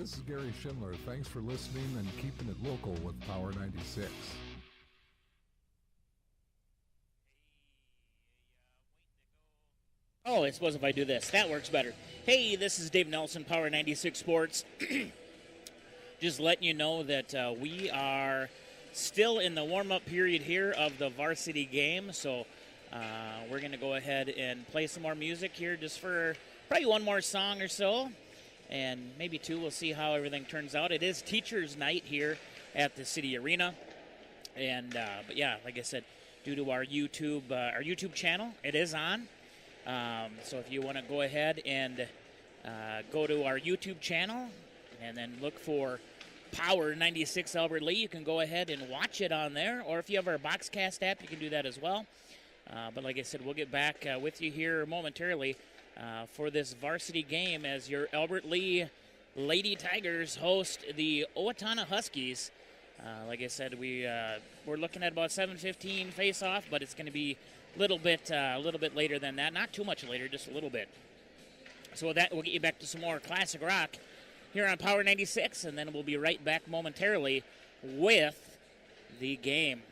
this is Gary Schindler. Thanks for listening and keeping it local with Power 96. Oh, I suppose if I do this, that works better. Hey, this is Dave Nelson, Power 96 Sports. Just letting you know that we are still in the warm-up period here of the varsity game, so we're going to go ahead and play some more music here just for probably one more song or so, and maybe two. We'll see how everything turns out. It is Teachers' Night here at the City Arena, and but yeah, like I said, due to our YouTube channel, it is on. So if you want to go ahead and go to our YouTube channel and then look for Power 96 Albert Lee, you can go ahead and watch it on there. Or if you have our Boxcast app, you can do that as well. But like I said, we'll get back with you here momentarily for this varsity game as your Albert Lee Lady Tigers host the Owatonna Huskies. Like I said, we're looking at about 7:15 face-off, but it's going to be a little bit later than that. Not too much later, just a little bit. So with that, we'll get you back to some more classic rock here on Power 96, and then we'll be right back momentarily with the game.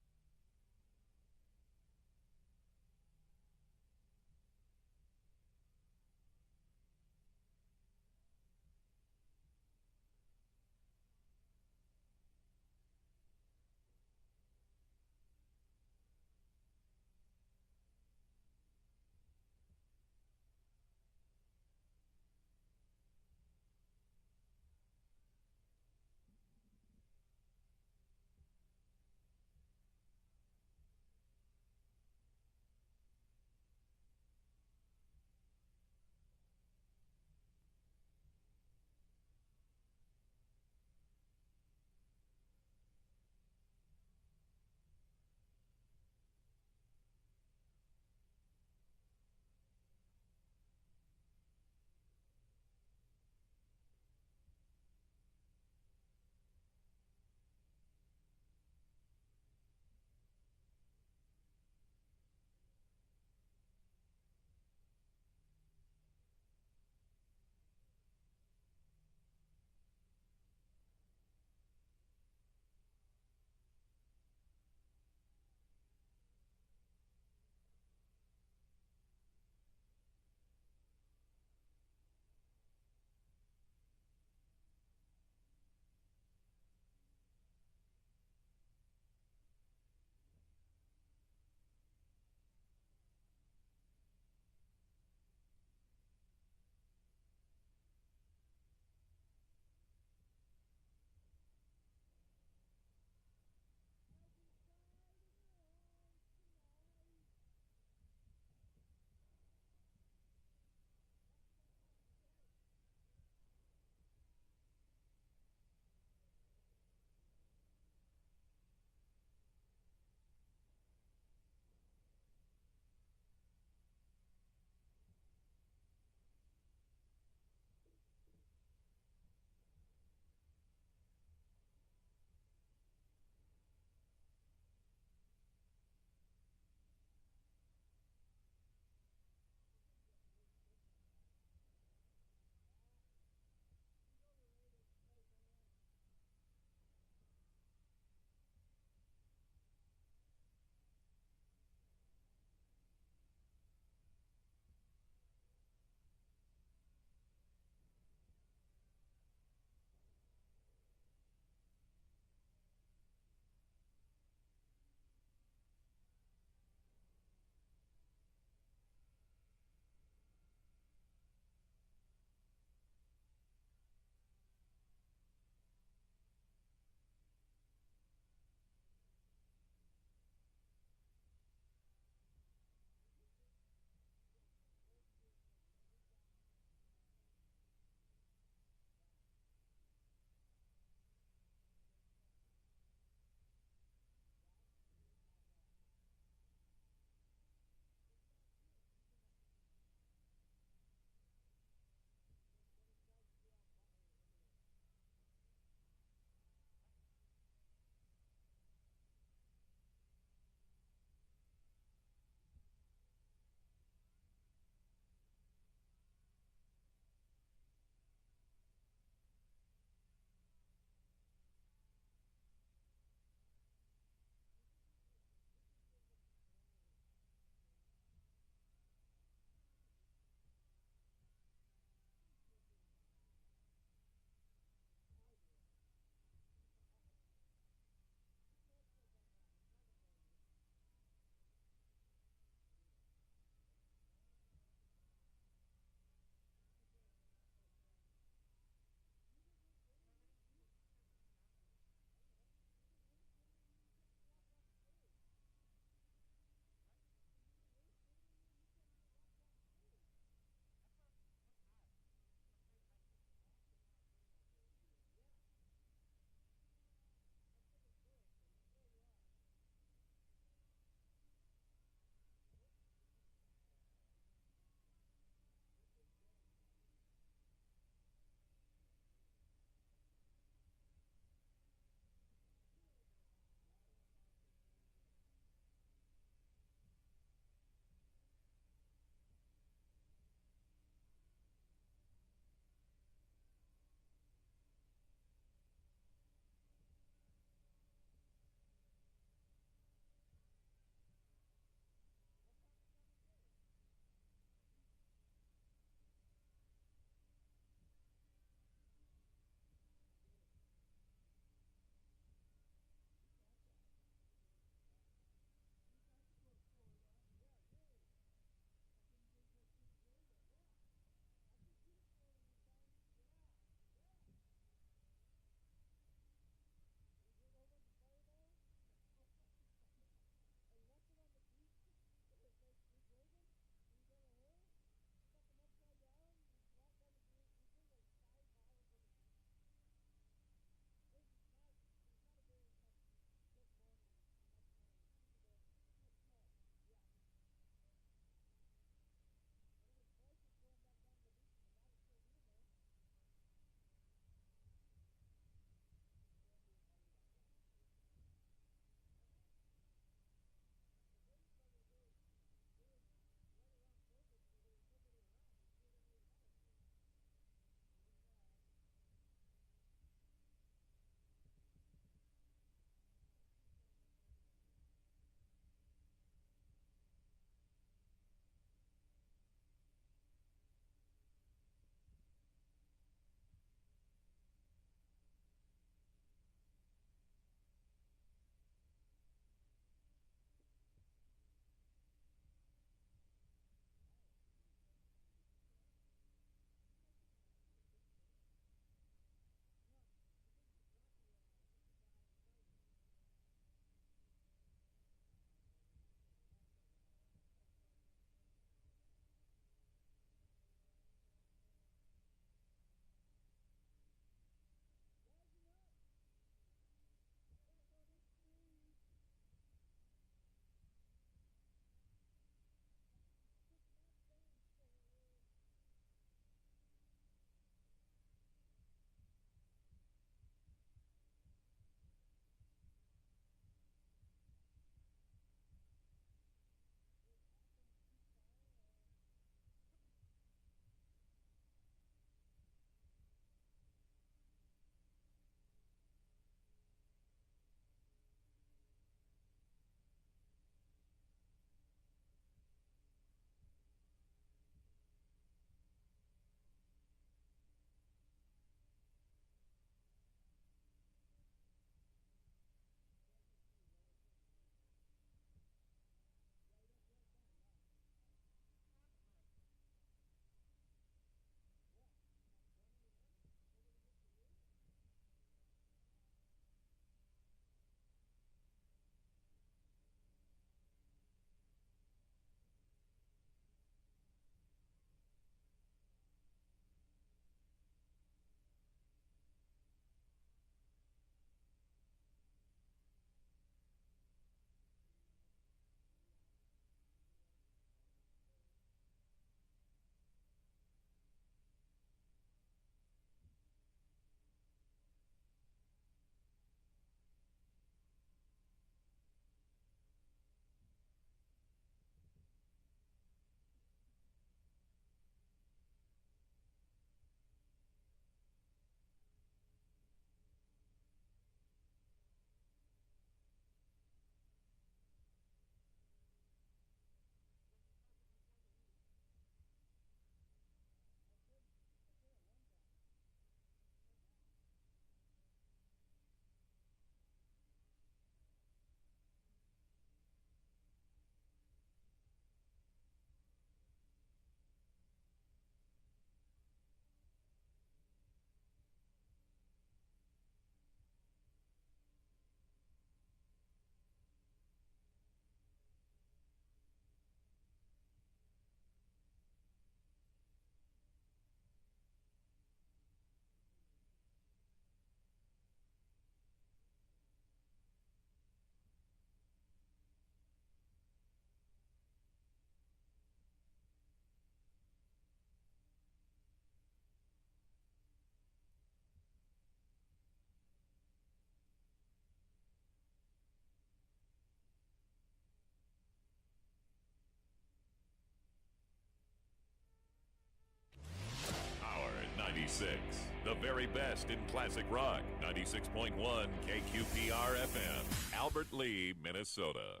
96, the very best in classic rock. 96.1 KQPR FM, Albert Lee, Minnesota.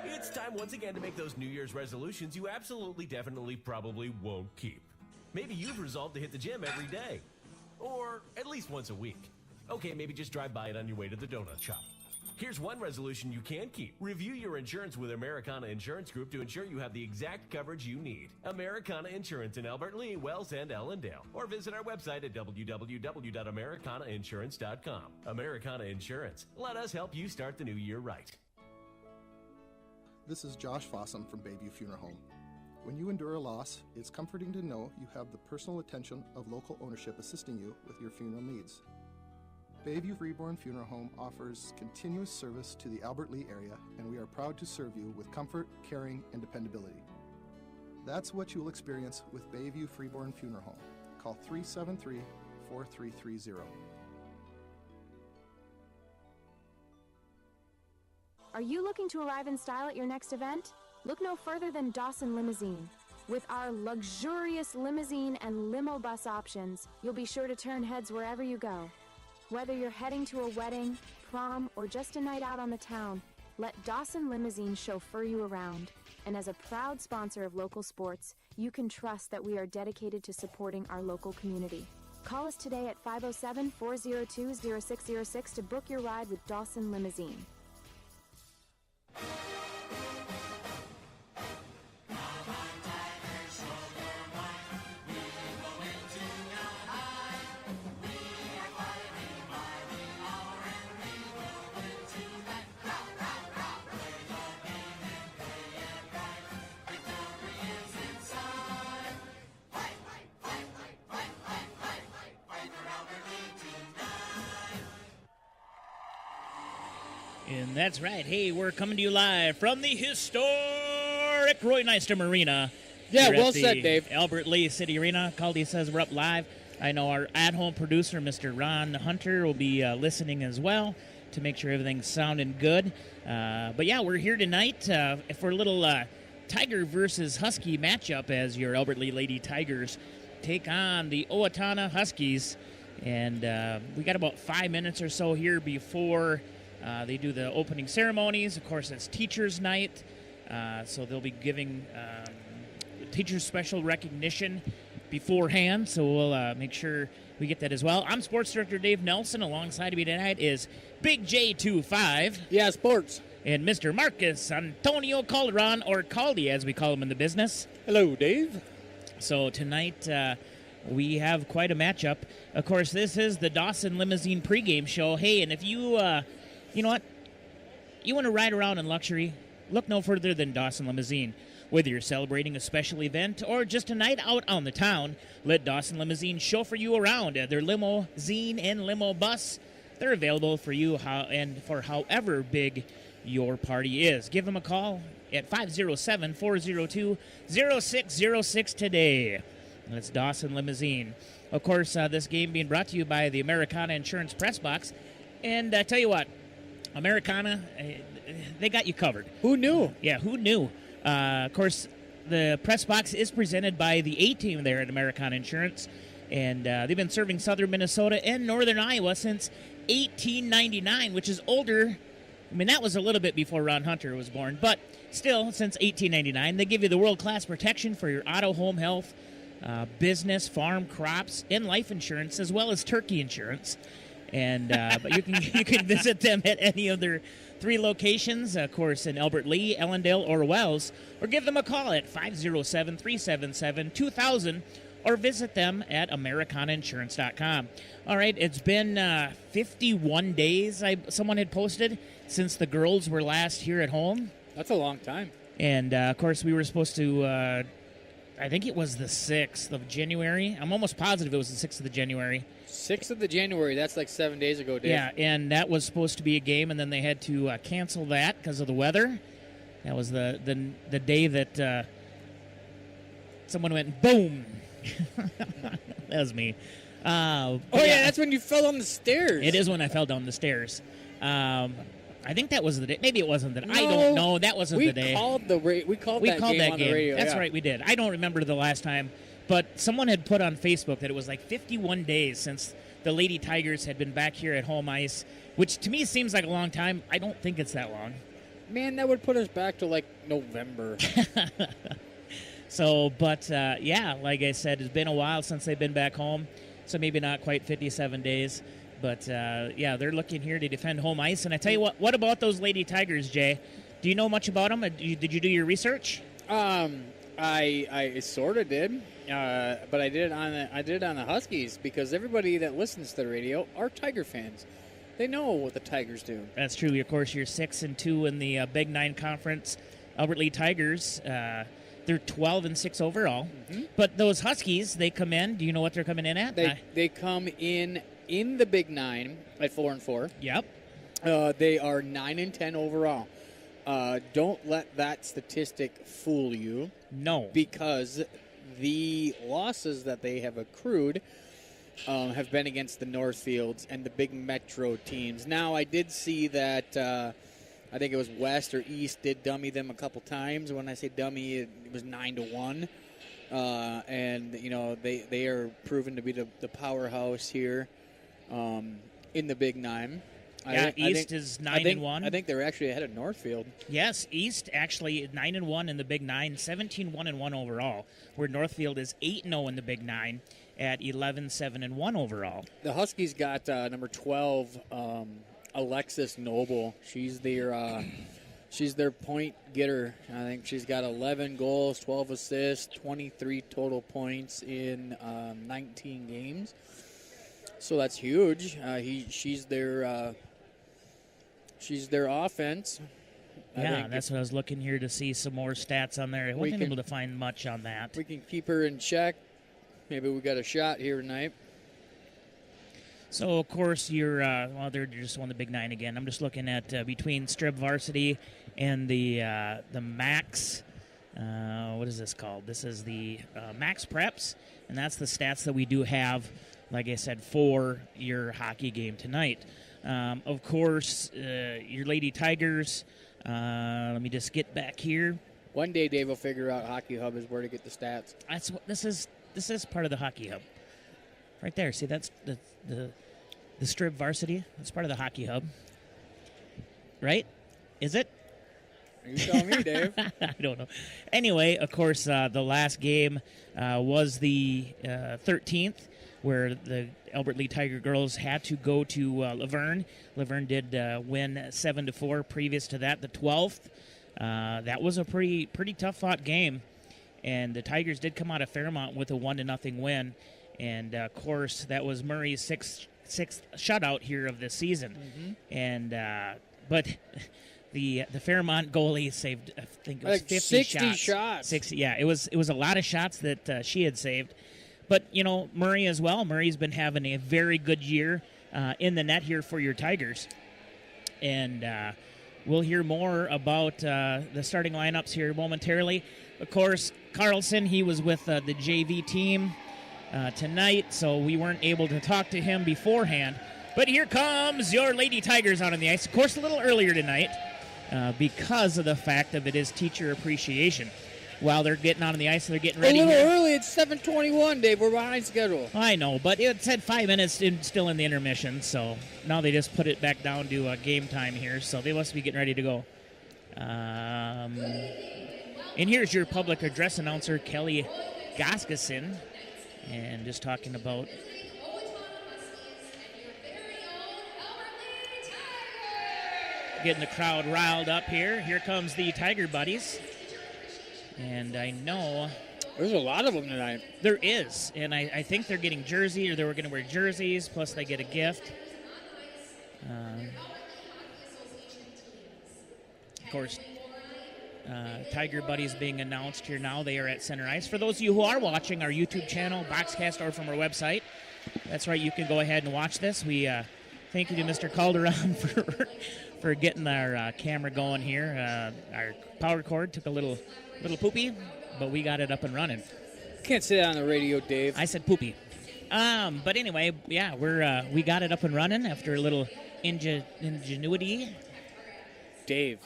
It's time once again to make those New Year's resolutions you absolutely, definitely, probably won't keep. Maybe you've resolved to hit the gym every day, or at least once a week. Okay, maybe just drive by it on your way to the donut shop. Here's one resolution you can keep. Review your insurance with Americana Insurance Group to ensure you have the exact coverage you need. Americana Insurance in Albert Lee, Wells, and Ellendale. Or visit our website at www.americanainsurance.com. Americana Insurance. Let us help you start the new year right. This is Josh Fossum from Bayview Funeral Home. When you endure a loss, it's comforting to know you have the personal attention of local ownership assisting you with your funeral needs. Bayview Reborn Funeral Home offers continuous service to the Albert Lee area, and we are proud to serve you with comfort, caring, and dependability. That's what you'll experience with Bayview Freeborn Funeral Home. Call 373-4330. Are you looking to arrive in style at your next event? Look no further than Dawson Limousine. With our luxurious limousine and limo bus options, you'll be sure to turn heads wherever you go. Whether you're heading to a wedding, prom, or just a night out on the town, let Dawson Limousine chauffeur you around. And as a proud sponsor of local sports, you can trust that we are dedicated to supporting our local community. Call us today at 507-402-0606 to book your ride with Dawson Limousine. And that's right. Hey, we're coming to you live from the historic Roy Nystrom Arena. Yeah, Here well at the said, Dave. Albert Lee City Arena. Caldy says we're up live. I know our at-home producer, Mr. Ron Hunter, will be listening as well to make sure everything's sounding good. But yeah, we're here tonight for a little Tiger versus Husky matchup as your Albert Lee Lady Tigers take on the Owatonna Huskies. And we got about 5 minutes or so here before they do the opening ceremonies. Of course, it's Teachers' Night, so they'll be giving teachers special recognition beforehand, so we'll make sure we get that as well. I'm Sports Director Dave Nelson. Alongside me tonight is Big J25. Yeah, sports. And Mr. Marcus Antonio Calderon, or Caldy as we call him in the business. Hello, Dave. So tonight we have quite a matchup. Of course, this is the Dawson Limousine pregame show. Hey, and if you, you know what? You want to ride around in luxury? Look no further than Dawson Limousine. Whether you're celebrating a special event or just a night out on the town, let Dawson Limousine chauffeur you around. Their limousine and limo bus, they're available for you and for however big your party is. Give them a call at 507-402-0606 today. That's Dawson Limousine. Of course, this game being brought to you by the Americana Insurance Press Box. And I tell you what, Americana, they got you covered. Who knew? Yeah, who knew? Of course, the press box is presented by the A-Team there at Americana Insurance, and they've been serving southern Minnesota and northern Iowa since 1899, which is older. I mean, that was a little bit before Ron Hunter was born, but still, since 1899, they give you the world-class protection for your auto, home, health, business, farm, crops, and life insurance, as well as turkey insurance. And but you can visit them at any of their 3 locations, of course, in Albert Lee, Ellendale, or Wells, or give them a call at 507-377-2000, or visit them at AmericanaInsurance.com. All right, it's been 51 days, someone had posted, since the girls were last here at home. That's a long time. And, of course, we were supposed to, I think it was the 6th of January. I'm almost positive it was the 6th of January. 6th of January, that's like 7 days ago, Dave. Yeah, and that was supposed to be a game, and then they had to cancel that because of the weather. That was the day that someone went boom. That was me. Yeah, that's when you fell down the stairs. It is when I fell down the stairs. I think that was the day. Maybe it wasn't the day. No, I don't know. That wasn't the day. We called that game on the radio. That's yeah. right, we did. I don't remember the last time But someone had put on Facebook that it was like 51 days since the Lady Tigers had been back here at home ice, which to me seems like a long time. I don't think it's that long. Man, that would put us back to like November. So, but yeah, like I said, it's been a while since they've been back home, so maybe not quite 57 days. But yeah, they're looking here to defend home ice. And I tell you what about those Lady Tigers, Jay? Do you know much about them? Did you do your research? I sort of did, but I did it on the Huskies because everybody that listens to the radio are Tiger fans. They know what the Tigers do. That's true. Of course, you're 6-2 in the Big Nine Conference. Albert Lee Tigers, they're 12-6 overall. Mm-hmm. But those Huskies, they come in. Do you know what they're coming in at? They come in the Big Nine at 4-4. Yep. They are 9-10 overall. Don't let that statistic fool you. No. Because the losses that they have accrued have been against the Northfields and the big Metro teams. Now, I did see that I think it was West or East did dummy them a couple times. When I say dummy, it was 9-1. And, you know, they are proven to be the powerhouse here in the Big Nine. Yeah, East is 9-1. I think they're actually ahead of Northfield. Yes, East actually 9-1 in the Big Nine, 17-1-1 overall, where Northfield is 8-0 in the Big Nine at 11-7-1 overall. The Huskies got number 12, Alexis Noble. She's their point getter. I think she's got 11 goals, 12 assists, 23 total points in 19 games. So that's huge. She's their offense. Yeah, that's what I was looking here to see some more stats on there. I wasn't able to find much on that. We can keep her in check. Maybe we got a shot here tonight. So, of course, they're just won the Big Nine again. I'm just looking at between Strib Varsity and the Max. What is this called? This is the Max Preps, and that's the stats that we do have, like I said, for your hockey game tonight. Of course, your Lady Tigers. Let me just get back here. One day, Dave will figure out Hockey Hub is where to get the stats. That's what this is. This is part of the Hockey Hub, right there. See, that's the Strib Varsity. That's part of the Hockey Hub, right? Is it? You tell me, Dave. I don't know. Anyway, of course, the last game was the 13th, where the Albert Lee Tiger girls had to go to Laverne. Laverne did win 7-4. Previous to that, the 12th. That was a pretty tough fought game, and the Tigers did come out of Fairmont with a 1-0 win. And of course, that was Murray's sixth shutout here of this season. Mm-hmm. And but the Fairmont goalie saved, I think it was 50 60 shots. 60, yeah, it was a lot of shots that she had saved. But, you know, Murray as well. Murray's been having a very good year in the net here for your Tigers. And we'll hear more about the starting lineups here momentarily. Of course, Carlson, he was with the JV team tonight, so we weren't able to talk to him beforehand. But here comes your Lady Tigers out on the ice. Of course, a little earlier tonight because of the fact that it is Teacher Appreciation. While they're getting on the ice, they're getting ready. A little early. It's 7:21, Dave. We're behind schedule. I know, but it said 5 minutes still in the intermission, so now they just put it back down to game time here, so they must be getting ready to go. And here's your public address announcer, Kelly Goskason, and just talking about getting the crowd riled up here. Here comes the Tiger Buddies. And I know there's a lot of them tonight. There is. And I think they're getting jersey, or they were going to wear jerseys, plus they get a gift. Of course, Tiger Buddies being announced here now. They are at center ice. For those of you who are watching our YouTube channel, Boxcast, or from our website, that's right, you can go ahead and watch this. We thank you to Mr. Calderon for getting our camera going here. Our power cord took a little poopy, but we got it up and running. Can't say that on the radio, Dave. I said poopy. But anyway, yeah, we got it up and running after a little ingenuity. Dave,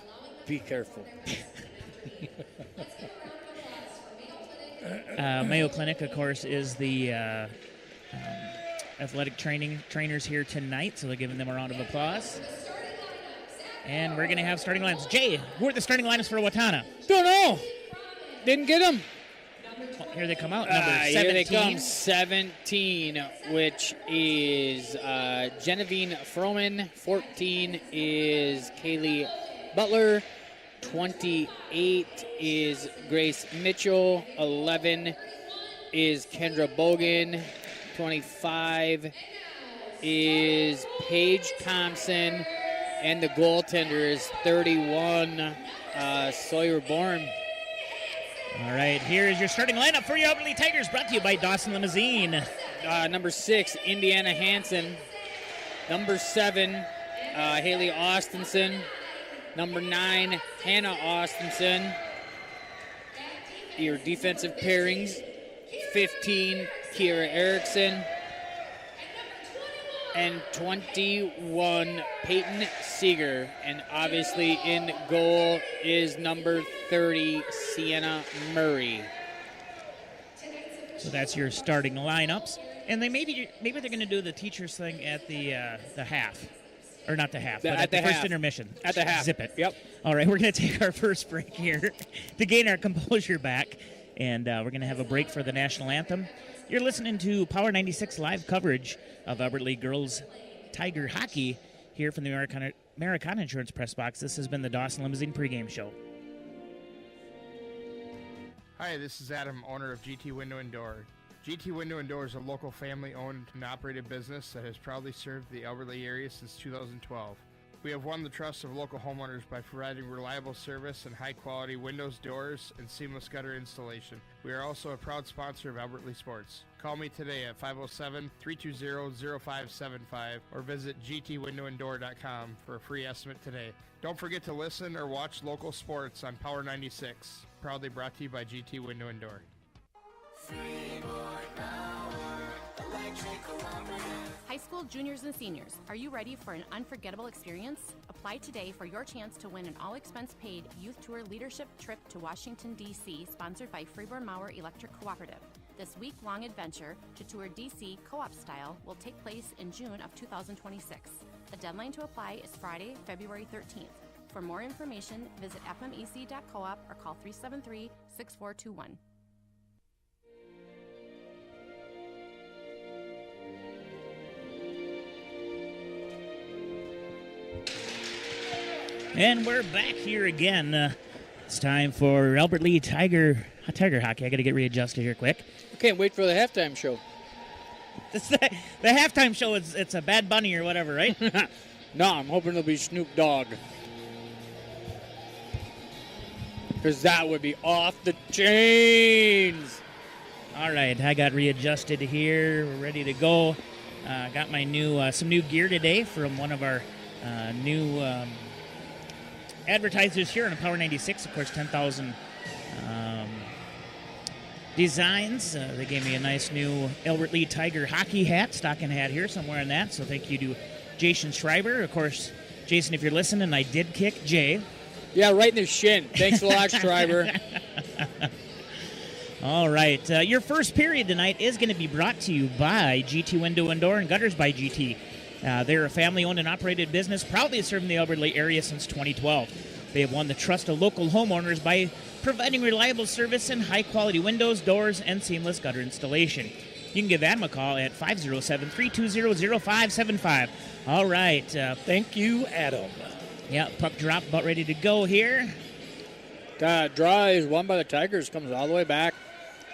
be careful. Mayo Clinic, of course, is the athletic trainers here tonight, so they're giving them a round of applause. And we're going to have starting lines. Jay, who are the starting lineups for Owatonna? Don't know. Didn't get them. Well, here they come out. Number 17. Here they come. 17, which is Genevieve Froman. 14 is Kaylee Butler. 28 is Grace Mitchell. 11 is Kendra Bogan. 25 is Paige Thompson. And the goaltender is 31, Sawyer Bourne. All right, here is your starting lineup for your Alberta Tigers, brought to you by Dawson Limousine. Number 6, Indiana Hansen. Number 7, Haley Austenson. Number 9, Hannah Austenson. Your defensive pairings, 15, Kiera Erickson. And 21, Peyton Seeger. And obviously in goal is number 30, Sienna Murray. So that's your starting lineups. And they maybe they're going to do the teachers thing at the half. Or not the half, but at the first intermission. At the half. Zip it. Yep. All right, we're going to take our first break here to gain our composure back. And we're going to have a break for the national anthem. You're listening to Power 96 live coverage of Albert League Girls Tiger Hockey here from the Americana Insurance Press Box. This has been the Dawson Limousine pregame show. Hi, this is Adam, owner of GT Window and Door. GT Window and Door is a local family-owned and operated business that has proudly served the Albert Lea area since 2012. We have won the trust of local homeowners by providing reliable service and high-quality windows, doors, and seamless gutter installation. We are also a proud sponsor of Albert Lea Sports. Call me today at 507-320-0575 or visit gtwindowanddoor.com for a free estimate today. Don't forget to listen or watch local sports on Power 96. Proudly brought to you by GT Window and Door. High school juniors and seniors, are you ready for an unforgettable experience? Apply today for your chance to win an all-expense-paid youth tour leadership trip to Washington, D.C., sponsored by Freeborn Mauer Electric Cooperative. This week-long adventure to tour D.C. co-op style will take place in June of 2026. The deadline to apply is Friday, February 13th. For more information, visit fmec.coop or call 373-6421. And we're back here again. It's time for Albert Lea Tiger Hockey. I got to get readjusted here quick. Can't wait for the halftime show. The halftime show, it's a Bad Bunny or whatever, right? No, I'm hoping it'll be Snoop Dogg. Because that would be off the chains. All right, I got readjusted here. We're ready to go. Got my some new gear today from one of our new advertisers here on Power 96. Of course, 10,000 designs. They gave me a nice new Albert Lea Tiger hockey hat, stocking hat here, somewhere in that. So thank you to Jason Schreiber. Of course, Jason, if you're listening, I did kick Jay. Yeah, right in the shin. Thanks a lot, Schreiber. All right. Your first period tonight is going to be brought to you by GT Window and Door and Gutters by GT. They're a family-owned and operated business, proudly serving the Albert Lea area since 2012. They have won the trust of local homeowners by providing reliable service and high-quality windows, doors, and seamless gutter installation. You can give Adam a call at 507-320-0575. All right. Thank you, Adam. Yeah, puck drop about ready to go here. Draw is won by the Tigers. Comes all the way back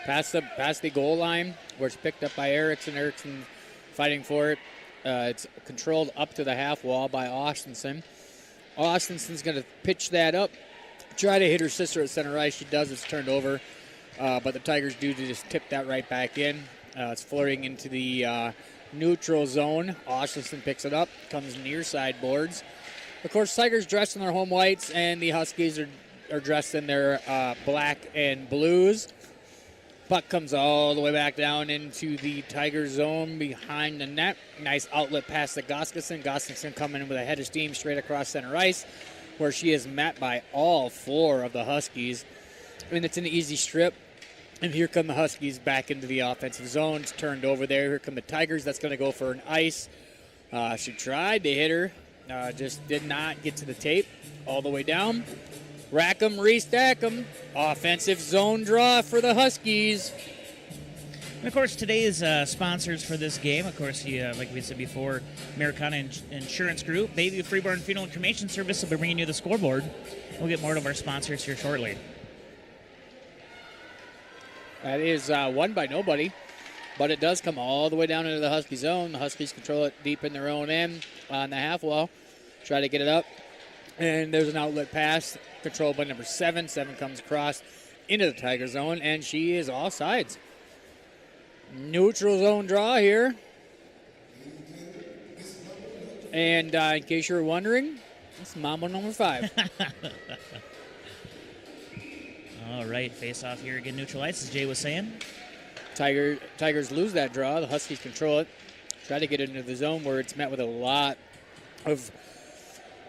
past the goal line, where it's picked up by Erickson. Erickson fighting for it. It's controlled up to the half wall by Austenson. Austenson's going to pitch that up, try to hit her sister at center ice. She does. It's turned over, but the Tigers do just tip that right back in. It's floating into the neutral zone. Austenson picks it up, comes near side boards. Of course, Tigers dressed in their home whites, and the Huskies are dressed in their black and blues. Puck comes all the way back down into the Tiger zone behind the net. Nice outlet pass to Gustafson. Gustafson coming in with a head of steam straight across center ice, where she is met by all four of the Huskies. I mean, it's an easy strip. And here come the Huskies back into the offensive zone. It's turned over there. Here come the Tigers. That's going to go for an ice. She tried to hit her. Just did not get to the tape. All the way down. Rack 'em, restack 'em. Offensive zone draw for the Huskies. And of course, today's sponsors for this game, of course, like we said before, Americana Insurance Group, Bayview Freeborn Funeral and Cremation Service will be bringing you the scoreboard. We'll get more of our sponsors here shortly. That is won by nobody, but it does come all the way down into the Husky zone. The Huskies control it deep in their own end on the half wall. Try to get it up, and there's an outlet pass controlled by number 7. 7 comes across into the Tiger zone, and she is offsides. Neutral zone draw here. And in case you're wondering, it's Mambo number 5. All right, face off here again, neutralized, as Jay was saying. Tigers lose that draw. The Huskies control it. Try to get it into the zone where it's met with a lot of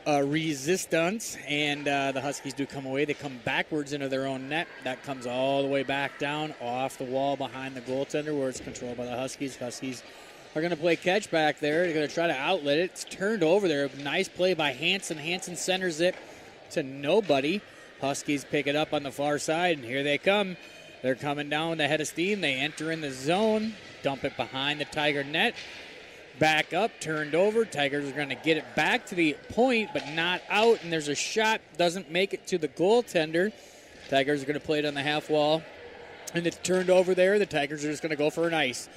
resistance, and the Huskies do come away. They come backwards into their own net. That comes all the way back down off the wall behind the goaltender where it's controlled by the Huskies. Huskies are going to play catch back there. They're going to try to outlet it. It's turned over there. Nice play by Hansen. Hansen centers it to nobody. Huskies pick it up on the far side, and here they come. They're coming down with a head of steam. They enter in the zone, dump it behind the Tiger net. Back up, turned over. Tigers are going to get it back to the point, but not out, and there's a shot. Doesn't make it to the goaltender. Tigers are going to play it on the half wall, and it's turned over there. The Tigers are just going to go for an ice.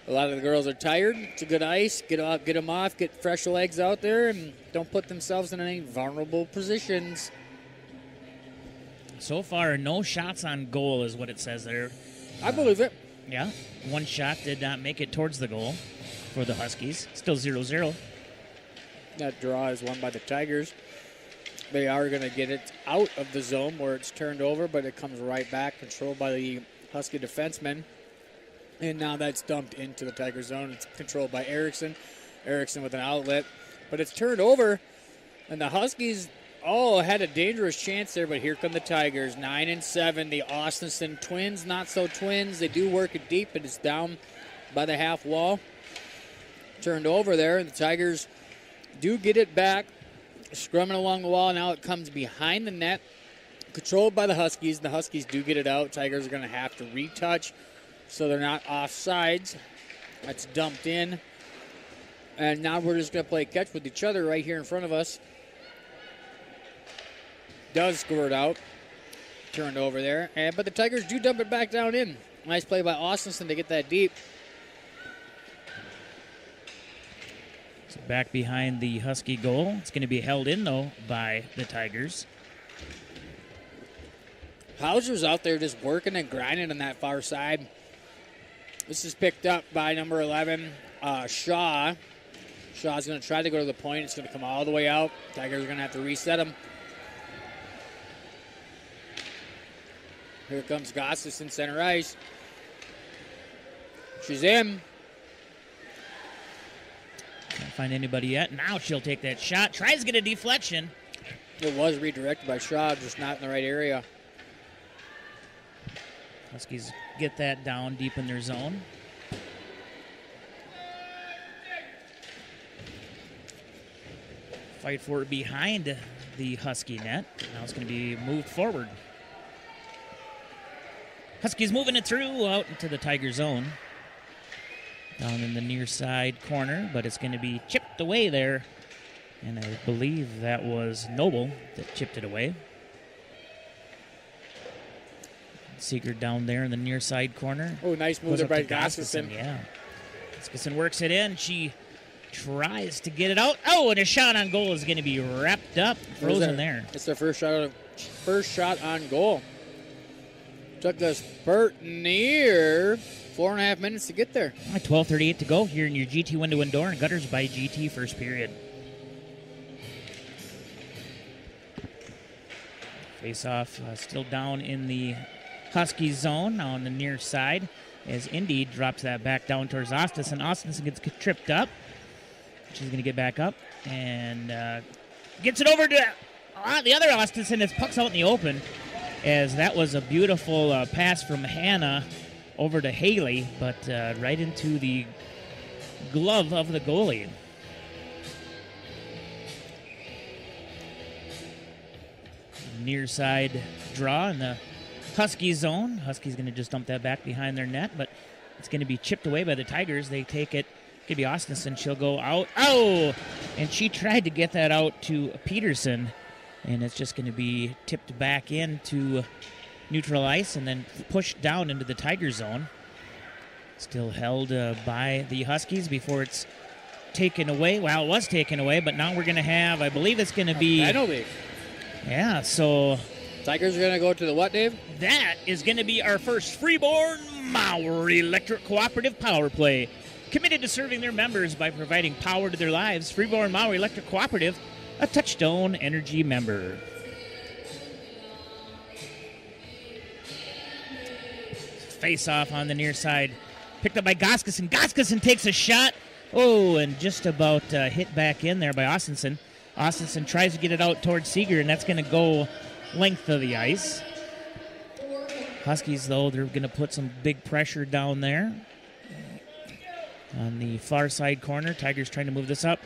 A lot of the girls are tired. It's a good ice. Get them off, get fresh legs out there, and don't put themselves in any vulnerable positions. So far, no shots on goal is what it says there. I believe it. Yeah, one shot did not make it towards the goal for the Huskies. Still 0-0. That draw is won by the Tigers. They are going to get it out of the zone where it's turned over, but it comes right back, controlled by the Husky defensemen. And now that's dumped into the Tiger zone. It's controlled by Erickson. Erickson with an outlet. But it's turned over, and the Huskies had a dangerous chance there, but here come the Tigers. 9-7. The Austinson twins, not so twins. They do work it deep, but it's down by the half wall. Turned over there, and the Tigers do get it back. Scrumming along the wall. Now it comes behind the net. Controlled by the Huskies. The Huskies do get it out. Tigers are going to have to retouch so they're not offsides. That's dumped in. And now we're just going to play catch with each other right here in front of us. Does squirt out. Turned over there. But the Tigers do dump it back down in. Nice play by Austinson to get that deep. So back behind the Husky goal. It's going to be held in, though, by the Tigers. Hauser's out there just working and grinding on that far side. This is picked up by number 11, Shaw. Shaw's going to try to go to the point. It's going to come all the way out. Tigers are going to have to reset him. Here comes Gossis in center ice. She's in. Can't find anybody yet. Now she'll take that shot. Tries to get a deflection. It was redirected by Shaw, just not in the right area. Huskies get that down deep in their zone. Fight for it behind the Husky net. Now it's going to be moved forward. Huskies moving it through out into the Tiger zone. Down in the near side corner, but it's going to be chipped away there. And I believe that was Noble that chipped it away. Seeger down there in the near side corner. Oh, nice move there by Gustafson. Yeah. Gustafson works it in. She tries to get it out. Oh, and a shot on goal is going to be wrapped up, frozen there. It's their first shot on goal. Took the spurt near 4.5 minutes to get there. 12:38 to go here in your GT Window and Door and Gutters by GT first period. Face off still down in the Husky zone, now on the near side, as Indy drops that back down towards Austinson. Austinson gets tripped up. She's going to get back up and gets it over to the other Austinson as puck's out in the open. as that was a beautiful pass from Hannah over to Haley, but right into the glove of the goalie. Near side draw in the Husky zone. Husky's going to just dump that back behind their net, but it's going to be chipped away by the Tigers. They take it. Could be Austinson. She'll go out. Oh! And she tried to get that out to Peterson, and it's just going to be tipped back into neutral ice and then pushed down into the Tiger zone. Still held by the Huskies before it's taken away. Well, it was taken away, but now we're going to have, I believe it's going to be... penalty. Yeah, so... Tigers are going to go to the what, Dave? That is going to be our first Freeborn Mauer Electric Cooperative Power Play. Committed to serving their members by providing power to their lives, Freeborn Mauer Electric Cooperative, a Touchstone Energy member. Face-off on the near side. Picked up by Goskison. Goskison takes a shot. Oh, and just about hit back in there by Austinson. Austinson tries to get it out towards Seeger, and that's going to go length of the ice. Huskies, though, they're going to put some big pressure down there. On the far side corner, Tigers trying to move this up.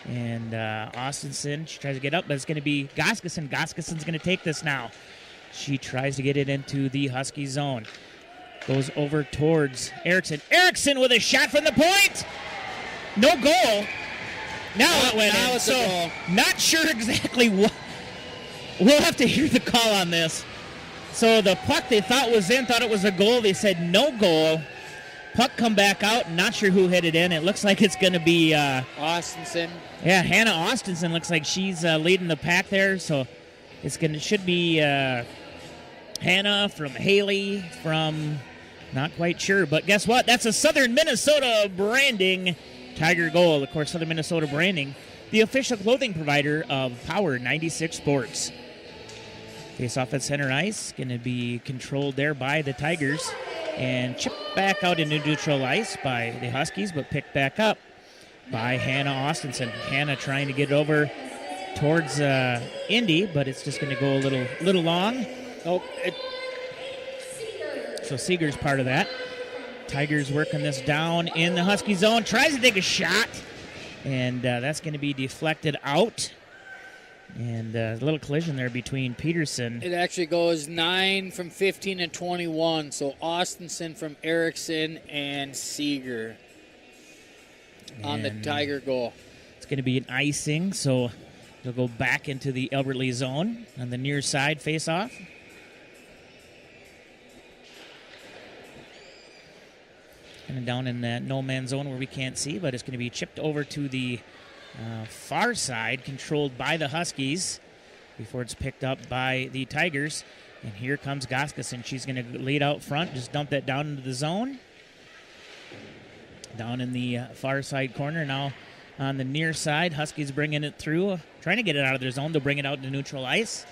And Austinson, she tries to get up, but it's going to be Goskison. Goskison's going to take this now. She tries to get it into the Husky zone. Goes over towards Erickson. Erickson with a shot from the point. No goal. Now it went in. So not sure exactly what. We'll have to hear the call on this. So the puck they thought was in, thought it was a goal. They said no goal. Puck come back out. Not sure who hit it in. It looks like it's going to be Austinson. Yeah, Hannah Austinson looks like she's leading the pack there. So should be Hannah from Haley from not quite sure. But guess what? That's a Southern Minnesota branding Tiger goal. Of course, Southern Minnesota branding, the official clothing provider of Power 96 Sports. Face off at center ice. Going to be controlled there by the Tigers. And chipped back out into neutral ice by the Huskies, but picked back up by Hannah Austinson. Hannah trying to get over towards Indy, but it's just going to go a little long. So Seeger's part of that. Tigers working this down in the Husky zone. Tries to take a shot, and that's going to be deflected out. And a little collision there between Peterson. It actually goes 9 from 15 and 21. So Austinson from Erickson and Seeger on the Tiger goal. It's going to be an icing, so they'll go back into the Albert Lee zone on the near side face-off. Kind of down in that no-man zone where we can't see, but it's going to be chipped over to the far side, controlled by the Huskies before it's picked up by the Tigers. And here comes Goskison. She's going to lead out front, just dump that down into the zone. Down in the far side corner. Now on the near side, Huskies bringing it through, trying to get it out of their zone. They'll bring it out to neutral ice.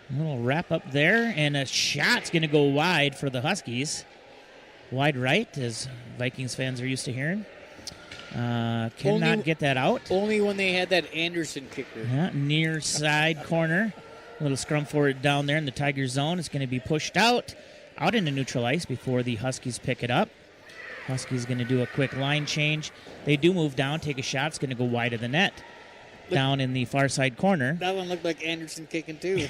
A little wrap up there, and a shot's going to go wide for the Huskies. Wide right, as Vikings fans are used to hearing. Cannot get that out. Only when they had that Anderson kicker. Yeah, near side corner. A little scrum forward down there in the Tiger zone. It's going to be pushed out into neutral ice before the Huskies pick it up. Huskies going to do a quick line change. They do move down, take a shot. It's going to go wide of the net. Down in the far side corner. That one looked like Anderson kicking too.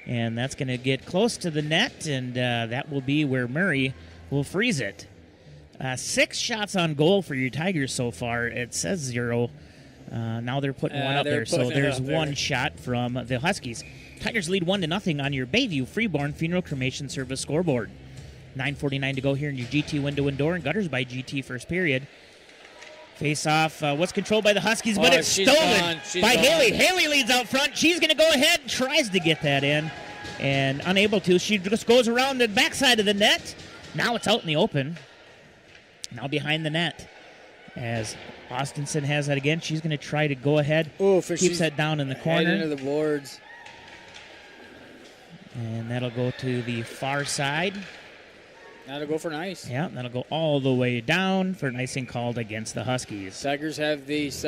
And that's going to get close to the net, and that will be where Murray will freeze it. 6 shots on goal for your Tigers so far. It says 0. Now they're putting one up there, so there's one shot from the Huskies. Tigers lead 1-0 on your Bayview Freeborn Funeral Cremation Service scoreboard. 9:49 to go here in your GT Window and Door and Gutters by GT first period. Face off, what's controlled by the Huskies, but it's stolen by Haley. Haley leads out front. She's going to go ahead, tries to get that in, and unable to. She just goes around the backside of the net. Now it's out in the open. Now behind the net. As Austinson has that again, she's going to try to go ahead. Keeps that down in the corner. Into the boards. And that'll go to the far side. That'll go for an ice. Yeah, that'll go all the way down for an icing called against the Huskies. Tigers have this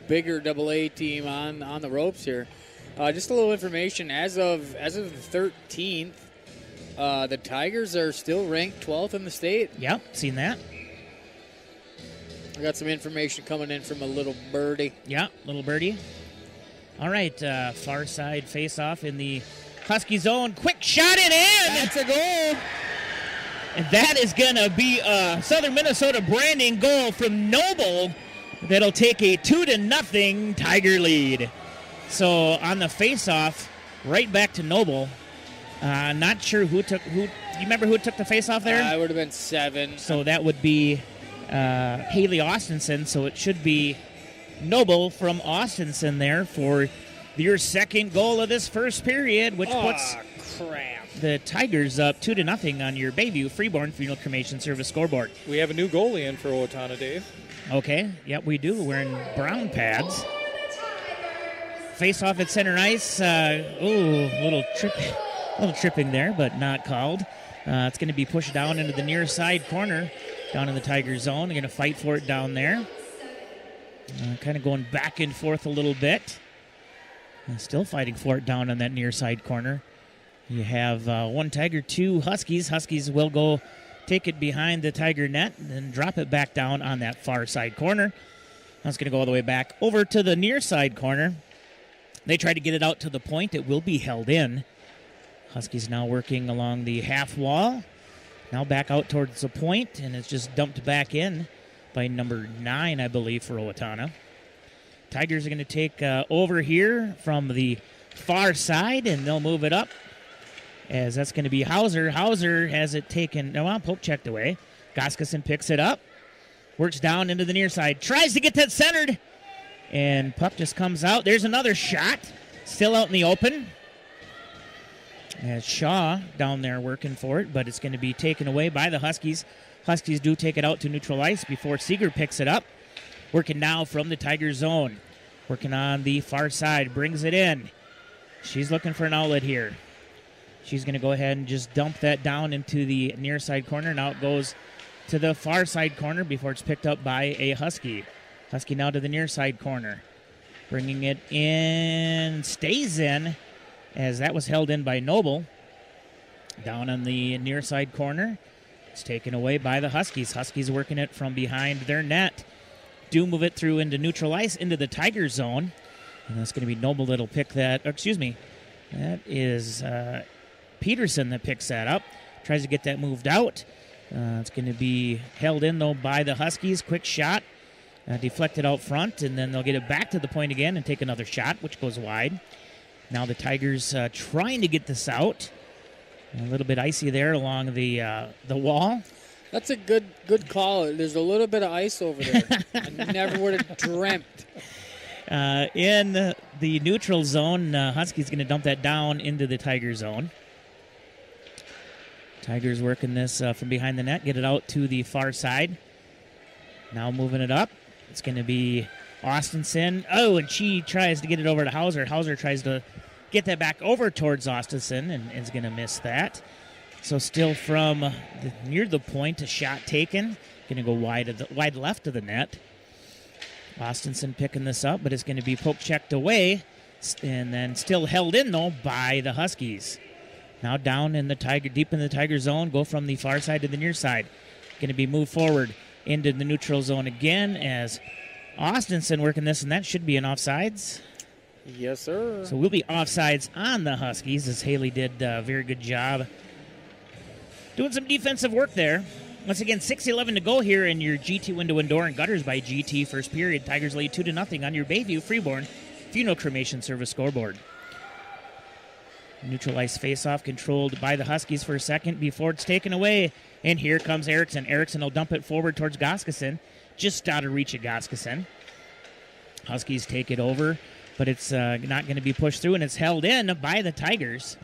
bigger AA team on the ropes here. Just a little information. As of the 13th, the Tigers are still ranked 12th in the state. Yep, seen that. I got some information coming in from a little birdie. Yeah, little birdie. All right, far side face-off in the Husky zone. Quick shot and in! That's a goal! And that is going to be a Southern Minnesota branding goal from Noble that'll take a 2-0 Tiger lead. So on the face-off, right back to Noble. Not sure who. Do you remember who took the face-off there? It would have been 7. So that would be Haley Austinson. So it should be Noble from Austinson there for your second goal of this first period, which puts the Tigers up 2-0 on your Bayview Freeborn Funeral Cremation Service scoreboard. We have a new goalie in for Owatonna, Dave. Okay, yep, we do. We're in brown pads. Face off at center ice. Little tripping there, but not called. It's going to be pushed down into the near side corner, down in the Tiger zone. They're going to fight for it down there. Kind of going back and forth a little bit. Still fighting for it down on that near side corner. You have 1 Tiger, 2 Huskies. Huskies will go take it behind the Tiger net and then drop it back down on that far side corner. That's going to go all the way back over to the near side corner. They try to get it out to the point. It will be held in. Huskies now working along the half wall. Now back out towards the point, and it's just dumped back in by number 9, I believe, for Owatonna. Tigers are going to take over here from the far side, and they'll move it up, as that's going to be Hauser. Hauser has it taken. Poke checked away. Goskeson picks it up, works down into the near side, tries to get that centered, and puck just comes out. There's another shot, still out in the open. As Shaw down there working for it, but it's going to be taken away by the Huskies. Huskies do take it out to neutral ice before Seeger picks it up. Working now from the Tiger zone. Working on the far side, brings it in. She's looking for an outlet here. She's going to go ahead and just dump that down into the near side corner. Now it goes to the far side corner before it's picked up by a Husky. Husky now to the near side corner. Bringing it in, stays in, as that was held in by Noble. Down on the near side corner. It's taken away by the Huskies. Huskies working it from behind their net. Do move it through into neutral ice, into the Tiger zone. And that's going to be Noble that'll pick that. That is Peterson that picks that up. Tries to get that moved out. It's going to be held in, though, by the Huskies. Quick shot. Deflected out front, and then they'll get it back to the point again and take another shot, which goes wide. Now the Tigers trying to get this out. A little bit icy there along the wall. That's a good call. There's a little bit of ice over there. I never would have dreamt. In the neutral zone, Huskies going to dump that down into the Tiger zone. Tigers working this from behind the net, get it out to the far side. Now moving it up. It's going to be Austinson. Oh, and she tries to get it over to Hauser. Hauser tries to get that back over towards Austinson and is going to miss that. So still from near the point, a shot taken. Going to go wide left of the net. Austinson picking this up, but it's going to be poke checked away, and then still held in, though, by the Huskies. Now down in the Tiger, deep in the Tiger zone, go from the far side to the near side. Going to be moved forward into the neutral zone again as Austinson working this, and that should be an offsides. Yes, sir. So we'll be offsides on the Huskies, as Haley did a very good job doing some defensive work there. Once again, 6:11 to go here in your GT Window and Door and Gutters by GT first period. Tigers lead 2-0 on your Bayview Freeborn Funeral Cremation Service scoreboard. Neutral ice faceoff controlled by the Huskies for a second before it's taken away. And here comes Erickson. Erickson will dump it forward towards Goskeson. Just out of reach of Goskeson. Huskies take it over, but it's not going to be pushed through, and it's held in by the Tigers.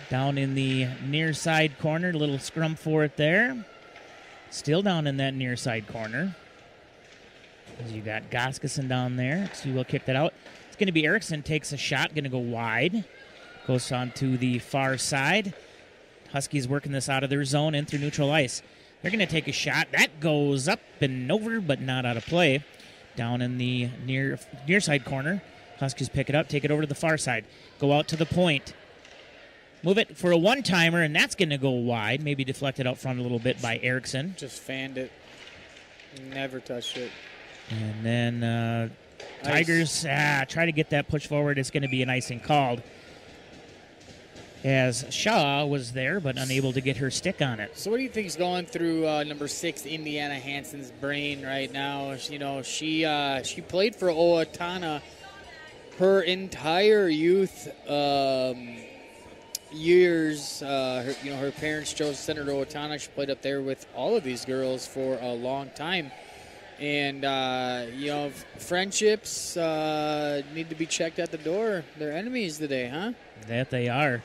Down in the near side corner, a little scrum for it there. Still down in that near side corner. As you got Goskeson down there. So we'll kick that out. It's going to be Erickson takes a shot, going to go wide. Goes on to the far side. Huskies working this out of their zone in through neutral ice. They're going to take a shot. That goes up and over, but not out of play. Down in the near side corner. Huskies pick it up, take it over to the far side, go out to the point. Move it for a one-timer, and that's going to go wide. Maybe deflected out front a little bit by Erickson. Just fanned it. Never touched it. And then Tigers try to get that push forward. It's going to be an icing called, as Shaw was there but unable to get her stick on it. So what do you think is going through number 6, Indiana Hansen's brain right now? You know, she played for Owatonna her entire youth years. Her parents chose to send her to Owatonna. She played up there with all of these girls for a long time. And, friendships need to be checked at the door. They're enemies today, huh? That they are.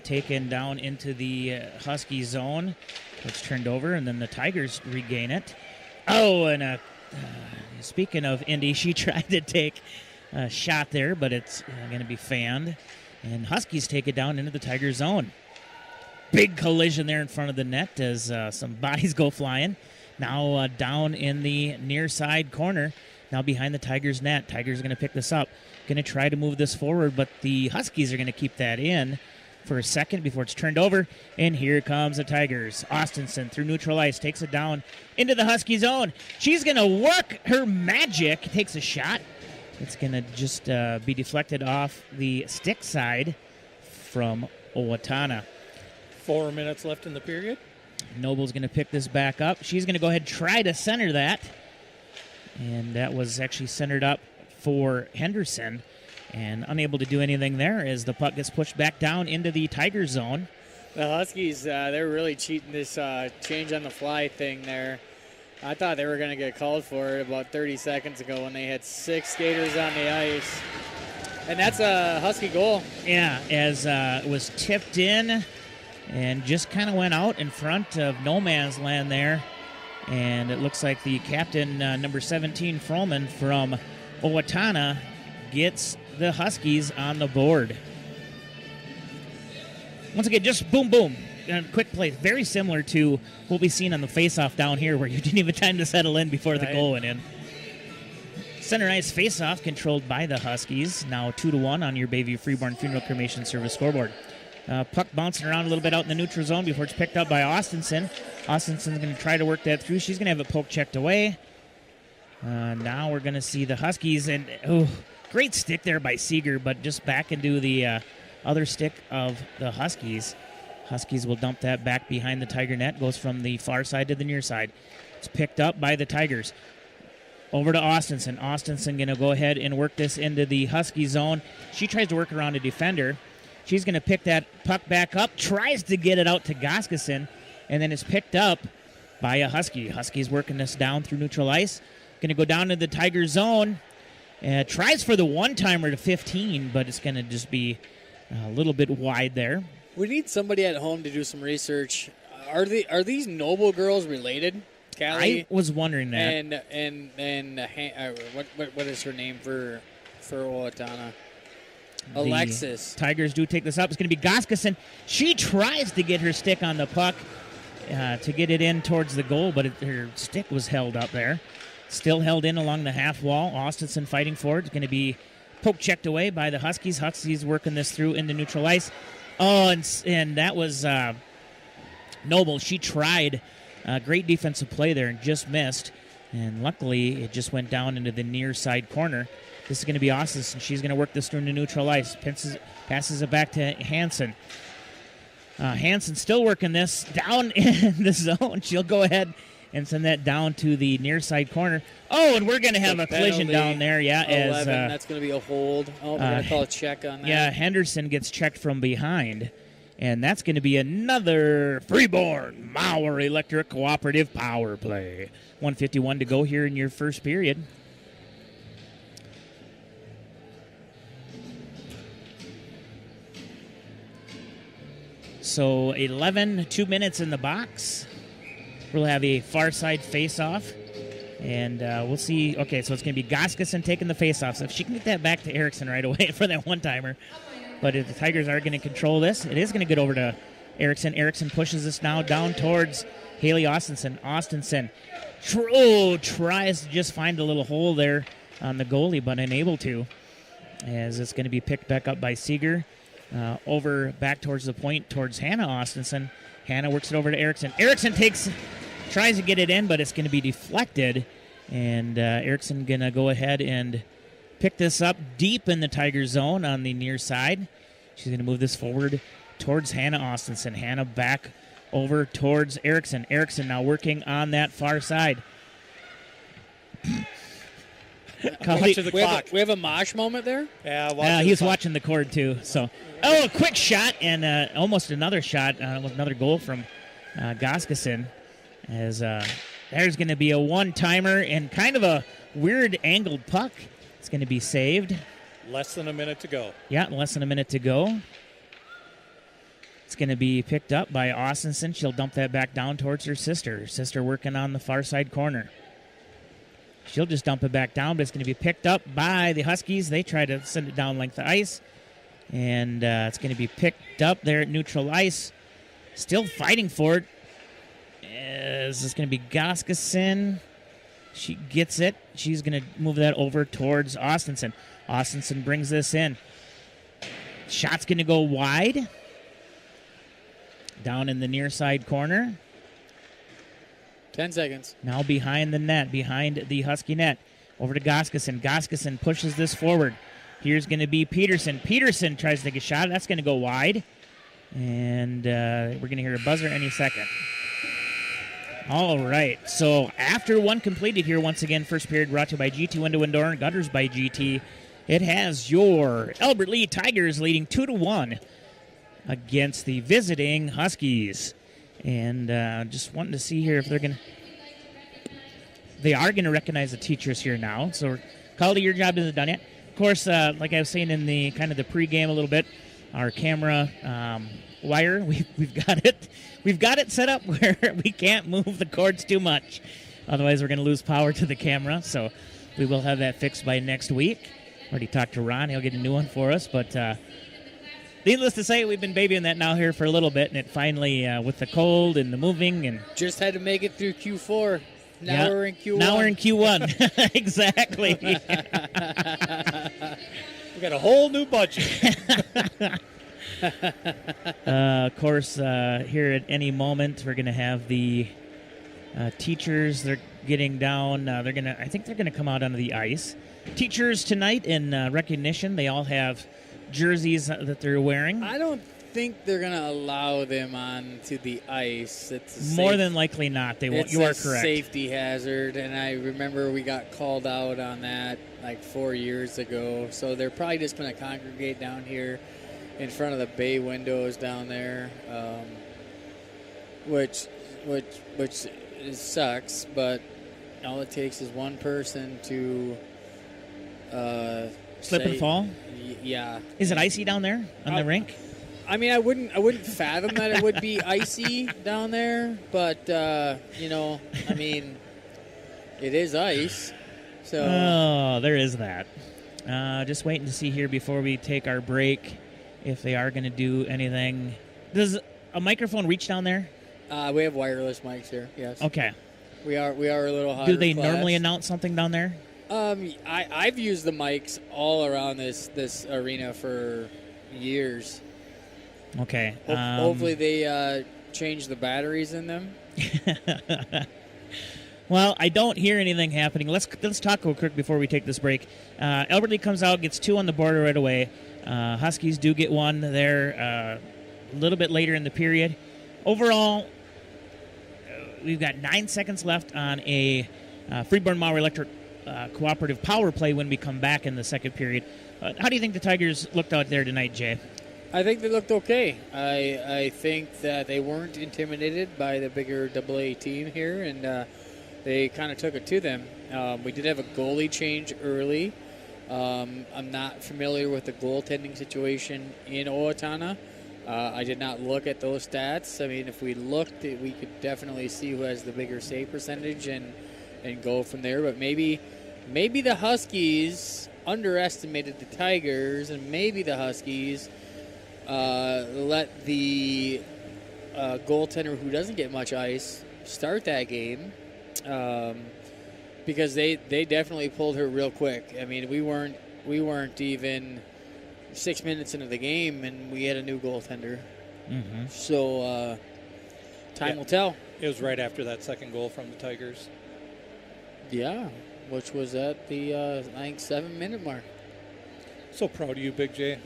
Taken down into the Husky zone. It's turned over, and then the Tigers regain it. Oh, and speaking of Indy, she tried to take a shot there, but it's going to be fanned. And Huskies take it down into the Tiger zone. Big collision there in front of the net as some bodies go flying. Now down in the near side corner, now behind the Tigers net. Tigers are going to pick this up. Going to try to move this forward, but the Huskies are going to keep that in for a second before it's turned over. And here comes the Tigers. Austinson through neutral ice takes it down into the Husky zone. She's going to work her magic. Takes a shot. It's going to just be deflected off the stick side from Owatonna. 4 minutes left in the period. Noble's going to pick this back up. She's going to go ahead and try to center that. And that was actually centered up for Henderson. And unable to do anything there as the puck gets pushed back down into the Tiger zone. The Huskies, they're really cheating this change on the fly thing there. I thought they were going to get called for it about 30 seconds ago when they had 6 skaters on the ice. And that's a Husky goal. Yeah, as it was tipped in and just kind of went out in front of no man's land there. And it looks like the captain, number 17, Froman from Owatonna, gets the Huskies on the board. Once again, just boom, boom. Quick play, very similar to what we've seen on the face-off down here where you didn't even have time to settle in before the goal went in. Center ice face-off controlled by the Huskies. Now 2-1 on your Bayview Freeborn Funeral Cremation Service scoreboard. Puck bouncing around a little bit out in the neutral zone before it's picked up by Austinson. Austinson's going to try to work that through. She's going to have it poke checked away. Now we're going to see the Huskies. And great stick there by Seeger, but just back into the other stick of the Huskies. Huskies will dump that back behind the Tiger net. Goes from the far side to the near side. It's picked up by the Tigers. Over to Austinson. Austinson going to go ahead and work this into the Husky zone. She tries to work around a defender. She's going to pick that puck back up. Tries to get it out to Goskason. And then it's picked up by a Husky. Huskies working this down through neutral ice. Going to go down to the Tiger zone. Tries for the one-timer to 15, but it's going to just be a little bit wide there. We need somebody at home to do some research. Are these Noble girls related? Callie? I was wondering that. And what is her name for Owatonna? Alexis. Tigers do take this up. It's going to be Goskason. She tries to get her stick on the puck to get it in towards the goal, but her stick was held up there. Still held in along the half wall. Austinson fighting for it. It's going to be poke checked away by the Huskies. Huskies working this through into neutral ice. Oh, and that was Noble. She tried great defensive play there and just missed. And luckily, it just went down into the near side corner. This is going to be Austinson. She's going to work this through into neutral ice. Passes it back to Hansen. Hansen still working this down in the zone. She'll go ahead and send that down to the near side corner. Oh, and we're going to have a collision down there. Yeah, 11, that's going to be a hold. Oh, we're going to call a check on that. Yeah, Henderson gets checked from behind. And that's going to be another Freeborn Mauer Electric Cooperative power play. 1:51 to go here in your first period. So 2 minutes in the box. We'll have a far side face-off. And we'll see. Okay, so it's going to be Goskason taking the face-off. So if she can get that back to Erickson right away for that one-timer. But if the Tigers are going to control this, it is going to get over to Erickson. Erickson pushes this now down towards Haley Austinson. Austinson tries to just find a little hole there on the goalie, but unable to. as it's going to be picked back up by Seeger. Over back towards the point, towards Hannah Austinson. Hannah works it over to Erickson. Erickson tries to get it in, but it's going to be deflected. And Erickson going to go ahead and pick this up deep in the Tiger zone on the near side. She's going to move this forward towards Hannah Austinson. Hannah back over towards Erickson. Erickson now working on that far side. We have a mosh moment there? Yeah, he's watching the cord too. So, a quick shot and almost another shot with another goal from Goskason. As there's going to be a one-timer and kind of a weird angled puck. It's going to be saved. Less than a minute to go. Yeah, less than a minute to go. It's going to be picked up by Austinson. She'll dump that back down towards her sister. Her sister working on the far side corner. She'll just dump it back down, but it's going to be picked up by the Huskies. They try to send it down length of ice, and it's going to be picked up there at neutral ice. Still fighting for it. This is going to be Goskason. She gets it. She's going to move that over towards Austinson. Austinson brings this in. Shot's going to go wide. Down in the near side corner. 10 seconds. Now behind the net, behind the Husky net. Over to Goskason. Goskason pushes this forward. Here's going to be Peterson. Peterson tries to take a shot. That's going to go wide. And we're going to hear a buzzer any second. All right. So after one completed here, once again, first period brought to you by GT Window and Door and Gutters by GT. It has your Albert Lee Tigers leading 2-1 against the visiting Huskies. And just wanting to see here if they are going to recognize the teachers here now. So, Caldy, your job isn't done yet. Of course, like I was saying in the kind of the pregame a little bit, our camera wire, we've got it set up where we can't move the cords too much. Otherwise, we're going to lose power to the camera. So, we will have that fixed by next week. Already talked to Ron. He'll get a new one for us. But needless to say, we've been babying that now here for a little bit, and it finally, with the cold and the moving, and just had to make it through Q4. Now we're in Q1. Now we're in Q1. Exactly. We got a whole new budget. Of course, here at any moment, we're going to have the teachers. They're getting down. I think they're going to come out onto the ice. Teachers tonight in recognition. They all have jerseys that they're wearing. I don't think they're going to allow them onto the ice. It's more than likely not. They won't. You are correct. It's a safety hazard, and I remember we got called out on that like 4 years ago. So they're probably just going to congregate down here in front of the bay windows down there, which sucks. But all it takes is one person to slip and fall. Yeah. Is it icy down there on the rink? I mean, I wouldn't fathom that it would be icy down there, but I mean, it is ice. So there is that. Just waiting to see here before we take our break if they are going to do anything. Does a microphone reach down there? We have wireless mics here. Yes. Okay. We are a little higher. Do they class. normally announce something down there? I've used the mics all around this arena for years. Okay. Hopefully they change the batteries in them. Well, I don't hear anything happening. Let's talk real quick before we take this break. Albert Lee comes out, gets 2 on the border right away. Huskies do get 1 there a little bit later in the period. Overall, we've got 9 seconds left on a Freeborn-Maurer Electric cooperative power play when we come back in the second period. How do you think the Tigers looked out there tonight, Jay? I think they looked okay. I think that they weren't intimidated by the bigger AA team here, and they kind of took it to them. We did have a goalie change early. I'm not familiar with the goaltending situation in Owatonna. I did not look at those stats. I mean, if we looked, we could definitely see who has the bigger save percentage and go from there. But maybe the Huskies underestimated the Tigers, and maybe the Huskies let the goaltender who doesn't get much ice start that game because they definitely pulled her real quick. I mean, we weren't we weren't even 6 minutes into the game, and we had a new goaltender. Mm-hmm. So time will tell. It was right after that second goal from the Tigers. Yeah, which was at the, I think, 7-minute mark. So proud of you, Big J.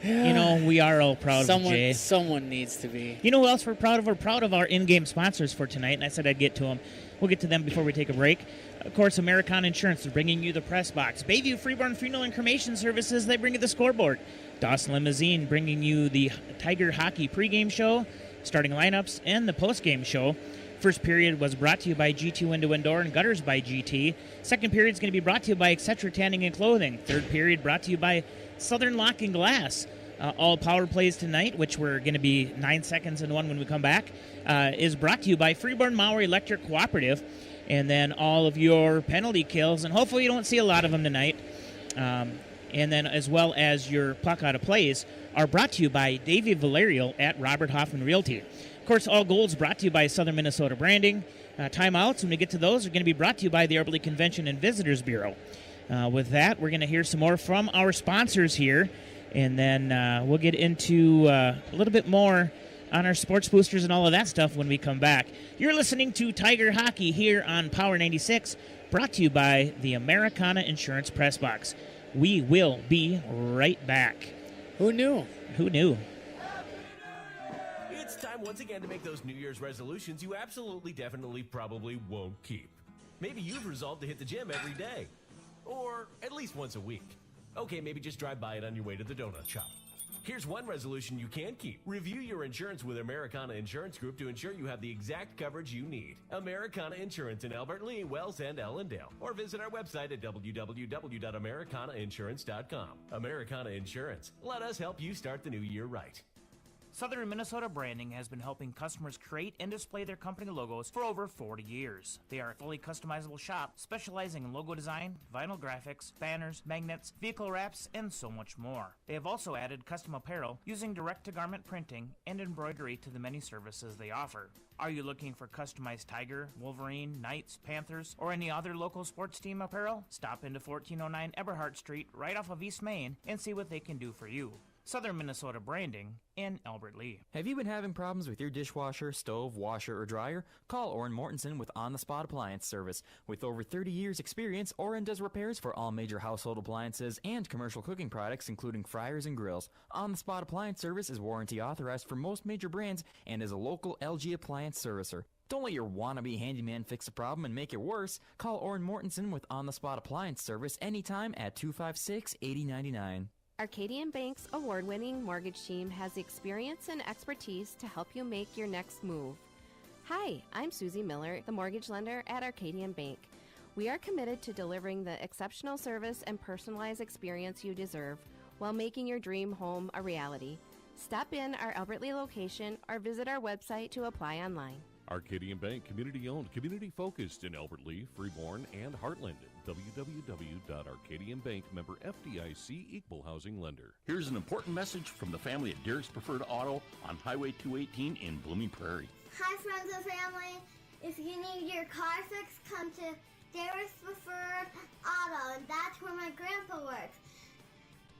You know, we are all proud of Jay. Someone needs to be. You know who else we're proud of? We're proud of our in-game sponsors for tonight, and I said I'd get to them. We'll get to them before we take a break. Of course, Americana Insurance is bringing you the press box. Bayview Freeborn Funeral and Cremation Services, they bring you the scoreboard. Dawson Limousine bringing you the Tiger Hockey pregame show, starting lineups, and the postgame show. First period was brought to you by GT Window and Door and Gutters by GT. Second period is going to be brought to you by Etc. Tanning and Clothing. Third period brought to you by Southern Lock and Glass. All power plays tonight, which we're going to be 9 seconds in one when we come back, is brought to you by Freeborn Mauer Electric Cooperative. And then all of your penalty kills, and hopefully you don't see a lot of them tonight, and then as well as your puck out of plays, are brought to you by Davey Valerio at Robert Hoffman Realty. Of course, all goals brought to you by Southern Minnesota Branding. Timeouts, when we get to those, are going to be brought to you by the Albertley Convention and Visitors Bureau. With that, we're going to hear some more from our sponsors here, and then we'll get into a little bit more on our sports boosters and all of that stuff when we come back. You're listening to Tiger Hockey here on Power 96, brought to you by the Americana Insurance Press Box. We will be right back. Who knew? Who knew? It's time once again to make those New Year's resolutions you absolutely, definitely, probably won't keep. Maybe you've resolved to hit the gym every day, or at least once a week. Okay, maybe just drive by it on your way to the donut shop. Here's one resolution you can keep. Review your insurance with Americana Insurance Group to ensure you have the exact coverage you need. Americana Insurance in Albert Lee, Wells, and Ellendale. Or visit our website at www.americanainsurance.com. Americana Insurance. Let us help you start the new year right. Southern Minnesota Branding has been helping customers create and display their company logos for over 40 years. They are a fully customizable shop specializing in logo design, vinyl graphics, banners, magnets, vehicle wraps, and so much more. They have also added custom apparel using direct-to-garment printing and embroidery to the many services they offer. Are you looking for customized Tiger, Wolverine, Knights, Panthers, or any other local sports team apparel? Stop into 1409 Eberhart Street right off of East Main and see what they can do for you. Southern Minnesota Branding in Albert Lee. Have you been having problems with your dishwasher, stove, washer, or dryer? Call Orrin Mortensen with On the Spot Appliance Service. With over 30 years experience, Orrin does repairs for all major household appliances and commercial cooking products, including fryers and grills. On the Spot Appliance Service is warranty authorized for most major brands and is a local LG appliance servicer. Don't let your wannabe handyman fix a problem and make it worse. Call Orrin Mortensen with On the Spot Appliance Service anytime at 256-8099. Arcadian Bank's award-winning mortgage team has the experience and expertise to help you make your next move. Hi, I'm Susie Miller, the mortgage lender at Arcadian Bank. We are committed to delivering the exceptional service and personalized experience you deserve while making your dream home a reality. Stop in our Albert Lee location or visit our website to apply online. Arcadian Bank, community-owned, community-focused in Albert Lee, Freeborn, and Heartland. www.arcadianbank, member FDIC, equal housing lender. Here's an important message from the family at Derek's Preferred Auto on Highway 218 in Blooming Prairie. Hi, friends and family. If you need your car fixed, come to Derek's Preferred Auto, and that's where my grandpa works.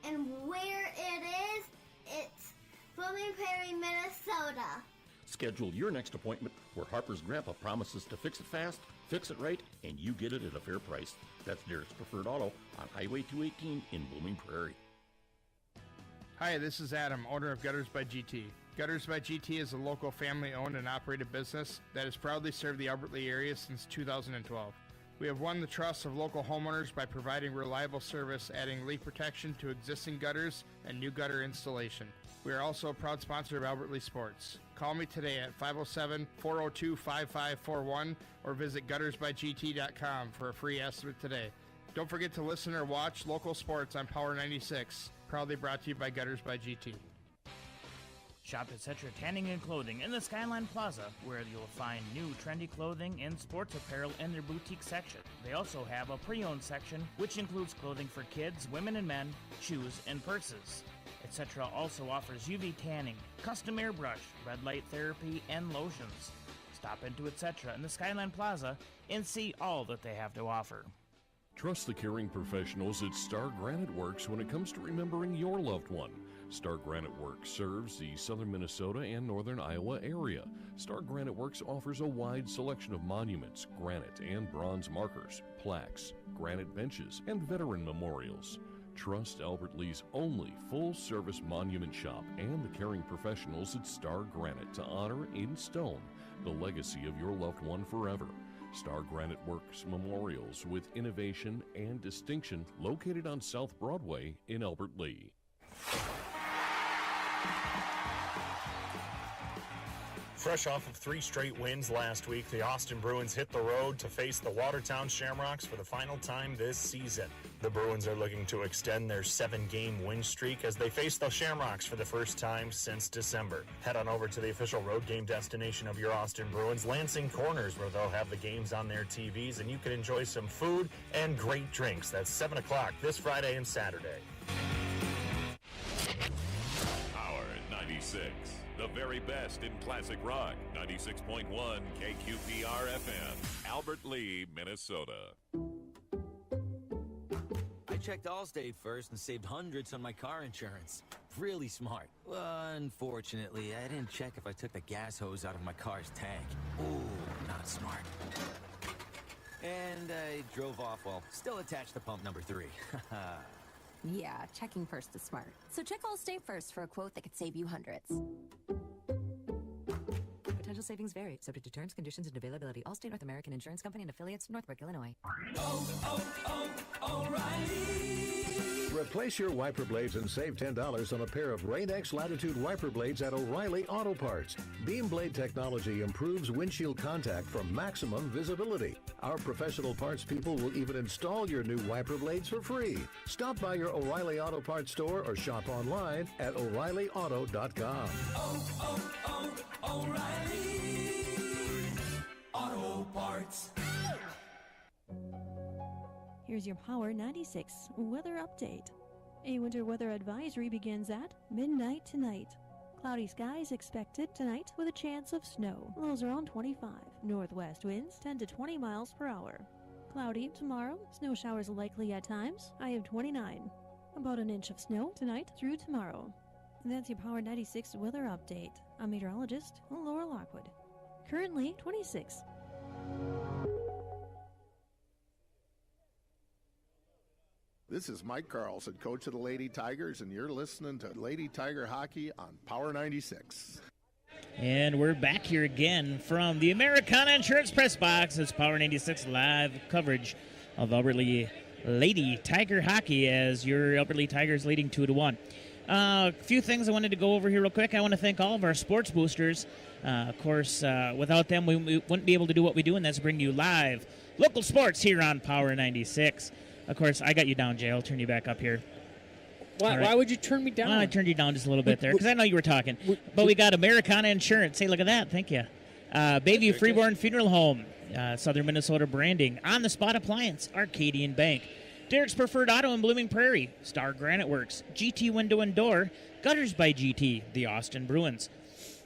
And where it is, it's Blooming Prairie, Minnesota. Schedule your next appointment where Harper's grandpa promises to fix it fast, fix it right, and you get it at a fair price. That's Derek's Preferred Auto on Highway 218 in Blooming Prairie. Hi, this is Adam, owner of Gutters by GT. Gutters by GT is a local family-owned and operated business that has proudly served the Albert Lee area since 2012. We have won the trust of local homeowners by providing reliable service, adding leak protection to existing gutters and new gutter installation. We are also a proud sponsor of Albert Lee Sports. Call me today at 507-402-5541 or visit guttersbygt.com for a free estimate today. Don't forget to listen or watch local sports on Power 96, proudly brought to you by Gutters by GT. Shop Etc. Tanning and Clothing in the Skyline Plaza, where you'll find new trendy clothing and sports apparel in their boutique section. They also have a pre-owned section, which includes clothing for kids, women and men, shoes, and purses. Etc. also offers UV tanning, custom airbrush, red light therapy, and lotions. Stop into Etc. in the Skyline Plaza and see all that they have to offer. Trust the caring professionals at Star Granite Works when it comes to remembering your loved one. Star Granite Works serves the southern Minnesota and northern Iowa area. Star Granite Works offers a wide selection of monuments, granite and bronze markers, plaques, granite benches, and veteran memorials. Trust Albert Lee's only full-service monument shop and the caring professionals at Star Granite to honor in stone the legacy of your loved one forever. Star Granite Works Memorials with innovation and distinction located on South Broadway in Albert Lea. Fresh off of 3 straight wins last week, the Austin Bruins hit the road to face the Watertown Shamrocks for the final time this season. The Bruins are looking to extend their 7-game win streak as they face the Shamrocks for the first time since December. Head on over to the official road game destination of your Austin Bruins, Lansing Corners, where they'll have the games on their TVs and you can enjoy some food and great drinks. That's 7 o'clock this Friday and Saturday. Power 96. The very best in classic rock. 96.1 KQPR FM. Albert Lea, Minnesota. I checked Allstate first and saved hundreds on my car insurance. Really smart. Unfortunately, I didn't check if I took the gas hose out of my car's tank. Ooh, not smart. And I drove off while still attached to pump number 3. Yeah, checking first is smart. So check Allstate first for a quote that could save you hundreds. Potential savings vary, subject to terms, conditions, and availability. Allstate North American Insurance Company and affiliates, Northbrook, Illinois. O'Reilly! Replace your wiper blades and save $10 on a pair of Rain-X Latitude wiper blades at O'Reilly Auto Parts. Beam blade technology improves windshield contact for maximum visibility. Our professional parts people will even install your new wiper blades for free. Stop by your O'Reilly Auto Parts store or shop online at O'ReillyAuto.com. O'Reilly Auto Parts. Here's your Power 96 weather update. A winter weather advisory begins at midnight tonight. Cloudy skies expected tonight with a chance of snow. Lows around 25. Northwest winds 10 to 20 miles per hour. Cloudy tomorrow. Snow showers likely at times. High of 29. About an inch of snow tonight through tomorrow. And that's your Power 96 weather update. I'm meteorologist Laura Lockwood. Currently 26. This is Mike Carlson, coach of the Lady Tigers, and you're listening to Lady Tiger Hockey on Power 96. And we're back here again from the Americana Insurance Press Box. It's Power 96 live coverage of Albert Lea Lady Tiger Hockey as your Albert Lea Tigers leading 2-1. A few things I wanted to go over here real quick. I want to thank all of our sports boosters. Of course, without them, we wouldn't be able to do what we do, and that's bring you live local sports here on Power 96. Of course, I got you down, Jay. I'll turn you back up here. Why would you turn me down? Well, I turned you down just a little bit there because I know you were talking. But we got Americana Insurance. Hey, look at that. Thank you. Bayview Freeborn Funeral Home, Southern Minnesota Branding, On the Spot Appliance, Arcadian Bank, Derek's Preferred Auto in Blooming Prairie, Star Granite Works, GT Window and Door, Gutters by GT, the Austin Bruins,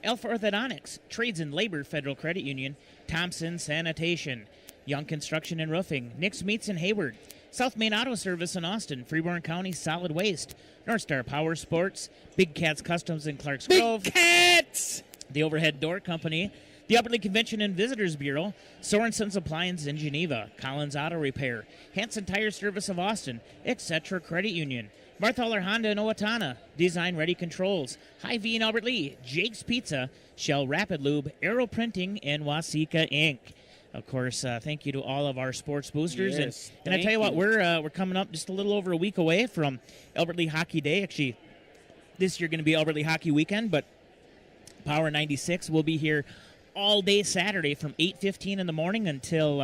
Alpha Orthodontics, Trades and Labor Federal Credit Union, Thompson Sanitation, Young Construction and Roofing, Nick's Meats in Hayward, South Main Auto Service in Austin, Freeborn County Solid Waste, North Star Power Sports, Big Cats Customs in Clarks Grove, Big Cats! The Overhead Door Company, the Albert Lea Convention and Visitors Bureau, Sorensen's Appliance in Geneva, Collins Auto Repair, Hanson Tire Service of Austin, Etc. Credit Union, Bartholer Honda in Owatonna, Design Ready Controls, Hy-Vee in Albert Lea, Jake's Pizza, Shell Rapid Lube, Aero Printing, and Wasika Inc. Of course, thank you to all of our sports boosters. Yes, and I tell you what, we're coming up just a little over a week away from Albert Lea Hockey Day. Actually, this year going to be Albert Lea Hockey Weekend, but Power 96 will be here all day Saturday from 8:15 in the morning until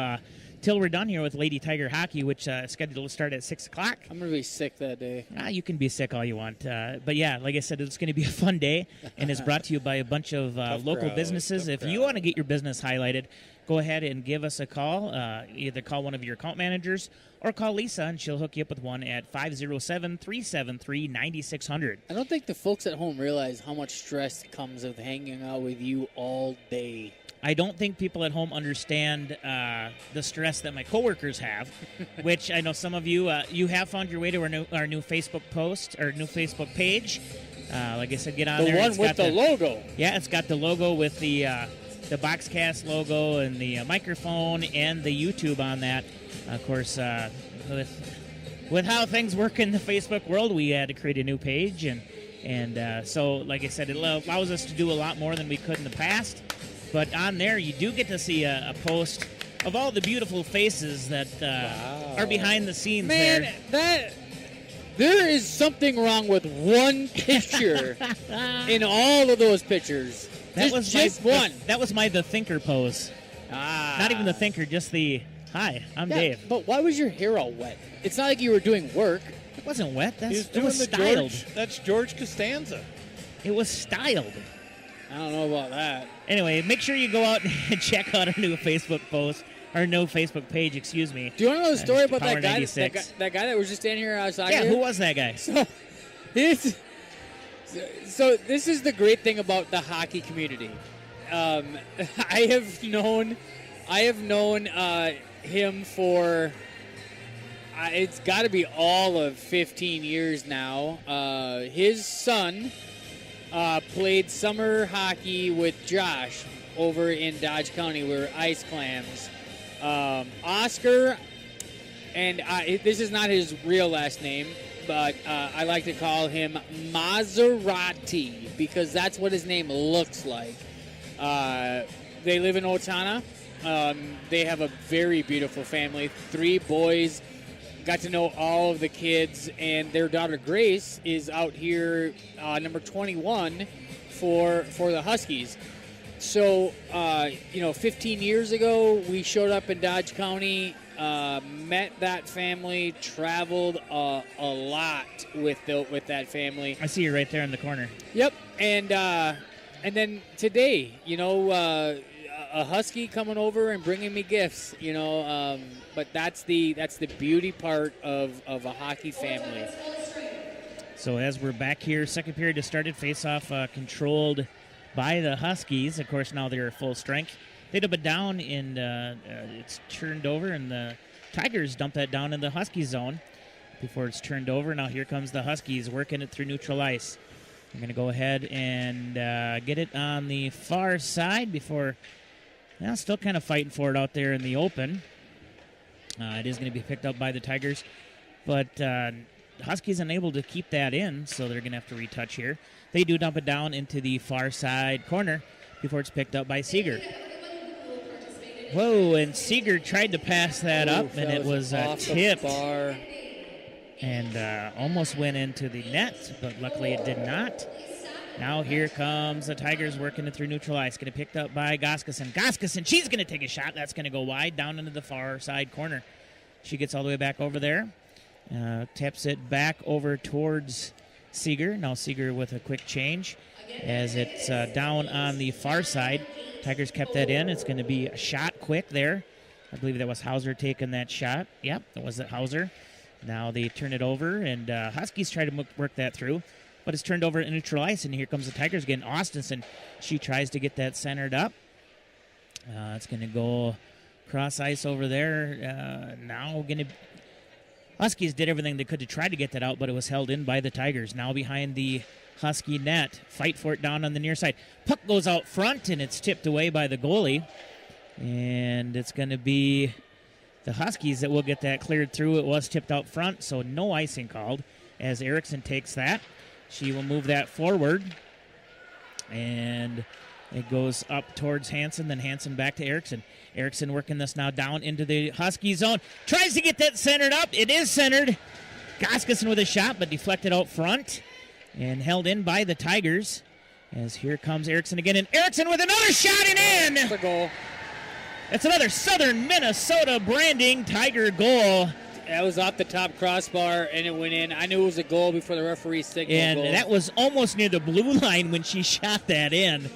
we're done here with Lady Tiger Hockey, which is scheduled to start at 6 o'clock. I'm going to be sick that day. You can be sick all you want. But, yeah, like I said, it's going to be a fun day, and it's brought to you by a bunch of local businesses. If you want to get your business highlighted, go ahead and give us a call. Either call one of your account managers or call Lisa, and she'll hook you up with one at 507-373-9600. I don't think the folks at home realize how much stress comes with hanging out with you all day. I don't think people at home understand the stress that my coworkers have, which I know some of you you have found your way to our new Facebook post or new Facebook page. Like I said, get on the there. The one it's with got the logo. Yeah, it's got the logo with the Boxcast logo and the microphone and the YouTube on that. Of course, with how things work in the Facebook world, we had to create a new page, and so, like I said, it allows us to do a lot more than we could in the past. But on there, you do get to see a post of all the beautiful faces that are behind the scenes. Man, there is something wrong with one picture in all of those pictures. That was just one. That was the thinker pose. Not even the thinker, just the hi. I'm Dave. But why was your hair all wet? It's not like you were doing work. It wasn't wet. It was styled. That's George Costanza. It was styled. I don't know about that. Anyway, make sure you go out and check out our new Facebook post, our new Facebook page. Excuse me. Do you want to know the story about Power that guy? 96. That guy that was just standing here outside. Yeah, here? who was that guy? So this is the great thing about the hockey community. I have known him for it's got to be all of 15 years now. His son played summer hockey with Josh over in Dodge County. We're ice clams. Oscar, and this is not his real last name, but I like to call him Maserati because that's what his name looks like. They live in Owatonna. They have a very beautiful family, 3 boys. Got to know all of the kids, and their daughter Grace is out here, number 21 for the Huskies. So, 15 years ago, we showed up in Dodge County, met that family, traveled a lot with that family. I see you right there in the corner. Yep, and then today, a Husky coming over and bringing me gifts, but that's the beauty part of a hockey family. So as we're back here, second period has started. Face-off controlled by the Huskies. Of course, now they're full strength. They dump it down, and it's turned over, and the Tigers dump that down in the Husky zone before it's turned over. Now here comes the Huskies working it through neutral ice. They're going to go ahead and get it on the far side before... Now, still kind of fighting for it out there in the open. It is going to be picked up by the Tigers. But Huskies unable to keep that in, so they're going to have to retouch here. They do dump it down into the far side corner before it's picked up by Seeger. Whoa, and Seeger tried to pass that up, and it was tipped. And almost went into the net, but luckily it did not. Now here comes the Tigers working it through neutral ice. Going to be picked up by Goskason. Goskason, she's going to take a shot. That's going to go wide down into the far side corner. She gets all the way back over there. Taps it back over towards Seeger. Now Seeger with a quick change as it's down on the far side. Tigers kept that in. It's going to be a shot quick there. I believe that was Hauser taking that shot. Yep, that was Hauser. Now they turn it over, and Huskies try to work that through. But it's turned over in neutral ice, and here comes the Tigers again. Austinson, she tries to get that centered up. It's going to go cross ice over there. Now going to... Huskies did everything they could to try to get that out, but it was held in by the Tigers. Now behind the Husky net. Fight for it down on the near side. Puck goes out front, and it's tipped away by the goalie. And it's going to be the Huskies that will get that cleared through. It was tipped out front, so no icing called as Erickson takes that. She will move that forward, and it goes up towards Hansen, then Hansen back to Erickson. Erickson working this now down into the Husky zone. Tries to get that centered up. It is centered. Goskason with a shot, but deflected out front and held in by the Tigers. As here comes Erickson again, and Erickson with another shot and in! That's a goal. That's another Southern Minnesota branding Tiger goal. That was off the top crossbar, and it went in. I knew it was a goal before the referee signaled and goal. That was almost near the blue line when she shot that in.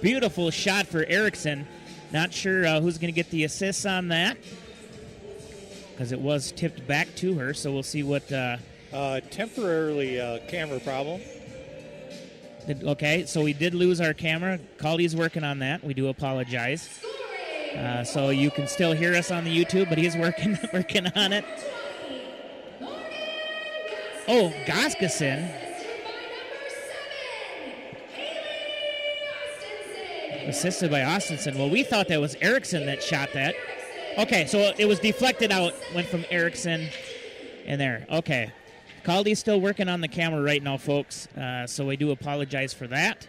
Beautiful shot for Erickson. Not sure who's going to get the assists on that because it was tipped back to her, so we'll see what... temporarily camera problem. Okay, so we did lose our camera. Caldy's working on that. We do apologize. So you can still hear us on the YouTube, but he's working on it. Oh, Goskeson. Assisted by Austinson. Well, we thought that was Erickson that shot that. Okay, so it was deflected out, went from Erickson in there. Okay. Caldy's still working on the camera right now, folks, so we do apologize for that.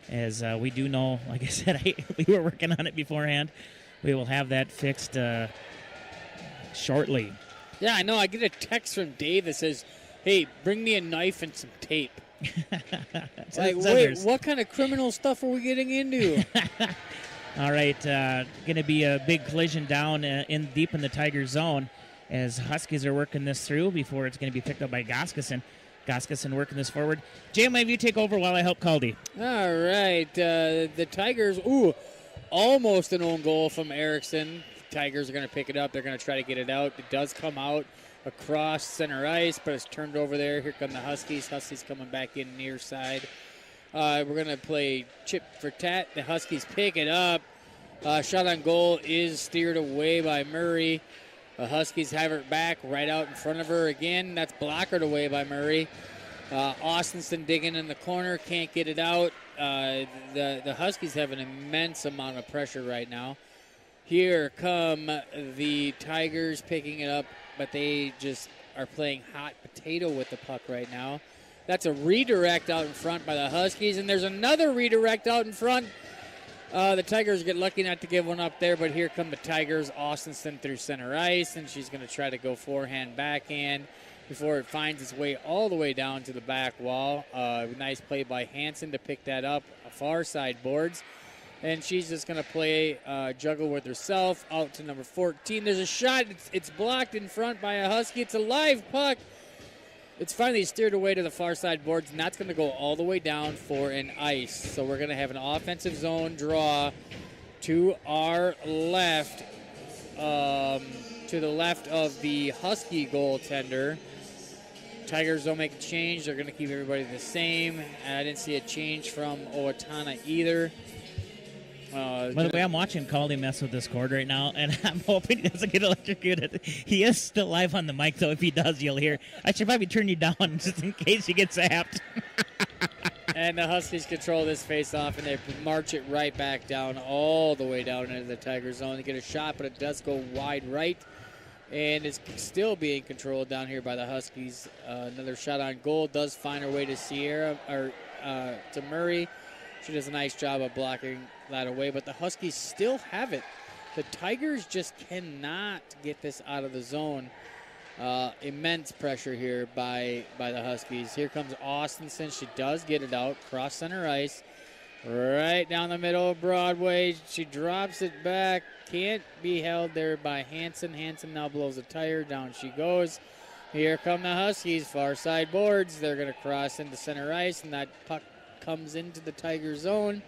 As we do know, like I said, we were working on it beforehand. We will have that fixed shortly. Yeah, I know. I get a text from Dave that says, hey, bring me a knife and some tape. Like, wait, what kind of criminal stuff are we getting into? All right, going to be a big collision down deep in the Tiger zone as Huskies are working this through before it's going to be picked up by Goskeson. Goskeson working this forward. Jam, have you take over while I help Caldy? All right, the Tigers, almost an own goal from Erickson. Tigers are going to pick it up. They're going to try to get it out. It does come out across center ice, but it's turned over there. Here come the Huskies. Huskies coming back in near side. We're going to play chip for tat. The Huskies pick it up. Shot on goal is steered away by Murray. The Huskies have it back right out in front of her again. That's blockered away by Murray. Austinson digging in the corner, can't get it out. The Huskies have an immense amount of pressure right now. Here come the Tigers picking it up, but they just are playing hot potato with the puck right now. That's a redirect out in front by the Huskies, and there's another redirect out in front. The Tigers get lucky not to give one up there, but here come the Tigers. Austinson through center ice, and she's going to try to go forehand, backhand before it finds its way all the way down to the back wall. Nice play by Hansen to pick that up, far side boards. And she's just going to play juggle with herself out to number 14. There's a shot. It's blocked in front by a Husky. It's a live puck. It's finally steered away to the far side boards, and that's going to go all the way down for an ice. So we're going to have an offensive zone draw to our left, to the left of the Husky goaltender. Tigers don't make a change. They're going to keep everybody the same. I didn't see a change from Owatonna either. By the way, I'm watching Caldy mess with this cord right now, and I'm hoping he doesn't get electrocuted. He is still live on the mic, though. If he does, you'll hear. I should probably turn you down just in case he gets zapped. And the Huskies control this face-off, and they march it right back down, all the way down into the Tiger zone. They get a shot, but it does go wide right, and it's still being controlled down here by the Huskies. Another shot on goal does find her way to to Murray. She does a nice job of blocking that away, but the Huskies still have it. The Tigers just cannot get this out of the zone. Immense pressure here by the Huskies. Here comes Austinson. She does get it out, cross center ice, right down the middle of Broadway. She drops it back. Can't be held there by Hansen. Hansen now blows a tire. Down she goes. Here come the Huskies, far side boards. They're going to cross into center ice, and that puck comes into the Tiger zone.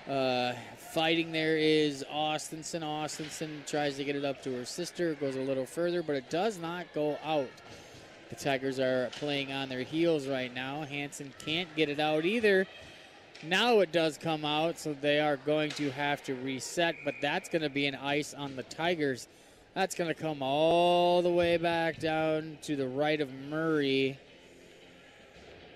Fighting there is Austinson. Austinson tries to get it up to her sister. It goes a little further, but it does not go out. The Tigers are playing on their heels right now. Hansen can't get it out either. Now it does come out, so they are going to have to reset, but that's going to be an ice on the Tigers. That's going to come all the way back down to the right of Murray.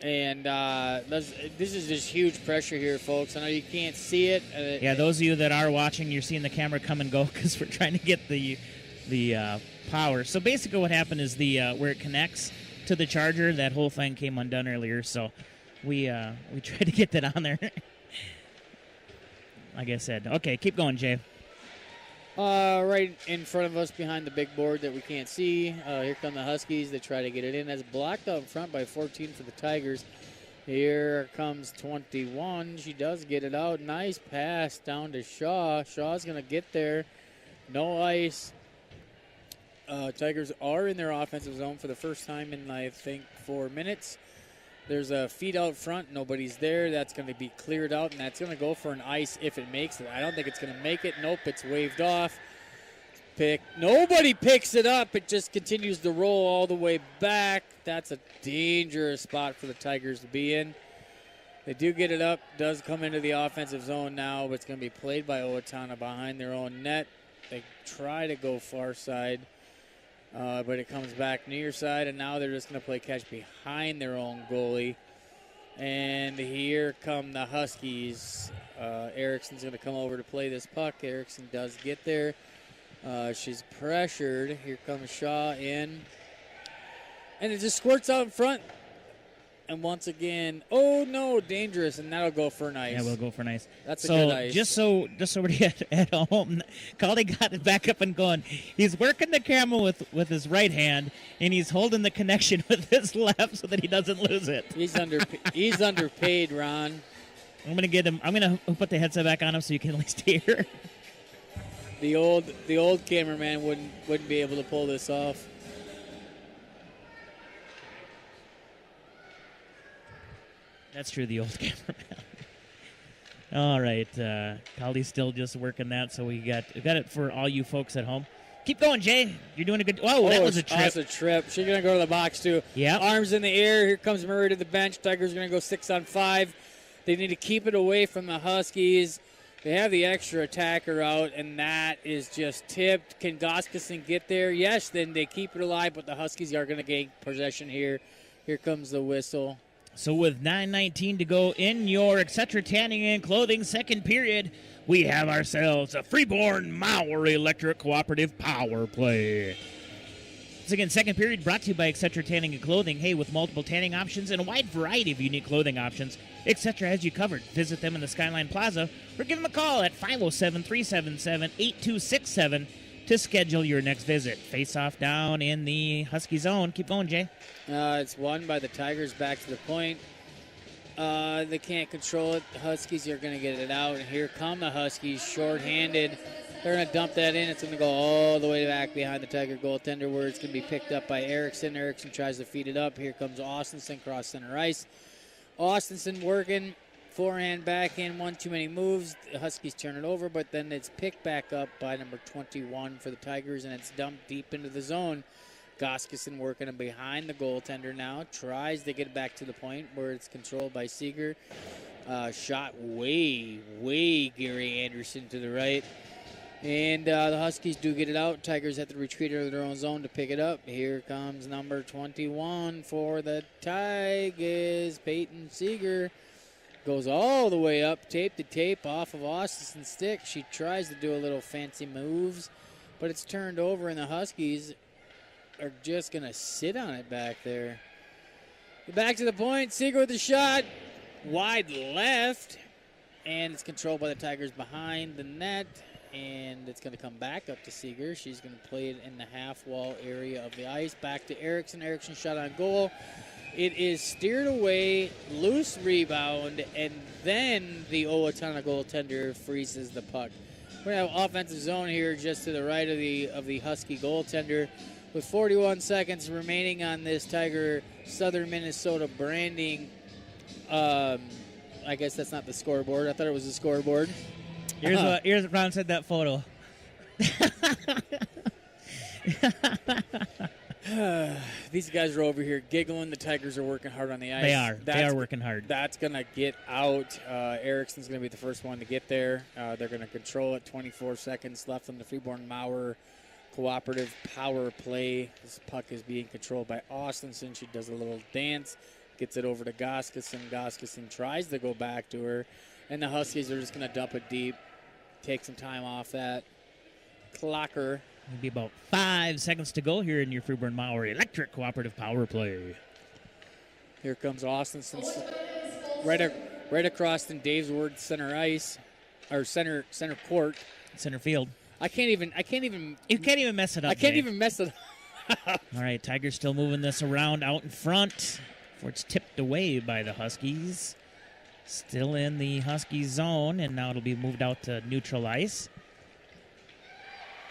And this is just huge pressure here, folks. I know you can't see it. Yeah, those of you that are watching, you're seeing the camera come and go because we're trying to get the power. So basically what happened is where it connects to the charger, that whole thing came undone earlier. So we tried to get that on there. Like I said. Okay, keep going, Jay. Right in front of us behind the big board that we can't see. Here come the Huskies. They try to get it in. That's blocked out in front by 14 for the Tigers. Here comes 21. She does get it out. Nice pass down to Shaw. Shaw's going to get there. No ice. Tigers are in their offensive zone for the first time in, I think, 4 minutes. There's a feed out front. Nobody's there. That's going to be cleared out, and that's going to go for an ice if it makes it. I don't think it's going to make it. Nope, it's waved off. Nobody picks it up. It just continues to roll all the way back. That's a dangerous spot for the Tigers to be in. They do get it up, does come into the offensive zone now, but it's going to be played by Owatonna behind their own net. They try to go far side, but it comes back near side, and now they're just going to play catch behind their own goalie. And here come the Huskies. Erickson's going to come over to play this puck. Erickson does get there. She's pressured. Here comes Shaw in. And it just squirts out in front. And once again, oh no, dangerous, and that'll go for an ice. Yeah, we'll go for an ice. That's a good ice. Just so everybody at home, Caldy got it back up and going. He's working the camera with his right hand, and he's holding the connection with his left so that he doesn't lose it. He's underpaid, Ron. I'm gonna put the headset back on him so you can at least hear. The old cameraman wouldn't be able to pull this off. That's true, the old cameraman. All right, Caldy's still just working that, so we got it for all you folks at home. Keep going, Jay. You're doing a good. Whoa, that was a trip. That's a trip. She's gonna go to the box too. Yeah. Arms in the air. Here comes Murray to the bench. Tigers gonna go 6-on-5. They need to keep it away from the Huskies. They have the extra attacker out, and that is just tipped. Can Goskeson get there? Yes. Then they keep it alive, but the Huskies are gonna gain possession here. Here comes the whistle. So with 9:19 to go in your Etc. Tanning and Clothing second period, we have ourselves a Freeborn Mauer Electric Cooperative Power Play. Once again, second period brought to you by Etc. Tanning and Clothing. Hey, with multiple tanning options and a wide variety of unique clothing options, Etc. has you covered. Visit them in the Skyline Plaza or give them a call at 507-377-8267 to schedule your next visit. Face-off down in the Husky zone. Keep going, Jay. It's won by the Tigers back to the point. They can't control it. The Huskies are going to get it out. And here come the Huskies, shorthanded. They're going to dump that in. It's going to go all the way back behind the Tiger goaltender where it's going to be picked up by Erickson. Erickson tries to feed it up. Here comes Austinson cross center ice. Austinson working. Forehand back in, one too many moves. The Huskies turn it over, but then it's picked back up by number 21 for the Tigers, and it's dumped deep into the zone. Goskeson working behind the goaltender now. Tries to get it back to the point where it's controlled by Seeger. Shot way Gary Anderson to the right. And the Huskies do get it out. Tigers have to retreat out of their own zone to pick it up. Here comes number 21 for the Tigers, Peyton Seeger. Goes all the way up, tape to tape, off of Austin's stick. She tries to do a little fancy moves, but it's turned over, and the Huskies are just going to sit on it back there. Back to the point. Seeger with the shot. Wide left, and it's controlled by the Tigers behind the net, and it's going to come back up to Seeger. She's going to play it in the half-wall area of the ice. Back to Erickson. Erickson shot on goal. It is steered away, loose rebound, and then the Owatonna goaltender freezes the puck. We're going to have offensive zone here just to the right of the Husky goaltender. With 41 seconds remaining on this Tiger Southern Minnesota branding, I guess that's not the scoreboard. I thought it was the scoreboard. Here's what Ron said that photo. These guys are over here giggling. The Tigers are working hard on the ice. They are working hard. That's going to get out. Erickson's going to be the first one to get there. They're going to control it. 24 seconds left on the Freeborn Mauer cooperative power play. This puck is being controlled by Austinson. She does a little dance, gets it over to Goskeson. Goskeson tries to go back to her, and the Huskies are just going to dump it deep, take some time off that. Clocker. Maybe about 5 seconds to go here in your Freeborn Mauer Electric Cooperative Power Play. Here comes Austinson, right across in Dave's Ward center ice, or center court, center field. You can't even mess it up. I can't Jay. even mess it up. All right, Tigers still moving this around out in front before it's tipped away by the Huskies. Still in the Husky zone, and now it'll be moved out to neutral ice.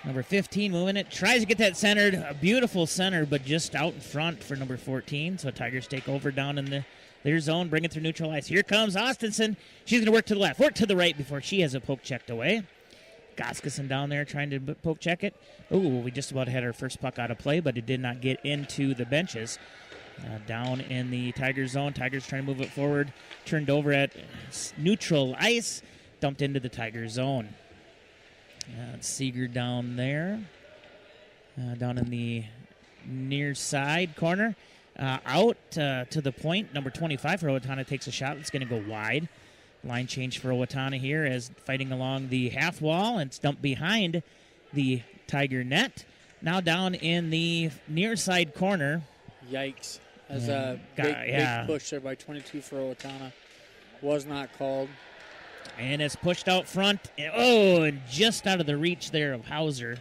Number 15 moving it. Tries to get that centered. A beautiful center, but just out in front for number 14. So Tigers take over down in their zone, bring it through neutral ice. Here comes Austinson. She's going to work to the left, work to the right before she has a poke checked away. Goskeson down there trying to poke check it. Ooh, we just about had our first puck out of play, but it did not get into the benches. Down in the Tigers zone. Tigers trying to move it forward. Turned over at neutral ice. Dumped into the Tigers zone. Seeger down there. Down in the near side corner. Out to the point. Number 25 for Owatonna takes a shot. It's going to go wide. Line change for Owatonna here as fighting along the half wall. And it's dumped behind the Tiger net. Now down in the near side corner. Yikes. As a big push there by 22 for Owatonna. Was not called. And it's pushed out front. And just out of the reach there of Hauser.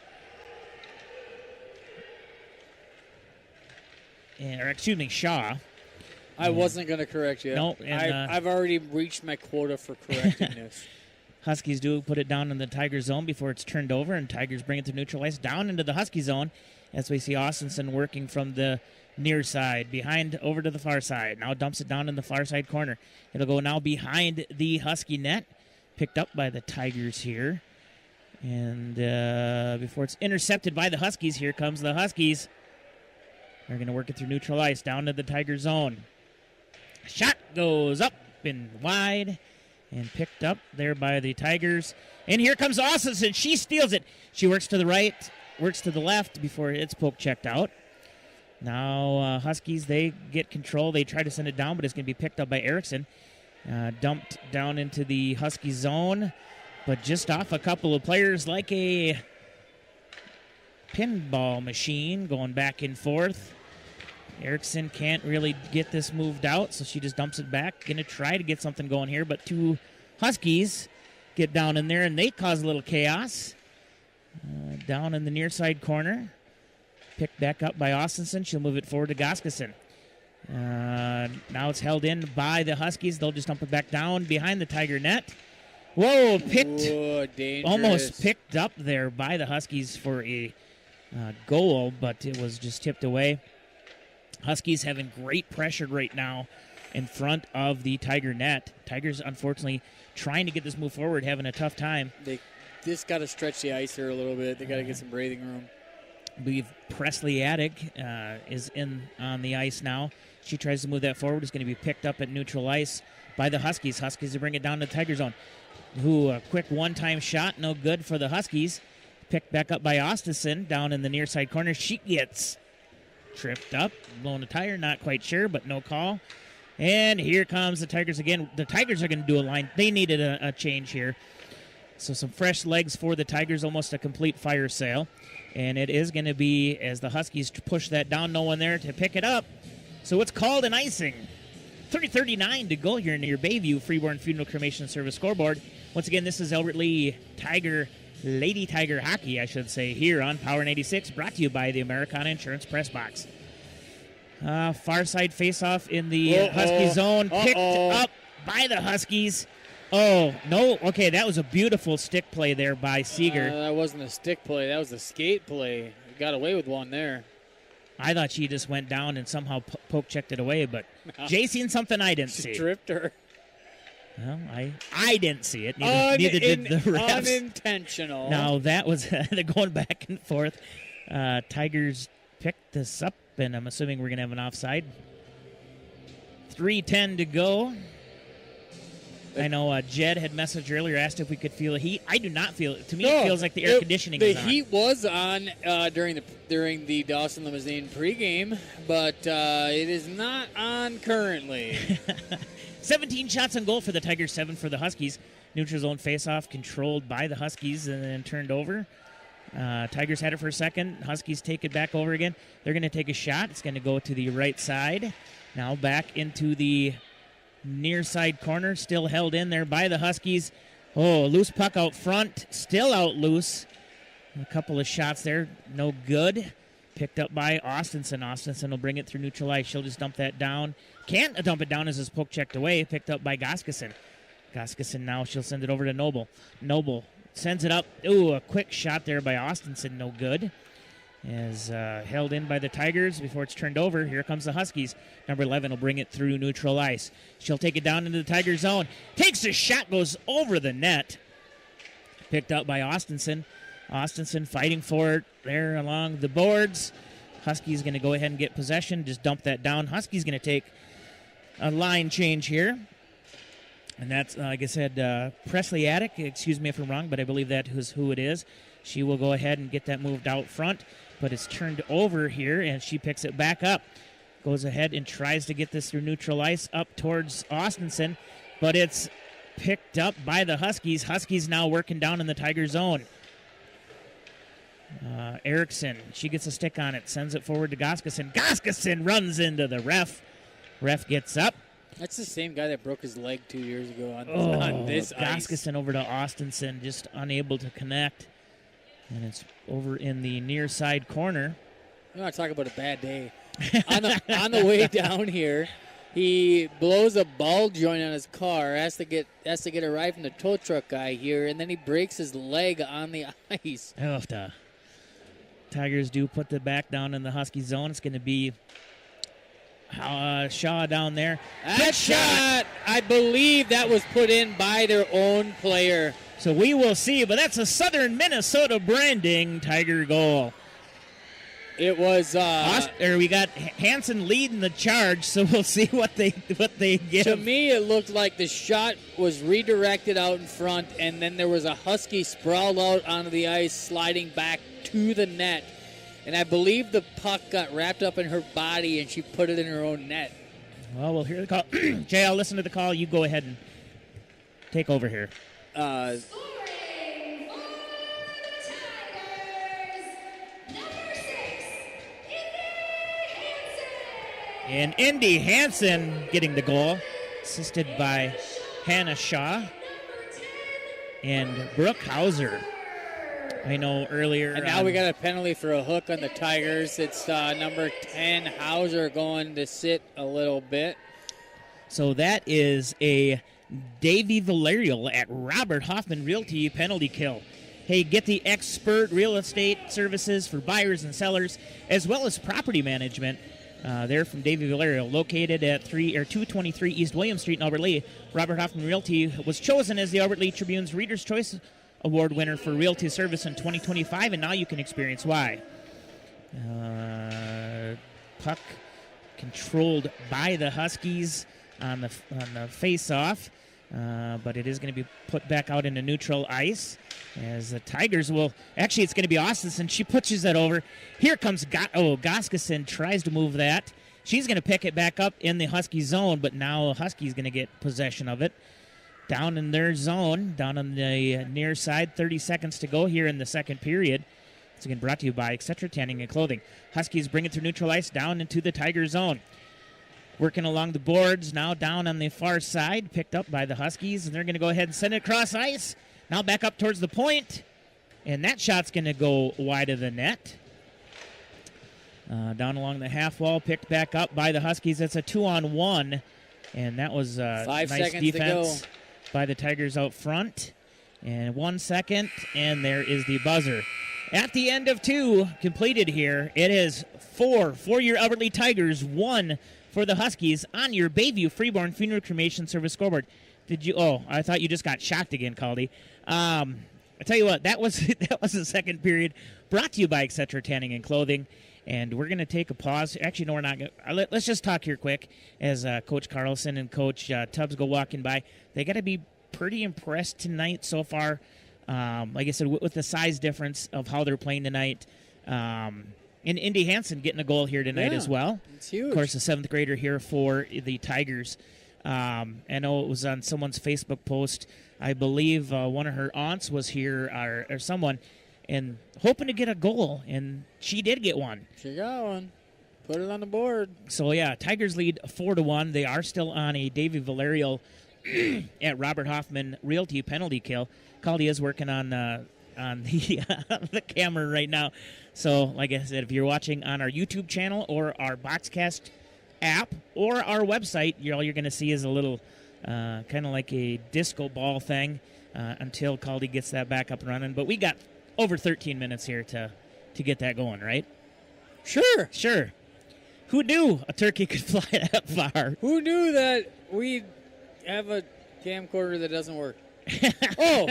Or excuse me, Shaw. I wasn't going to correct you. No, I've already reached my quota for correcting this. Huskies do put it down in the Tiger zone before it's turned over, and Tigers bring it to neutral ice down into the Husky zone as we see Austinson working from the near side, behind over to the far side. Now dumps it down in the far side corner. It'll go now behind the Husky net, picked up by the Tigers here. And before it's intercepted by the Huskies, here comes the Huskies. They're going to work it through neutral ice down to the Tiger zone. Shot goes up and wide and picked up there by the Tigers. And here comes Austinson. She steals it. She works to the right, works to the left before it's poke checked out. Now Huskies, they get control. They try to send it down, but it's going to be picked up by Erickson. Dumped down into the Husky zone, but just off a couple of players like a pinball machine going back and forth. Erickson can't really get this moved out, so she just dumps it back. Going to try to get something going here, but two Huskies get down in there, and they cause a little chaos. Down in the near side corner. Picked back up by Austinson. She'll move it forward to Goskison. Now it's held in by the Huskies. They'll just dump it back down behind the Tiger net. Whoa, almost picked up there by the Huskies for a goal, but it was just tipped away. Huskies having great pressure right now in front of the Tiger net. Tigers, unfortunately, trying to get this move forward, having a tough time. They just got to stretch the ice here a little bit. They got to get some breathing room. I believe Presley Attic is in on the ice now. She tries to move that forward. It's going to be picked up at neutral ice by the Huskies. Huskies to bring it down to the Tiger zone. A quick one-time shot, no good for the Huskies. Picked back up by Austinson down in the near side corner. She gets tripped up, blown a tire, not quite sure, but no call. And here comes the Tigers again. The Tigers are going to do a line. They needed a change here. So some fresh legs for the Tigers, almost a complete fire sale. And it is going to be, as the Huskies push that down, no one there to pick it up. So it's called an icing. 3:39 to go here near Bayview Freeborn Funeral Cremation Service scoreboard. Once again, this is Albert Lee Lady Tiger Hockey, I should say, here on Power 96, brought to you by the Americana Insurance Press Box. Far side face-off in the Husky zone, picked up by the Huskies. Oh, no. Okay, that was a beautiful stick play there by Seeger. That wasn't a stick play. That was a skate play. Got away with one there. I thought she just went down and somehow poke-checked it away, but Jay seen something I didn't see. She tripped her. Well, I didn't see it. Neither did the refs. Unintentional. Now, that was they're going back and forth. Tigers picked this up, and I'm assuming we're going to have an offside. 3:10 to go. I know Jed had messaged earlier, asked if we could feel the heat. I do not feel it. To me, it feels like the air conditioning is on. The heat was on during the Dawson Limousine pregame, but it is not on currently. 17 shots on goal for the Tigers, 7 for the Huskies. Neutral zone faceoff controlled by the Huskies and then turned over. Tigers had it for a second. Huskies take it back over again. They're going to take a shot. It's going to go to the right side. Now back into the near side corner, still held in there by the Huskies. Oh, loose puck out front, still out loose. A couple of shots there, no good. Picked up by Austinson. Austinson will bring it through neutral ice. She'll just dump that down. Can't dump it down as his poke checked away. Picked up by Goskison. Goskison now, she'll send it over to Noble. Noble sends it up. Ooh, a quick shot there by Austinson, no good. Is held in by the Tigers before it's turned over. Here comes the Huskies. Number 11 will bring it through neutral ice. She'll take it down into the Tiger zone. Takes a shot, goes over the net. Picked up by Austinson. Austinson fighting for it there along the boards. Husky's going to go ahead and get possession, just dump that down. Husky's going to take a line change here. And that's, like I said, Presley Attic. Excuse me if I'm wrong, but I believe that is who it is. She will go ahead and get that moved out front, but it's turned over here, and she picks it back up. Goes ahead and tries to get this through neutral ice up towards Austinson, but it's picked up by the Huskies. Huskies now working down in the Tiger zone. Erickson, she gets a stick on it, sends it forward to Goskason. Goskason runs into the ref. Ref gets up. That's the same guy that broke his leg 2 years ago on this ice. Goskason over to Austinson, just unable to connect. And it's over in the near side corner. You want to talk about a bad day. on the way down here, he blows a ball joint on his car, has to get a ride from the tow truck guy here, and then he breaks his leg on the ice. Oh, the Tigers do put the back down in the Husky zone. It's going to be Shaw down there. That shot, I believe that was put in by their own player. So we will see, but that's a Southern Minnesota branding Tiger goal. It was. We got Hansen leading the charge, so we'll see what they give. To me, it looked like the shot was redirected out in front, and then there was a Husky sprawled out onto the ice, sliding back to the net. And I believe the puck got wrapped up in her body, and she put it in her own net. Well, we'll hear the call. Jay, I'll listen to the call. You go ahead and take over here. And Indy Hansen getting the goal, assisted by Hannah Shaw and Brooke Hauser. I know earlier. And now we got a penalty for a hook on the Tigers. It's number 10, Hauser, going to sit a little bit. So that is a Davey Valerio at Robert Hoffman Realty penalty kill. Hey, get the expert real estate services for buyers and sellers, as well as property management. They're from Davey Valerio, located at 223 East William Street in Albert Lea. Robert Hoffman Realty was chosen as the Albert Lea Tribune's Reader's Choice Award winner for realty service in 2025, and now you can experience why. Puck controlled by the Huskies on the face-off, but it is going to be put back out into neutral ice as the Tigers will. Actually, it's going to be Austinson. She pushes that over. Here comes Goskason, tries to move that. She's going to pick it back up in the Husky zone, but now Husky's going to get possession of it. Down in their zone, down on the near side, 30 seconds to go here in the second period. It's again brought to you by Etc. Tanning and Clothing. Huskies bring it through neutral ice down into the Tiger zone. Working along the boards, now down on the far side, picked up by the Huskies, and they're going to go ahead and send it across ice. Now back up towards the point, and that shot's going to go wide of the net. Down along the half wall, picked back up by the Huskies. That's a 2-on-1, and that was 5 nice seconds defense to go by the Tigers out front. And 1 second, and there is the buzzer. At the end of 2 completed here, it is 4 for your Albert Lea Tigers, 1 for the Huskies on your Bayview Freeborn Funeral Cremation Service scoreboard. Did you? Oh, I thought you just got shocked again, Caldy. I tell you what, that was the second period, brought to you by Etc. Tanning and Clothing. And we're going to take a pause. Actually, no, we're not going to. Let's just talk here quick as Coach Carlson and Coach Tubbs go walking by. They got to be pretty impressed tonight so far. Like I said, with the size difference of how they're playing tonight. And Indy Hansen getting a goal here tonight as well. It's huge. Of course, a 7th grader here for the Tigers. I know it was on someone's Facebook post. I believe one of her aunts was here or someone and hoping to get a goal, and she did get one. She got one. Put it on the board. So, yeah, Tigers lead 4-1. They are still on a Davey Valerio at Robert Hoffman Realty penalty kill. Caldy is working on the camera right now. So, like I said, if you're watching on our YouTube channel or our Boxcast app or our website, all you're going to see is a little kind of like a disco ball thing until Caldy gets that back up and running. But we got over 13 minutes here to get that going, right? Sure. Who knew a turkey could fly that far? Who knew that we have a camcorder that doesn't work? Oh,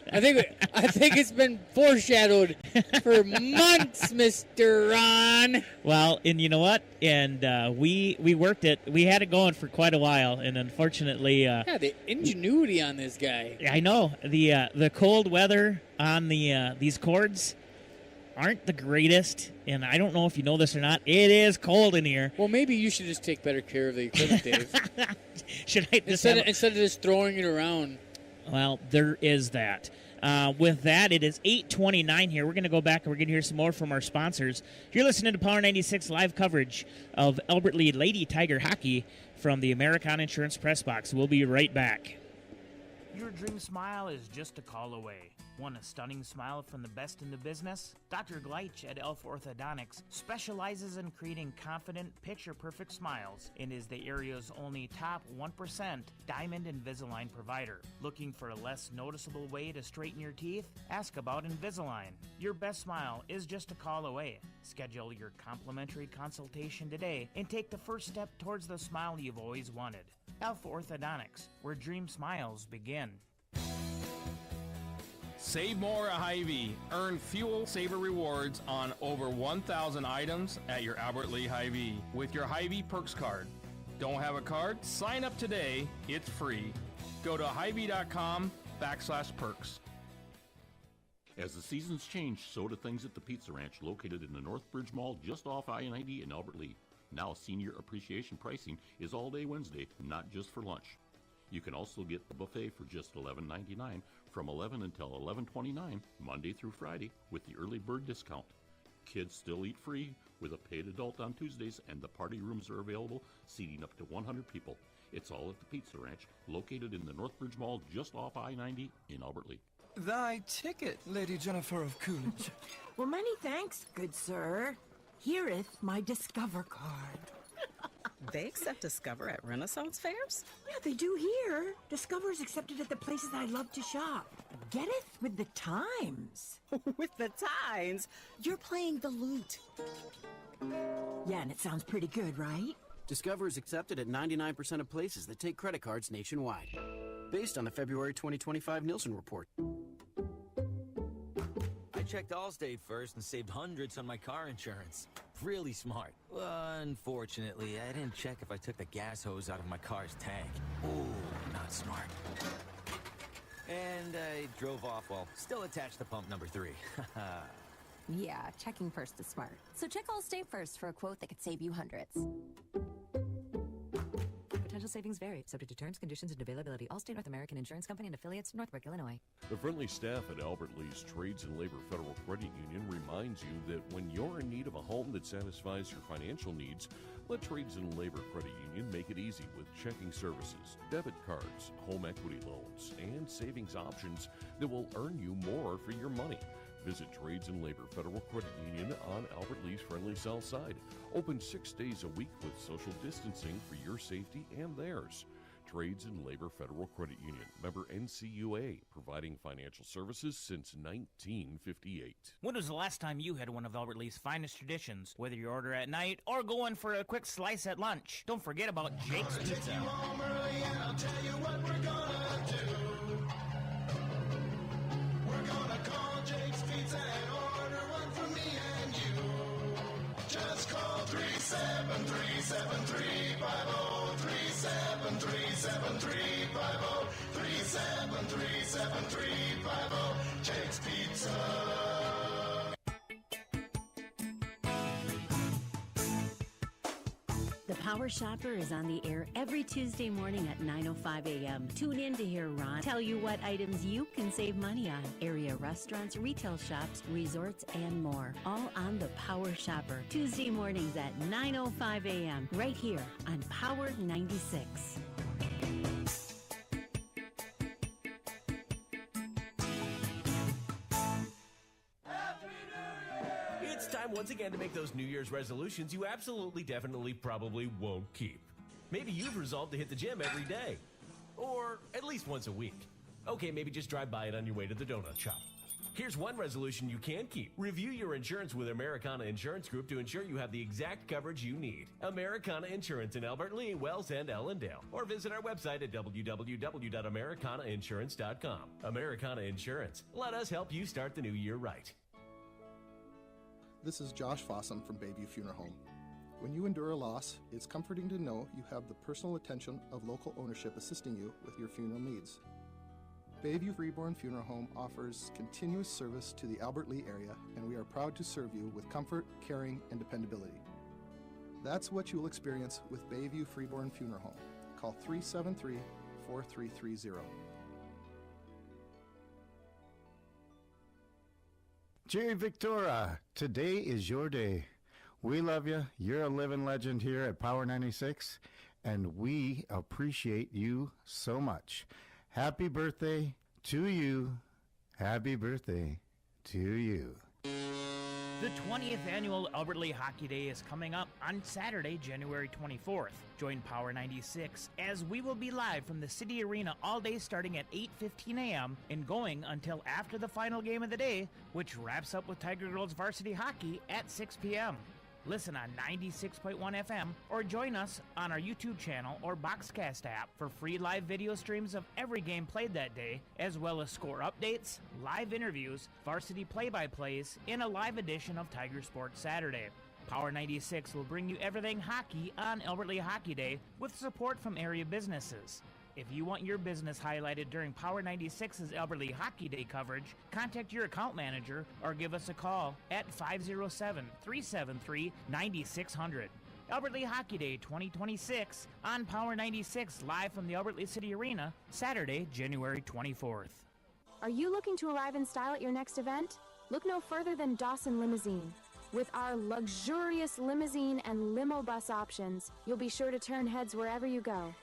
and I think it's been foreshadowed for months, Mr. Ron. Well, and you know what? And we worked it. We had it going for quite a while, and unfortunately, Yeah, the ingenuity on this guy. I know the cold weather on these cords aren't the greatest, and I don't know if you know this or not. It is cold in here. Well, maybe you should just take better care of the equipment, Dave. Should I just instead of just throwing it around? Well, there is that. With that, it is 8:29 here. We're going to go back and we're going to hear some more from our sponsors. You're listening to Power 96 live coverage of Albert Lee Lady Tiger Hockey from the American Insurance Press Box. We'll be right back. Your dream smile is just a call away. Want a stunning smile from the best in the business? Dr. Gleich at Elf Orthodontics specializes in creating confident, picture-perfect smiles and is the area's only top 1% Diamond Invisalign provider. Looking for a less noticeable way to straighten your teeth? Ask about Invisalign. Your best smile is just a call away. Schedule your complimentary consultation today and take the first step towards the smile you've always wanted. Elf Orthodontics, where dream smiles begin. Save more at Hy-Vee. Earn fuel saver rewards on over 1,000 items at your Albert Lee Hy-Vee with your Hy-Vee Perks card. Don't have a card? Sign up today. It's free. Go to Hy-Vee.com/perks. As the seasons change, so do things at the Pizza Ranch, located in the Northbridge Mall just off I-90 in Albert Lee. Now senior appreciation pricing is all day Wednesday, not just for lunch. You can also get the buffet for just $11.99 from 11 until 11:29, Monday through Friday, with the early bird discount. Kids still eat free with a paid adult on Tuesdays, and the party rooms are available, seating up to 100 people. It's all at the Pizza Ranch, located in the Northbridge Mall just off I-90 in Albert Lee. Thy ticket, Lady Jennifer of Coolidge. Well, many thanks, good sir. Hereeth my Discover card. They accept Discover at Renaissance fairs? Yeah, they do here. Discover is accepted at the places I love to shop. Getteth with the times. With the times? You're playing the lute. Yeah, and it sounds pretty good, right? Discover is accepted at 99% of places that take credit cards nationwide. Based on the February 2025 Nielsen report. I checked Allstate first and saved hundreds on my car insurance. Really smart. Unfortunately, I didn't check if I took the gas hose out of my car's tank. Ooh, not smart. And I drove off while still attached to pump number 3. Yeah, checking first is smart. So check Allstate first for a quote that could save you hundreds. Potential savings vary, subject to terms, conditions, and availability. Allstate North American Insurance Company and affiliates, Northbrook, Illinois. The friendly staff at Albert Lee's Trades and Labor Federal Credit Union reminds you that when you're in need of a home that satisfies your financial needs, let Trades and Labor Credit Union make it easy with checking services, debit cards, home equity loans, and savings options that will earn you more for your money. Visit Trades and Labor Federal Credit Union on Albert Lee's friendly south side. Open 6 days a week with social distancing for your safety and theirs. Trades and Labor Federal Credit Union, member NCUA, providing financial services since 1958. When was the last time you had one of Albert Lee's finest traditions? Whether you order at night or go in for a quick slice at lunch. Don't forget about Jake's Pizza. Jake's Pizza and order one for me and you. Just call 373-7350, 373-7350, 373-7350, Jake's Pizza. The Power Shopper is on the air every Tuesday morning at 9:05 a.m. Tune in to hear Ron tell you what items you can save money on. Area restaurants, retail shops, resorts, and more. All on the Power Shopper. Tuesday mornings at 9:05 a.m. right here on Power 96. It's time once again to make those New Year's resolutions you absolutely, definitely, probably won't keep. Maybe you've resolved to hit the gym every day. Or at least once a week. Okay, maybe just drive by it on your way to the donut shop. Here's one resolution you can keep. Review your insurance with Americana Insurance Group to ensure you have the exact coverage you need. Americana Insurance in Albert Lee, Wells, and Ellendale. Or visit our website at www.americanainsurance.com. Americana Insurance. Let us help you start the new year right. This is Josh Fossum from Bayview Funeral Home. When you endure a loss, it's comforting to know you have the personal attention of local ownership assisting you with your funeral needs. Bayview Reborn Funeral Home offers continuous service to the Albert Lee area, and we are proud to serve you with comfort, caring, and dependability. That's what you'll experience with Bayview Freeborn Funeral Home. Call 373-4330. Jerry Victoria, today is your day. We love you. You're a living legend here at Power 96, and we appreciate you so much. Happy birthday to you. Happy birthday to you. The 20th annual Albert Lee Hockey Day is coming up on Saturday, January 24th. Join Power 96 as we will be live from the City Arena all day starting at 8:15 a.m. and going until after the final game of the day, which wraps up with Tiger Girls varsity hockey at 6 p.m. Listen on 96.1 FM or join us on our YouTube channel or Boxcast app for free live video streams of every game played that day, as well as score updates, live interviews, varsity play-by-plays, and a live edition of Tiger Sports Saturday. Power 96 will bring you everything hockey on Albert Lee Hockey Day with support from area businesses. If you want your business highlighted during Power 96's Albert Lee Hockey Day coverage, contact your account manager or give us a call at 507-373-9600. Albert Lee Hockey Day 2026 on Power 96 live from the Albert Lee City Arena, Saturday, January 24th. Are you looking to arrive in style at your next event? Look no further than Dawson Limousine. With our luxurious limousine and limo bus options, you'll be sure to turn heads wherever you go.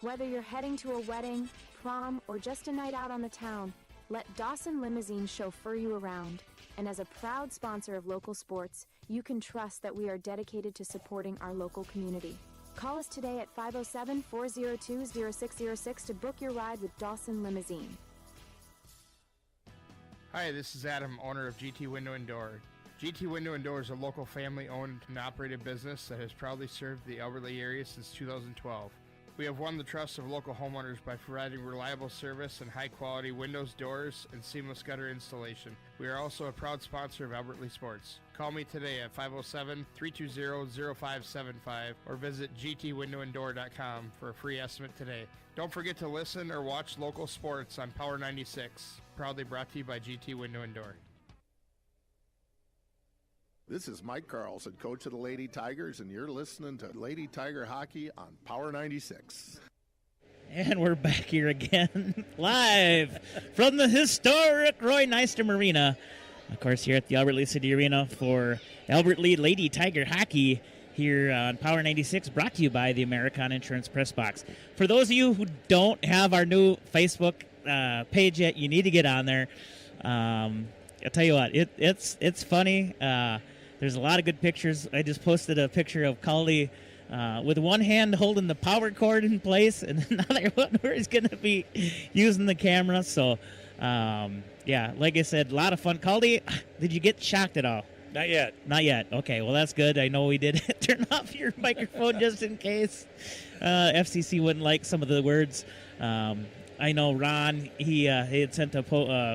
Whether you're heading to a wedding, prom, or just a night out on the town, let Dawson Limousine chauffeur you around. And as a proud sponsor of local sports, you can trust that we are dedicated to supporting our local community. Call us today at 507-402-0606 to book your ride with Dawson Limousine. Hi, this is Adam, owner of GT Window and Door. GT Window and Door is a local family-owned and operated business that has proudly served the Albert Lee area since 2012. We have won the trust of local homeowners by providing reliable service and high-quality windows, doors, and seamless gutter installation. We are also a proud sponsor of Albert Lee Sports. Call me today at 507-320-0575 or visit gtwindowanddoor.com for a free estimate today. Don't forget to listen or watch local sports on Power 96. Proudly brought to you by GT Window and Door. This is Mike Carlson, coach of the Lady Tigers, and you're listening to Lady Tiger Hockey on Power 96. And we're back here again, live from the historic Roy Nystrom Arena. Of course, here at the Albert Lee City Arena for Albert Lee Lady Tiger Hockey here on Power 96, brought to you by the Americana Insurance Press Box. For those of you who don't have our new Facebook page yet, you need to get on there. I'll tell you what, it's funny. There's a lot of good pictures. I just posted a picture of Caldy with one hand holding the power cord in place and another one where he's going to be using the camera. So, yeah, like I said, a lot of fun. Caldy, did you get shocked at all? Not yet. Not yet. Okay, well, that's good. I know we did turn off your microphone just in case FCC wouldn't like some of the words. I know Ron, he had sent a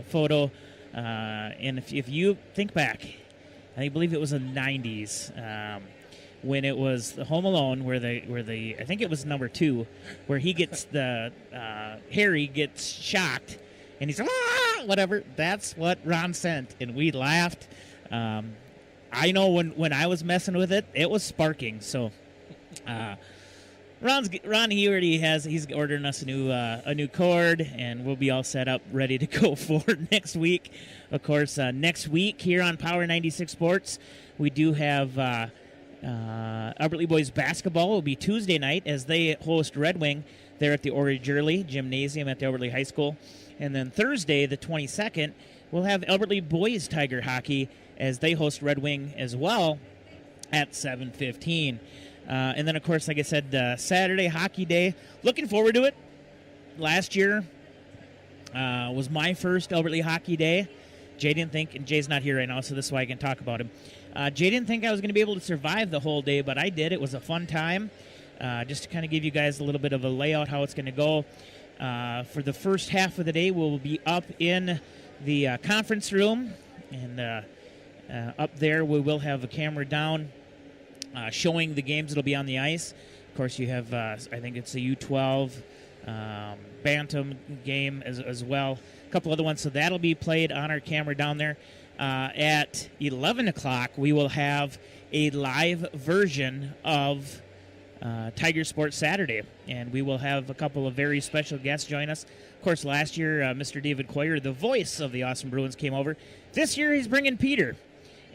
photo, and if you think back, I believe it was in the 90s when it was the Home Alone where the I think it was number 2 where he gets the Harry gets shocked and he's whatever. That's what Ron sent, and we laughed. I know when I was messing with it, it was sparking. So Ron he's ordering us a new cord, and we'll be all set up ready to go for next week. Of course, next week here on Power 96 Sports, we do have Albert Lee Boys basketball. It will be Tuesday night as they host Red Wing there at the Ori Jurley Gymnasium at the Albert Lee High School. And then Thursday, the 22nd, we'll have Albert Lee Boys Tiger Hockey as they host Red Wing as well at 7:15. And then, of course, like I said, Saturday, Hockey Day. Looking forward to it. Last year was my first Albert Lee Hockey Day. Jay didn't think, and Jay's not here right now, so this is why I can talk about him. Jay didn't think I was going to be able to survive the whole day, but I did. It was a fun time. Just to kind of give you guys a little bit of a layout how it's going to go. For the first half of the day, we'll be up in the conference room, and up there we will have a camera down showing the games that'll be on the ice. Of course, you have, I think it's a U12 Bantam game as well. A couple other ones, so that'll be played on our camera down there. At 11 o'clock, we will have a live version of Tiger Sports Saturday, and we will have a couple of very special guests join us. Of course, last year, Mr. David Coyer, the voice of the Awesome Bruins, came over. This year, he's bringing Peter.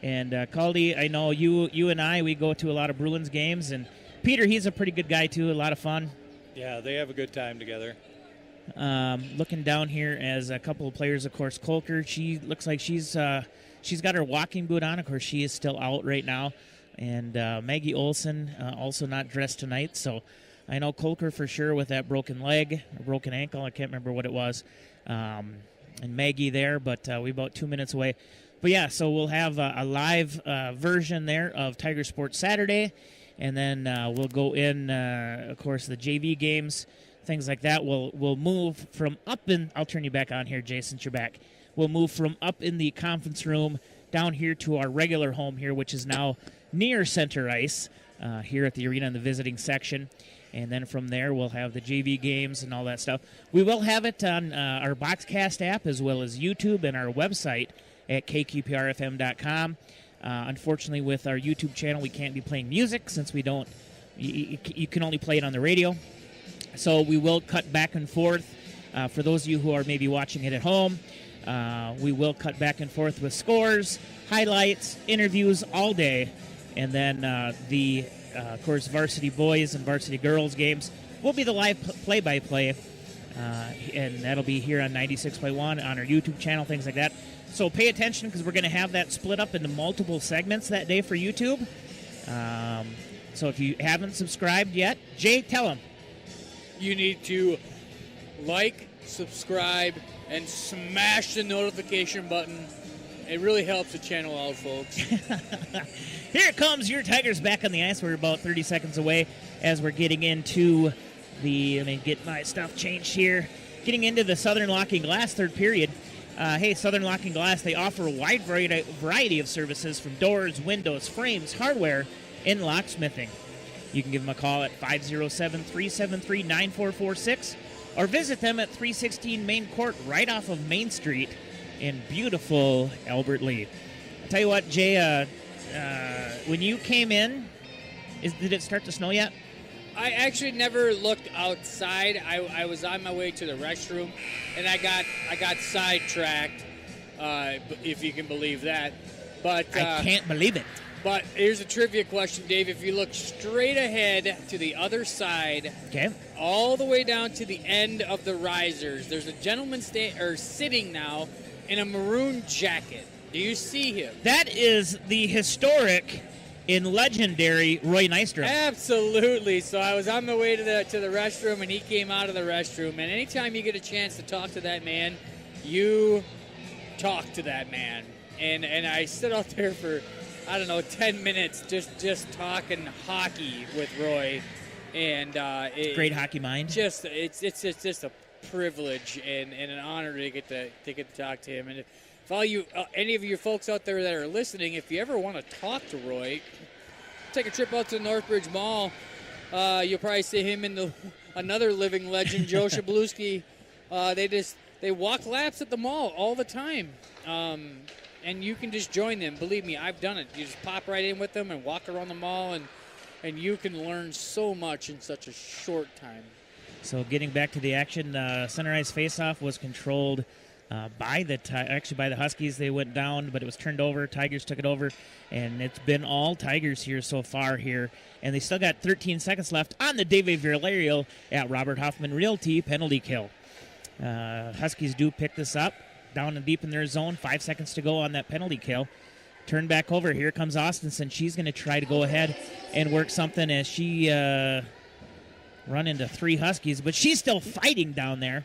And Caldy, I know you and I, we go to a lot of Bruins games, and Peter, he's a pretty good guy, too, a lot of fun. Yeah, they have a good time together. Looking down here as a couple of players, of course, Kolker, she looks like she's got her walking boot on. Of course, she is still out right now. And Maggie Olson also not dressed tonight. So I know Kolker for sure with that broken leg, or broken ankle. I can't remember what it was. And Maggie there, but we're about 2 minutes away. But, yeah, so we'll have a live version there of Tiger Sports Saturday. And then we'll go in, of course, the JV games, things like that. We'll move from up in – I'll turn you back on here, Jay, since you're back. We'll move from up in the conference room down here to our regular home here, which is now – near center ice here at the arena in the visiting section. And then from there, we'll have the JV games and all that stuff. We will have it on our Boxcast app as well as YouTube and our website at kqprfm.com. Unfortunately, with our YouTube channel, we can't be playing music since we don't. You can only play it on the radio. So we will cut back and forth. For those of you who are maybe watching it at home, we will cut back and forth with scores, highlights, interviews all day. And then of course, varsity boys and varsity girls games will be the live play-by-play, and that'll be here on 96.1 on our YouTube channel, things like that. So pay attention because we're going to have that split up into multiple segments that day for YouTube. So if you haven't subscribed yet, Jay, tell them. You need to like, subscribe, and smash the notification button. It really helps the channel out, folks. Here comes your Tigers back on the ice. We're about 30 seconds away as we're getting into let me get my stuff changed here. Getting into the Southern Locking Glass third period. Hey, Southern Locking Glass, they offer a wide variety of services from doors, windows, frames, hardware, and locksmithing. You can give them a call at 507-373-9446 or visit them at 316 Main Court right off of Main Street in beautiful Albert Lea. I'll tell you what, Jay, when you came in, did it start to snow yet? I actually never looked outside. I was on my way to the restroom, and I got sidetracked, if you can believe that. But I can't believe it. But here's a trivia question, Dave. If you look straight ahead to the other side, okay, all the way down to the end of the risers, there's a gentleman sitting now in a maroon jacket. Do you see him? That is the historic and legendary Roy Nystrom. Absolutely. So I was on my way to the restroom, and he came out of the restroom. And anytime you get a chance to talk to that man, you talk to that man. And I stood out there for, 10 minutes just talking hockey with Roy. And great hockey mind. It's just a privilege and an honor to get to talk to him. And if all you any of you folks out there that are listening, if you ever want to talk to Roy, take a trip out to the Northbridge Mall. You'll probably see him and another living legend, Joe Shablewski. They walk laps at the mall all the time. And you can just join them. Believe me, I've done it. You just pop right in with them and walk around the mall, and you can learn so much in such a short time. So getting back to the action, center ice faceoff was controlled by the Huskies. They went down, but it was turned over. Tigers took it over, and it's been all Tigers here so far here. And they still got 13 seconds left on the David Valerio at Robert Hoffman Realty penalty kill. Huskies do pick this up down and deep in their zone. 5 seconds to go on that penalty kill. Turn back over. Here comes Austinson. She's going to try to go ahead and work something as she run into three Huskies, but she's still fighting down there.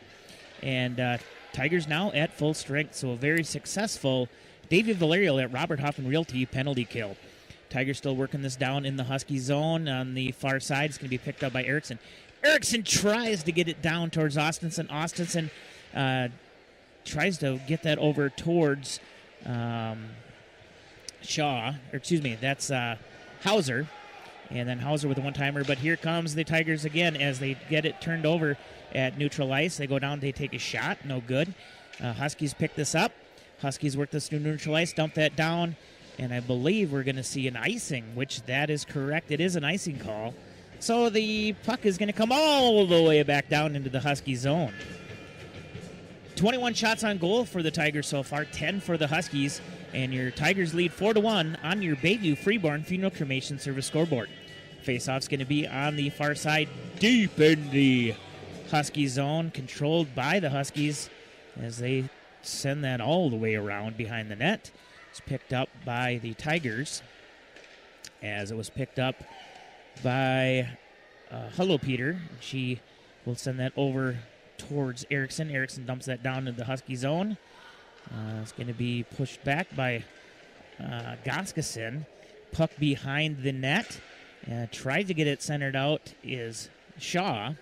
And Tigers now at full strength, so a very successful David Valerio at Robert Hoffman Realty penalty kill. Tigers still working this down in the Husky zone. On the far side, it's going to be picked up by Erickson. Erickson tries to get it down towards Austinson. Austinson tries to get that over towards Shaw. Or excuse me, that's Hauser. And then Hauser with a one-timer. But here comes the Tigers again as they get it turned over at neutral ice. They go down, they take a shot. No good. Huskies pick this up. Huskies work this through neutral ice, dump that down. And I believe we're going to see an icing, which that is correct. It is an icing call. So the puck is going to come all the way back down into the Husky zone. 21 shots on goal for the Tigers so far, 10 for the Huskies. And your Tigers lead 4-1 on your Bayview Freeborn Funeral Cremation Service scoreboard. Faceoff's going to be on the far side, deep in the Husky zone, controlled by the Huskies as they send that all the way around behind the net. It's picked up by the Tigers as it was picked up by Hello Peter. She will send that over towards Erickson. Erickson dumps that down into the Husky zone. It's going to be pushed back by Goskason. Puck behind the net. Tried to get it centered out is Shaw.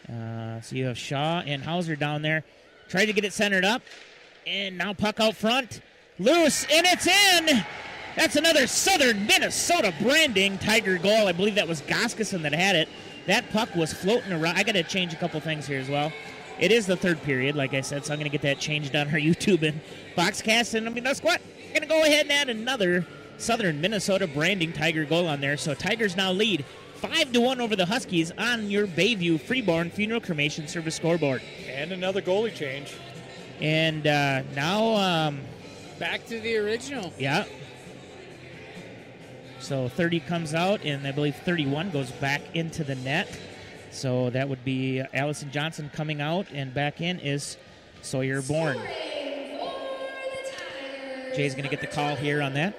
So you have Shaw and Hauser down there. Tried to get it centered up. And now puck out front. Loose, and it's in! That's another Southern Minnesota branding Tiger goal. I believe that was Goskason that had it. That puck was floating around. I got to change a couple things here as well. It is the third period, like I said, so I'm going to get that changed on our YouTube and Boxcast. And I mean, that's what? I'm going to go ahead and add another Southern Minnesota branding Tiger goal on there. So Tigers now lead 5-1 over the Huskies on your Bayview Freeborn Funeral Cremation Service scoreboard. And another goalie change. And now... back to the original. Yeah. So 30 comes out, and I believe 31 goes back into the net. So that would be Allison Johnson coming out, and back in is Sawyer Bourne. Jay's going to get the call here on that.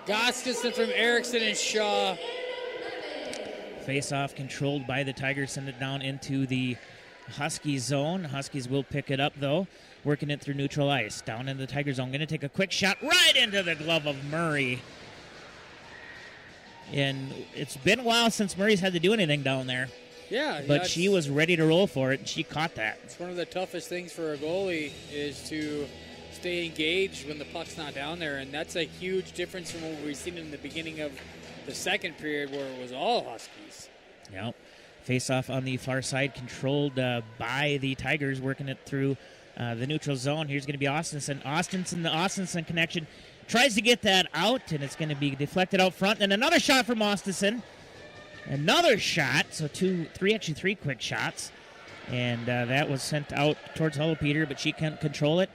Goskason from Erickson and Shaw. Face-off controlled by the Tigers. Send it down into the Husky zone. Huskies will pick it up, though. Working it through neutral ice. Down into the Tiger zone. Going to take a quick shot right into the glove of Murray. And it's been a while since Murray's had to do anything down there. Yeah. But she was ready to roll for it, and she caught that. It's one of the toughest things for a goalie is to stay engaged when the puck's not down there, and that's a huge difference from what we've seen in the beginning of the second period where it was all Huskies. Yep. Face-off on the far side, controlled by the Tigers, working it through the neutral zone. Here's going to be Austinson. Austinson, the Austinson connection, tries to get that out, and it's going to be deflected out front. And another shot from Austinson. Another shot, so three quick shots. And that was sent out towards Hello Peter, but she can't control it.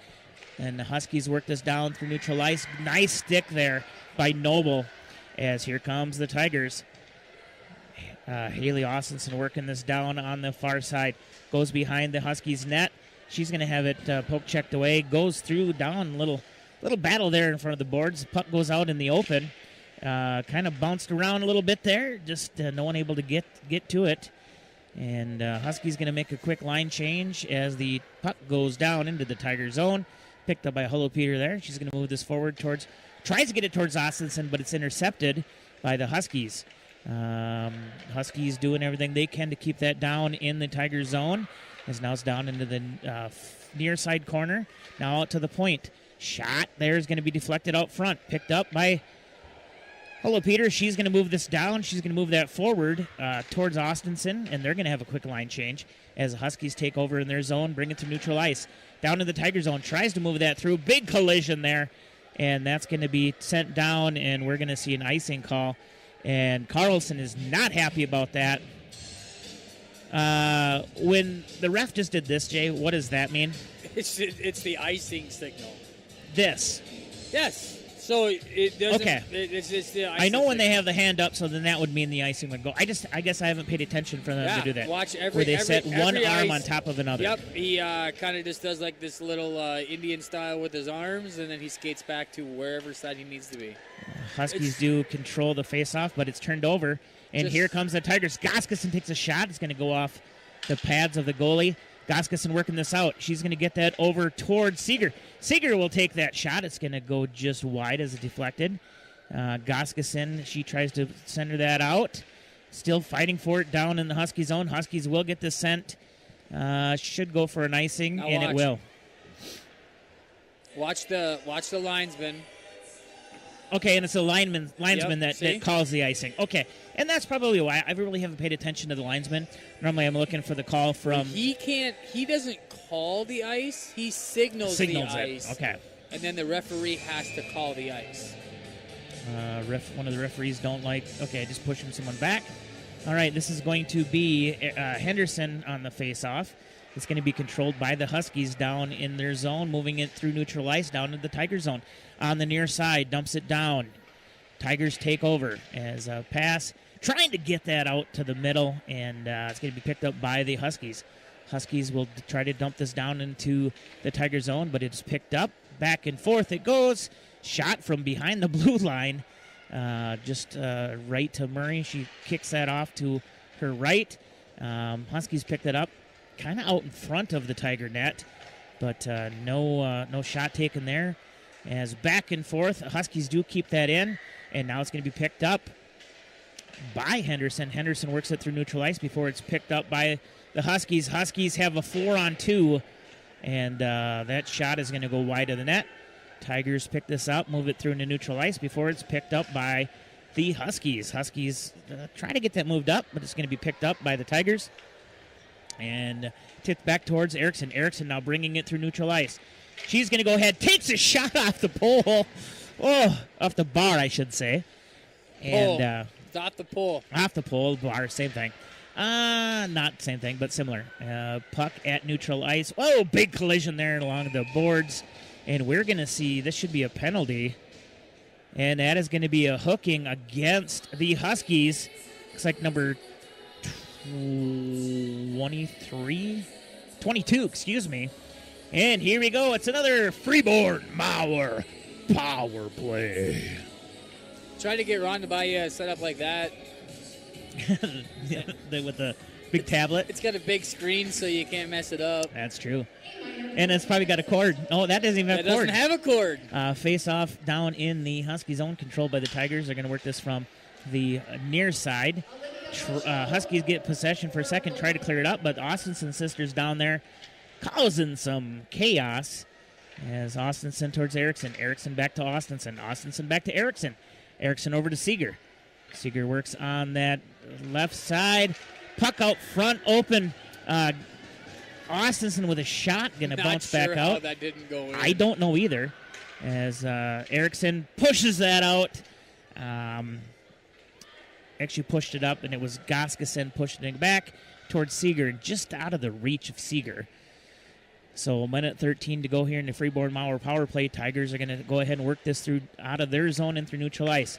And the Huskies work this down through neutral ice. Nice stick there by Noble, as here comes the Tigers. Haley Austinson working this down on the far side. Goes behind the Huskies' net. She's going to have it poke checked away. Goes through, down, little battle there in front of the boards. Puck goes out in the open. Kind of bounced around a little bit there. Just no one able to get to it. And Huskies going to make a quick line change as the puck goes down into the Tiger zone. Picked up by Hello Peter there. She's going to move this forward tries to get it towards Austinson, but it's intercepted by the Huskies. Huskies doing everything they can to keep that down in the Tiger zone. As now it's down into the near side corner. Now out to the point. Shot there is going to be deflected out front. Picked up by Hello Peter. She's going to move this down. She's going to move that forward towards Austinson, and they're going to have a quick line change as the Huskies take over in their zone, bring it to neutral ice. Down to the Tiger zone. Tries to move that through. Big collision there. And that's going to be sent down, and we're going to see an icing call. And Carlson is not happy about that. When the ref just did this, Jay, what does that mean? It's the icing signal. This. Yes. So it doesn't. Okay. It's the I know when icing. they have the hand up, so then that would mean the icing would go. I guess I haven't paid attention for them Yeah, to do that. watch every. where they every, set one every arm ice- on top of another. Yep, he kind of just does like this little Indian style with his arms, and then he skates back to wherever side he needs to be. Huskies do control the face-off, but it's turned over. And Just- here comes the Tigers. Goskeson takes a shot. It's going to go off the pads of the goalie. Goskeson working this out. She's going to get that over towards Seeger. Seeger will take that shot. It's going to go just wide as it deflected. Goskeson, she tries to center that out. Still fighting for it down in the Husky zone. Huskies will get the scent. Should go for an icing, Now and it watch. will. Watch the linesman. Okay, and it's the linesman Yep, see? that calls the icing. Okay, and that's probably why I really haven't paid attention to the linesman. Normally, I'm looking for the call from. He can't. He doesn't call the ice. He signals the it. ice. Okay. And then the referee has to call the ice. One of the referees don't like. Okay, just pushing someone back. All right, this is going to be Henderson on the face-off. It's going to be controlled by the Huskies down in their zone, moving it through neutral ice down to the Tiger zone. On the near side, dumps it down. Tigers take over as a pass, trying to get that out to the middle, and it's going to be picked up by the Huskies. Huskies will try to dump this down into the Tiger zone, but it's picked up. Back and forth it goes. Shot from behind the blue line, just right to Murray. She kicks that off to her right. Huskies picked it up kind of out in front of the Tiger net, but no shot taken there. As back and forth, Huskies do keep that in, and now it's going to be picked up by Henderson. Henderson works it through neutral ice before it's picked up by the Huskies. Huskies have a 4-on-2, and that shot is going to go wide of the net. Tigers pick this up, move it through into neutral ice before it's picked up by the Huskies. Huskies try to get that moved up, but it's going to be picked up by the Tigers. And tipped back towards Erickson. Erickson now bringing it through neutral ice. She's going to go ahead, takes a shot off the pole. Oh, off the bar, I should say. And Off the pole. Off the pole, bar, same thing. Not same thing, but similar. Puck at neutral ice. Oh, big collision there along the boards. And we're going to see, this should be a penalty. And that is going to be a hooking against the Huskies. Looks like number 22, excuse me. And here we go. It's another Freeborn Mauer power play. Trying to get Ron to buy you a setup like that. With the big tablet. It's got a big screen, so you can't mess it up. That's true. And it's probably got a cord. Oh, that doesn't even have a cord. It doesn't have a cord. Face off down in the Husky zone, controlled by the Tigers. They're going to work this from the near side. Huskies get possession for a second, try to clear it up, but Austinson sisters down there causing some chaos. As Austinson towards Erickson. Erickson back to Austinson. Austinson back to Erickson. Erickson over to Seeger. Seeger works on that left side. Puck out front, open. Austinson with a shot, going to bounce back Not sure out. how that didn't go in. I don't know either. As Erickson pushes that out. Actually pushed it up, and it was Goskeson pushing it back towards Seeger, just out of the reach of Seeger. So a minute 13 to go here in the Freeborn Mauer power play. Tigers are going to go ahead and work this through out of their zone and through neutral ice.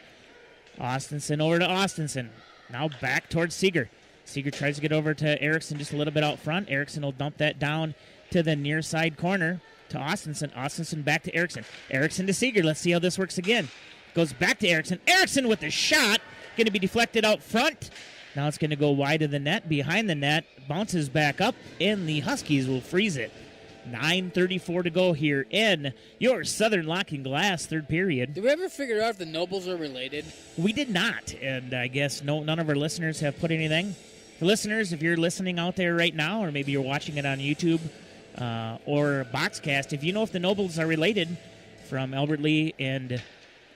Austinson over to Austinson. Now back towards Seeger. Seeger tries to get over to Erickson just a little bit out front. Erickson will dump that down to the near side corner to Austinson. Austinson back to Erickson. Erickson to Seeger. Let's see how this works again. Goes back to Erickson. Erickson with the shot. Going to be deflected out front. Now it's going to go wide of the net, behind the net. Bounces back up, and the Huskies will freeze it. 9:34 to go here in your Southern Locking Glass third period. Did we ever figure out if the Nobles are related? We did not, and I guess none of our listeners have put anything. For listeners, if you're listening out there right now, or maybe you're watching it on YouTube or Boxcast, if you know if the Nobles are related from Albert Lee and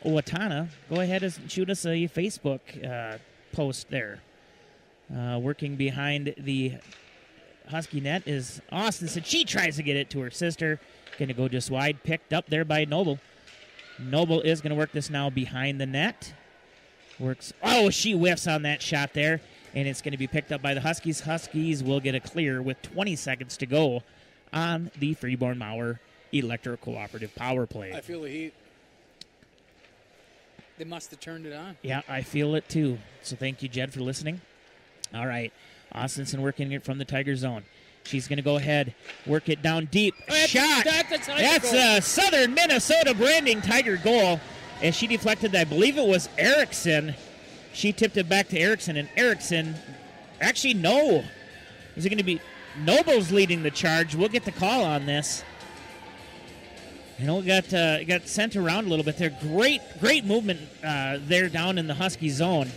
Owatonna, go ahead and shoot us a Facebook post there. Working behind the Husky net is Austinson. She tries to get it to her sister. Going to go just wide. Picked up there by Noble. Noble is going to work this now behind the net. Works. Oh, she whiffs on that shot there. And it's going to be picked up by the Huskies. Huskies will get a clear with 20 seconds to go on the Freeborn Mauer Electric Cooperative Power Play. I feel the heat. They must have turned it on. Yeah, I feel it too. So thank you, Jed, for listening. All right. Austinson working it from the Tiger zone. She's going to go ahead, work it down deep. Shot! That's a Southern Minnesota branding Tiger goal. As she deflected, I believe it was Erickson. She tipped it back to Erickson, and Erickson, actually, no. Is it going to be Noble's leading the charge? We'll get the call on this. You know, it got sent around a little bit there. Great movement there down in the Husky zone.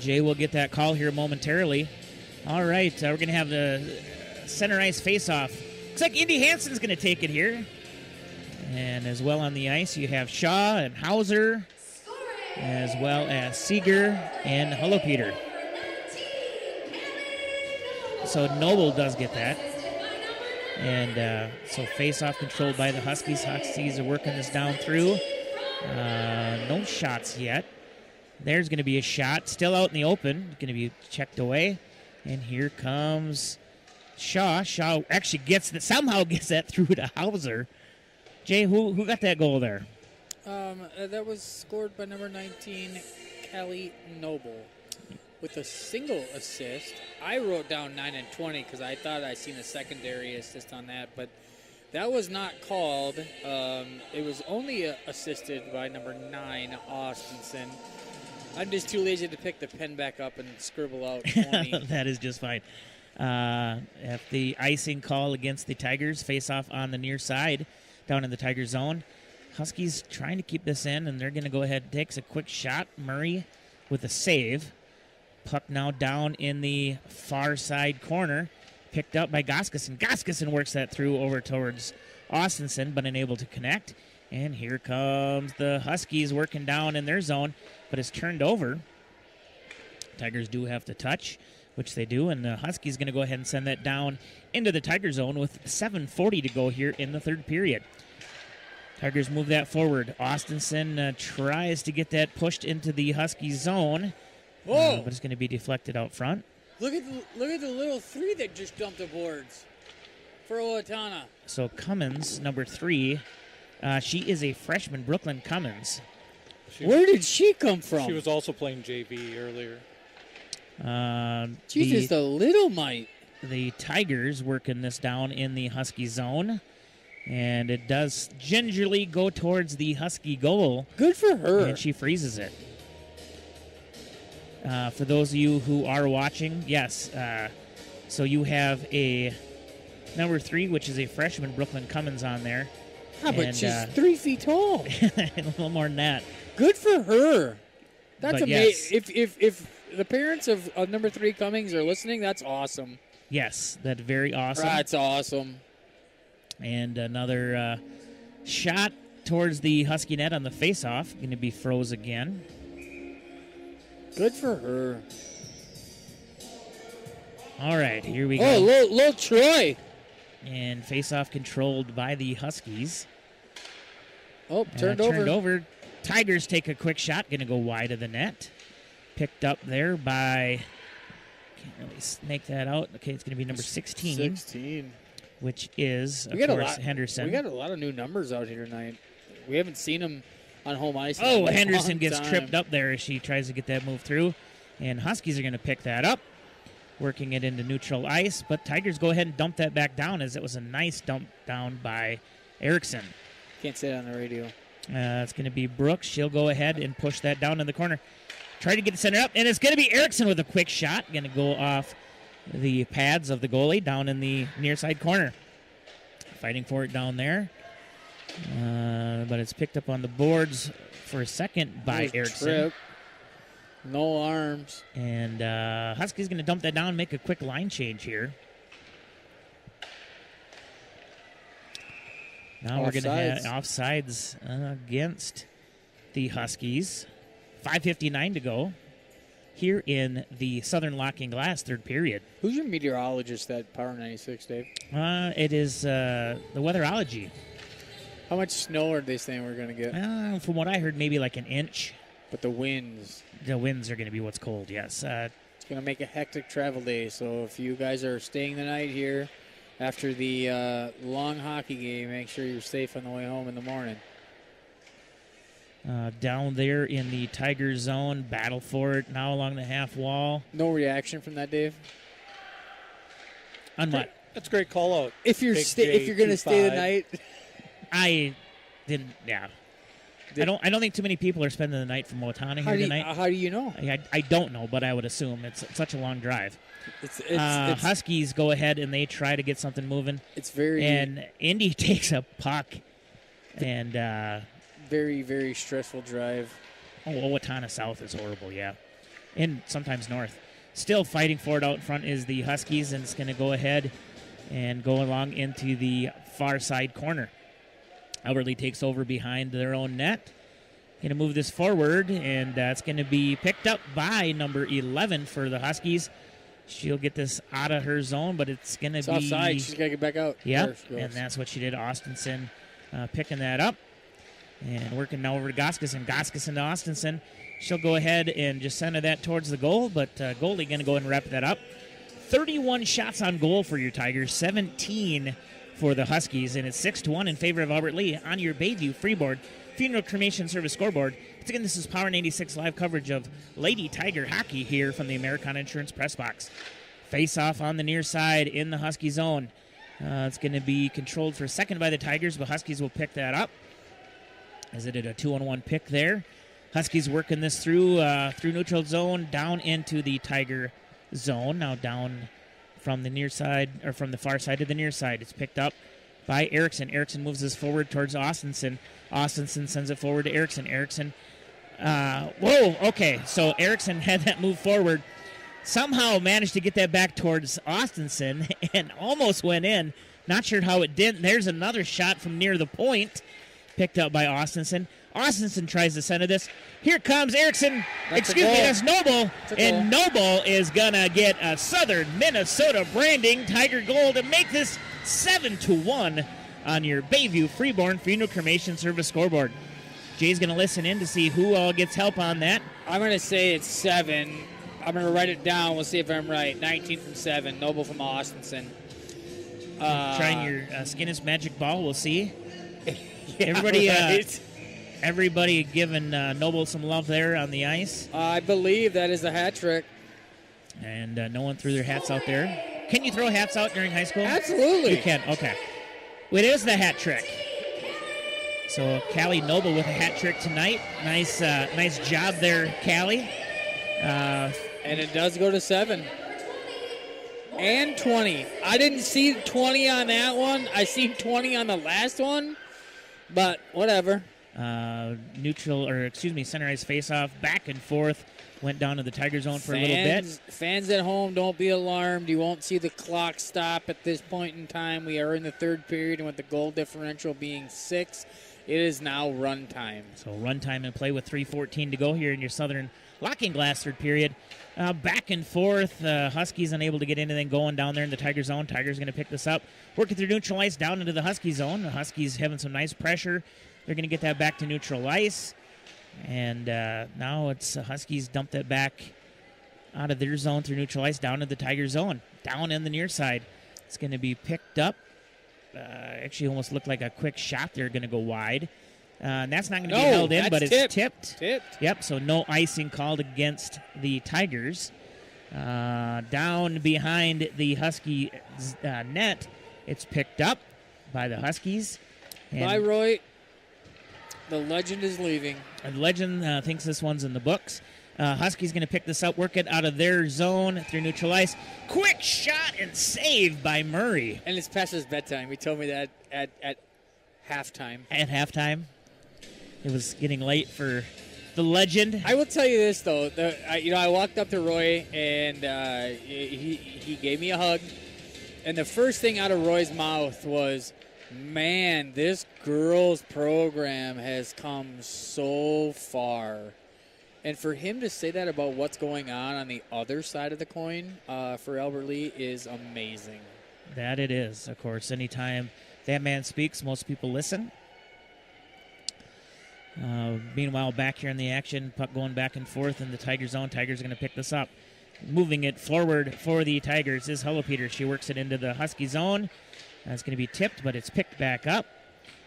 Jay will get that call here momentarily. All right, we're going to have the center ice face-off. Looks like Indy Hansen's going to take it here. And as well on the ice, you have Shaw and Hauser, as well as Seeger and Hello Peter. So Noble does get that. And so face-off controlled by the Huskies. Huskies are working this down through. No shots yet. There's going to be a shot. Still out in the open. Going to be checked away. And here comes Shaw. Shaw actually somehow gets that through to Hauser. Jay, who got that goal there? That was scored by number 19, Kelly Noble, with a single assist. I wrote down 9 and 20 because I thought I seen a secondary assist on that, but that was not called. It was only assisted by number 9, Austinson. I'm just too lazy to pick the pen back up and scribble out 20. That is just fine. At the icing call against the Tigers, face off on the near side down in the Tiger zone. Huskies trying to keep this in, and they're going to go ahead and take a quick shot. Murray with a save. Puck now down in the far side corner. Picked up by Goskason. Goskason works that through over towards Austinson, but unable to connect. And here comes the Huskies working down in their zone, but it's turned over. Tigers do have to touch, which they do, and the Huskies going to go ahead and send that down into the Tiger zone with 7:40 to go here in the third period. Tigers move that forward. Austinson tries to get that pushed into the Husky zone, but it's going to be deflected out front. Look at the little 3 that just dumped the boards for Owatonna. So Cummins, number 3, she is a freshman, Brooklyn Cummins. Where did she come from? She was also playing JV earlier. She's just a little mite. The Tigers working this down in the Husky zone. And it does gingerly go towards the Husky goal. Good for her. And she freezes it. For those of you who are watching, yes. So you have a number 3, which is a freshman, Brooklyn Cummins, on there. Yeah, but she's 3 feet tall. A little more than that. Good for her. That's amazing. Yes. If the parents of number 3 Cummings are listening, that's awesome. Yes, that's very awesome. That's awesome. And another shot towards the Husky net on the face-off. Going to be froze again. Good for her. All right, here we go. Oh, little Troy. And face-off controlled by the Huskies. Oh, turned over. Tigers take a quick shot. Going to go wide of the net. Picked up there by... Can't really make that out. Okay, it's going to be number 16. 16. Which is, of course, Henderson. We got a lot of new numbers out here tonight. We haven't seen them on home ice. Oh, Henderson gets tripped up there as she tries to get that move through. And Huskies are going to pick that up, working it into neutral ice. But Tigers go ahead and dump that back down, as it was a nice dump down by Erickson. Can't say it on the radio. It's going to be Brooks. She'll go ahead and push that down in the corner. Try to get it centered up, and it's going to be Erickson with a quick shot. Going to go off the pads of the goalie down in the near side corner. Fighting for it down there. But it's picked up on the boards for a second by Erickson. Trip. No arms. And Huskies going to dump that down, make a quick line change here. Now we're going to have offsides against the Huskies. 5:59 to go here in the Southern Locking Glass third period. Who's your meteorologist at Power 96, Dave? It is the weatherology. How much snow are they saying we're going to get? From what I heard, maybe like an inch. But the winds. The winds are going to be what's cold, yes. It's going to make a hectic travel day. So if you guys are staying the night here after the long hockey game, make sure you're safe on the way home in the morning. down there in the Tiger zone. Battle for it now along the half wall. No reaction from that, Dave? On what? That's a great call out. If you're going to stay the night. I didn't, yeah. I don't think too many people are spending the night from Owatonna here tonight. How do you know? I don't know, but I would assume it's such a long drive. It's Huskies go ahead and they try to get something moving. It's very... And Indy takes a puck and... very, very stressful drive. Oh, Owatonna South is horrible, yeah. And sometimes North. Still fighting for it out in front is the Huskies, and it's going to go ahead and go along into the far side corner. Albertley takes over behind their own net. Going to move this forward, and it's going to be picked up by number 11 for the Huskies. She'll get this out of her zone, but it's going to be... offside. She's got to get back out. Yep, and that's what she did. Austinson picking that up. And working now over to Goskison. Goskison to Austinson. She'll go ahead and just center that towards the goal, but goalie going to go ahead and wrap that up. 31 shots on goal for your Tigers, 17 for the Huskies, and it's 6-1 in favor of Albert Lee on your Bayview Freeboard Funeral Cremation Service scoreboard. Once again, this is Power 96 live coverage of Lady Tiger hockey here from the Americana Insurance Press Box. Face-off on the near side in the Husky zone. It's going to be controlled for a second by the Tigers, but Huskies will pick that up. As it did a 2-on-1 pick there. Huskies working this through neutral zone down into the Tiger zone. Now down from the near side, or from the far side to the near side. It's picked up by Erickson. Erickson moves this forward towards Austinson. Austinson sends it forward to Erickson. Erickson, okay. So Erickson had that move forward. Somehow managed to get that back towards Austinson and almost went in. Not sure how it didn't. There's another shot from near the point. Picked up by Austinson. Austinson tries to center this. Here comes Erickson. That's Noble. And Noble is going to get a Southern Minnesota branding Tiger goal to make this 7-1 on your Bayview Freeborn Funeral Cremation Service scoreboard. Jay's going to listen in to see who all gets help on that. I'm going to say it's 7. I'm going to write it down. We'll see if I'm right. 19 from 7. Noble from Austinson. Trying your Skinnis magic ball. We'll see. Yeah, everybody giving Noble some love there on the ice. I believe that is a hat trick. And no one threw their hats out there. Can you throw hats out during high school? Absolutely. You can, okay. Well, it is the hat trick. So Callie Noble with a hat trick tonight. Nice job there, Callie. And it does go to 7. And 20. I didn't see 20 on that one. I seen 20 on the last one. But whatever. Center ice face-off, back and forth. Went down to the Tiger zone for a little bit. Fans at home, don't be alarmed. You won't see the clock stop at this point in time. We are in the third period, and with the goal differential being 6, it is now run time. So run time and play with 3:14 to go here in your Southern Locking Glass third period. Back and forth. Huskies unable to get anything going down there in the Tiger zone. Tiger's going to pick this up. Working through neutral ice down into the Husky zone. The Huskies having some nice pressure. They're going to get that back to neutral ice. And now it's Huskies dump that back out of their zone through neutral ice down to the Tiger zone. Down in the near side. It's going to be picked up. Actually almost looked like a quick shot there going to go wide. And that's not going to be held in, but it's tipped. Yep, so no icing called against the Tigers. Down behind the Husky net, it's picked up by the Huskies. Bye, Roy. The legend is leaving. And Legend thinks this one's in the books. Huskies going to pick this up, work it out of their zone through neutral ice. Quick shot and save by Murray. And it's past his bedtime. He told me that at halftime. At halftime? It was getting late for the Legend. I will tell you this, though. I walked up to Roy, and he gave me a hug. And the first thing out of Roy's mouth was, man, this girls' program has come so far. And for him to say that about what's going on the other side of the coin for Albert Lee is amazing. That it is, of course. Anytime that man speaks, most people listen. Meanwhile, back here in the action, puck going back and forth in the Tiger zone. Tigers are going to pick this up. Moving it forward for the Tigers is Hullo Peter. She works it into the Husky zone. That's going to be tipped, but it's picked back up.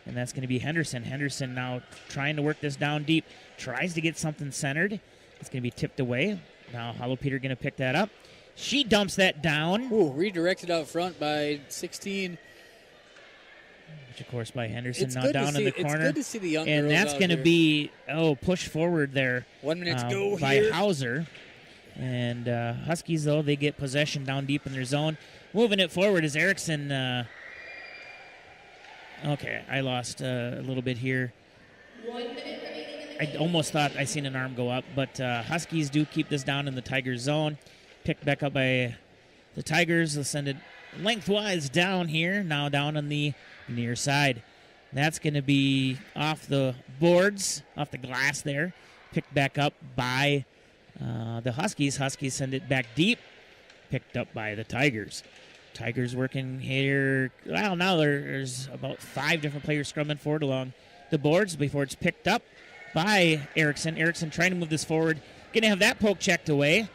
and that's going to be Henderson. Henderson now trying to work this down deep, tries to get something centered. It's going to be tipped away. Now Hollow Peter going to pick that up. She dumps that down. Ooh, redirected out front by 16. Which, of course, by Henderson. It's now good down to in the see- corner. It's good to see the young and girls that's out going to here. be, push forward there. 1 minute to go by here. Hauser. And Huskies, though, they get possession down deep in their zone. Moving it forward is Erickson. Okay, I lost a little bit here. I almost thought I seen an arm go up, but Huskies do keep this down in the Tigers zone. Picked back up by the Tigers. They'll send it lengthwise down here, now down on the near side. That's going to be off the boards, off the glass there. Picked back up by the Huskies. Huskies send it back deep. Picked up by the Tigers. Tigers working here. Well, now there's about 5 different players scrumming forward along the boards before it's picked up by Erickson. Erickson trying to move this forward. Going to have that poke checked away.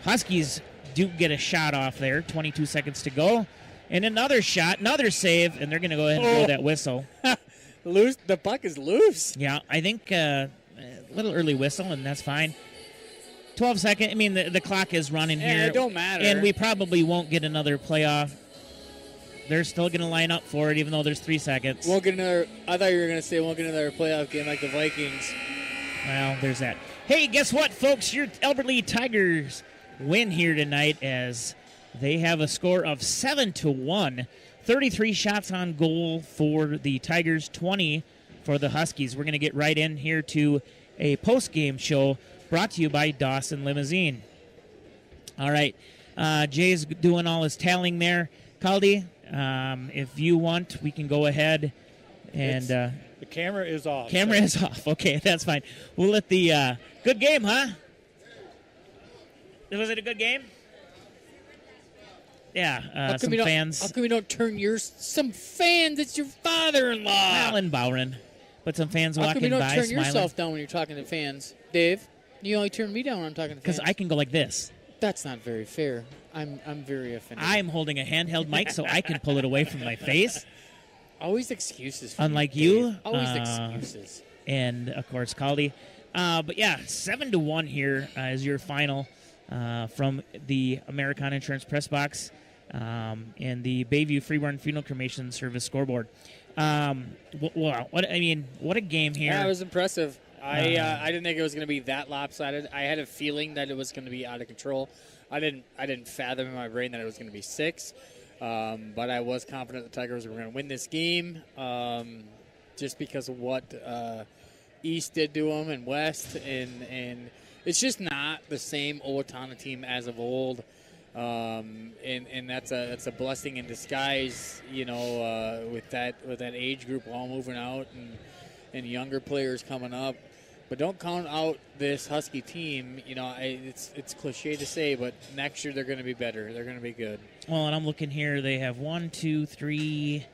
Huskies do get a shot off there. 22 seconds to go. And another shot, another save, and they're going to go ahead and blow that whistle. Loose. The puck is loose. Yeah, I think a little early whistle, and that's fine. 12 seconds. I mean, the clock is running here. It don't matter. And we probably won't get another playoff. They're still going to line up for it, even though there's 3 seconds. Won't get another. I thought you were going to say won't get another playoff game like the Vikings. Well, there's that. Hey, guess what, folks? Your Albert Lee Tigers win here tonight as they have a score of 7-1. 33 shots on goal for the Tigers, 20 for the Huskies. We're going to get right in here to a post-game show brought to you by Dawson Limousine. All right. Jay's doing all his tallying there. Caldy, if you want, we can go ahead and... the camera is off. Camera is off. Okay, that's fine. We'll let the... good game, huh? Was it a good game? Yeah, some fans. How come you don't turn some fans? It's your father-in-law. Well, in Bowron. But some fans How walking come you don't by turn smiling. yourself down when you're talking to fans, Dave? You only turn me down when I'm talking to fans. Because I can go like this. That's not very fair. I'm very offended. I'm holding a handheld mic so I can pull it away from my face. Always excuses. For Unlike me, you. Dave. Always excuses. And, of course, Caldy. But, yeah, 7-1 here is your final from the American Insurance Press Box and the Bayview Freeborn Funeral Cremation Service scoreboard. Wow. What a game here. Yeah, it was impressive. I didn't think it was going to be that lopsided. I had a feeling that it was going to be out of control. I didn't fathom in my brain that it was going to be 6. But I was confident the Tigers were going to win this game just because of what East did to them and West. And it's just not the same Owatonna team as of old. And that's a blessing in disguise, with that age group all moving out and younger players coming up. But don't count out this Husky team. It's cliche to say, but next year they're going to be better. They're going to be good. Well, and I'm looking here. They have 1, 2, 3,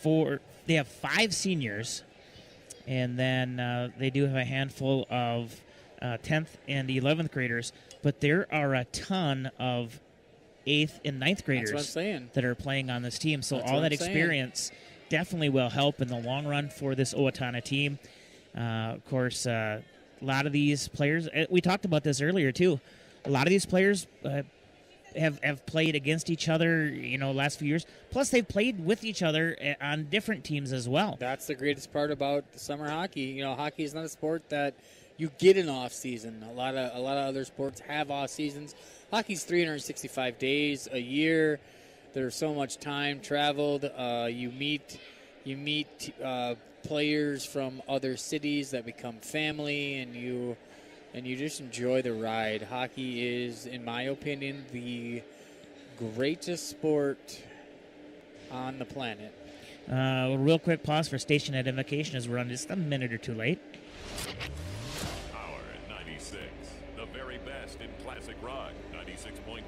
4. They have 5 seniors, and then they do have a handful of 10th and 11th graders. But there are a ton of 8th and 9th graders That's what I'm saying. that are playing on this team. So That's all what that I'm saying. experience definitely will help in the long run for this Owatonna team. Of course, a lot of these players, we talked about this earlier too, a lot of these players have played against each other, last few years. Plus, they've played with each other on different teams as well. That's the greatest part about summer hockey. Hockey is not a sport that you get an off season. A lot of other sports have off seasons. Hockey's 365 days a year. There's so much time traveled. You meet players from other cities that become family, and you just enjoy the ride. Hockey is, in my opinion, the greatest sport on the planet. Real quick pause for station identification as we're on just a minute or two late. Power at 96, the very best in classic rock. 96.1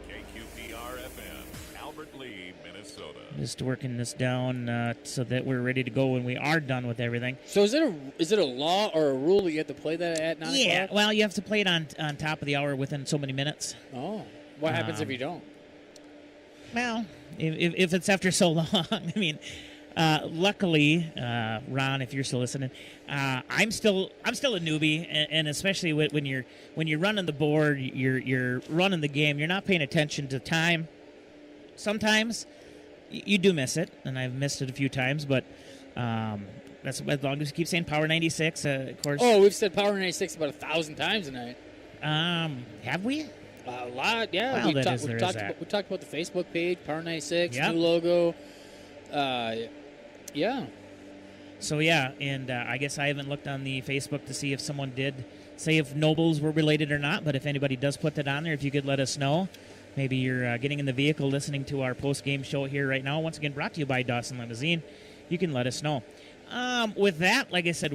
KQPR FM, Albert Lee, Minnesota. Just working this down so that we're ready to go when we are done with everything. So is it a law or a rule that you have to play that at 9 Yeah, o'clock? well, you have to play it on top of the hour within so many minutes. Oh. What happens if you don't? Well, if it's after so long, I mean, Luckily, Ron, if you're still listening, I'm still a newbie, and especially when you're running the board, you're running the game, you're not paying attention to time. Sometimes you do miss it, and I've missed it a few times, but that's as long as you keep saying Power 96, of course. Oh, we've said Power 96 about 1,000 times tonight. Have we? A lot, yeah. Well, we we talked about the Facebook page, Power 96, Yep. new logo. Yeah. So, yeah, and I guess I haven't looked on the Facebook to see if someone did say if Nobles were related or not, but if anybody does put that on there, if you could let us know. Maybe you're getting in the vehicle listening to our post-game show here right now. Once again, brought to you by Dawson Limousine. You can let us know. With that, like I said,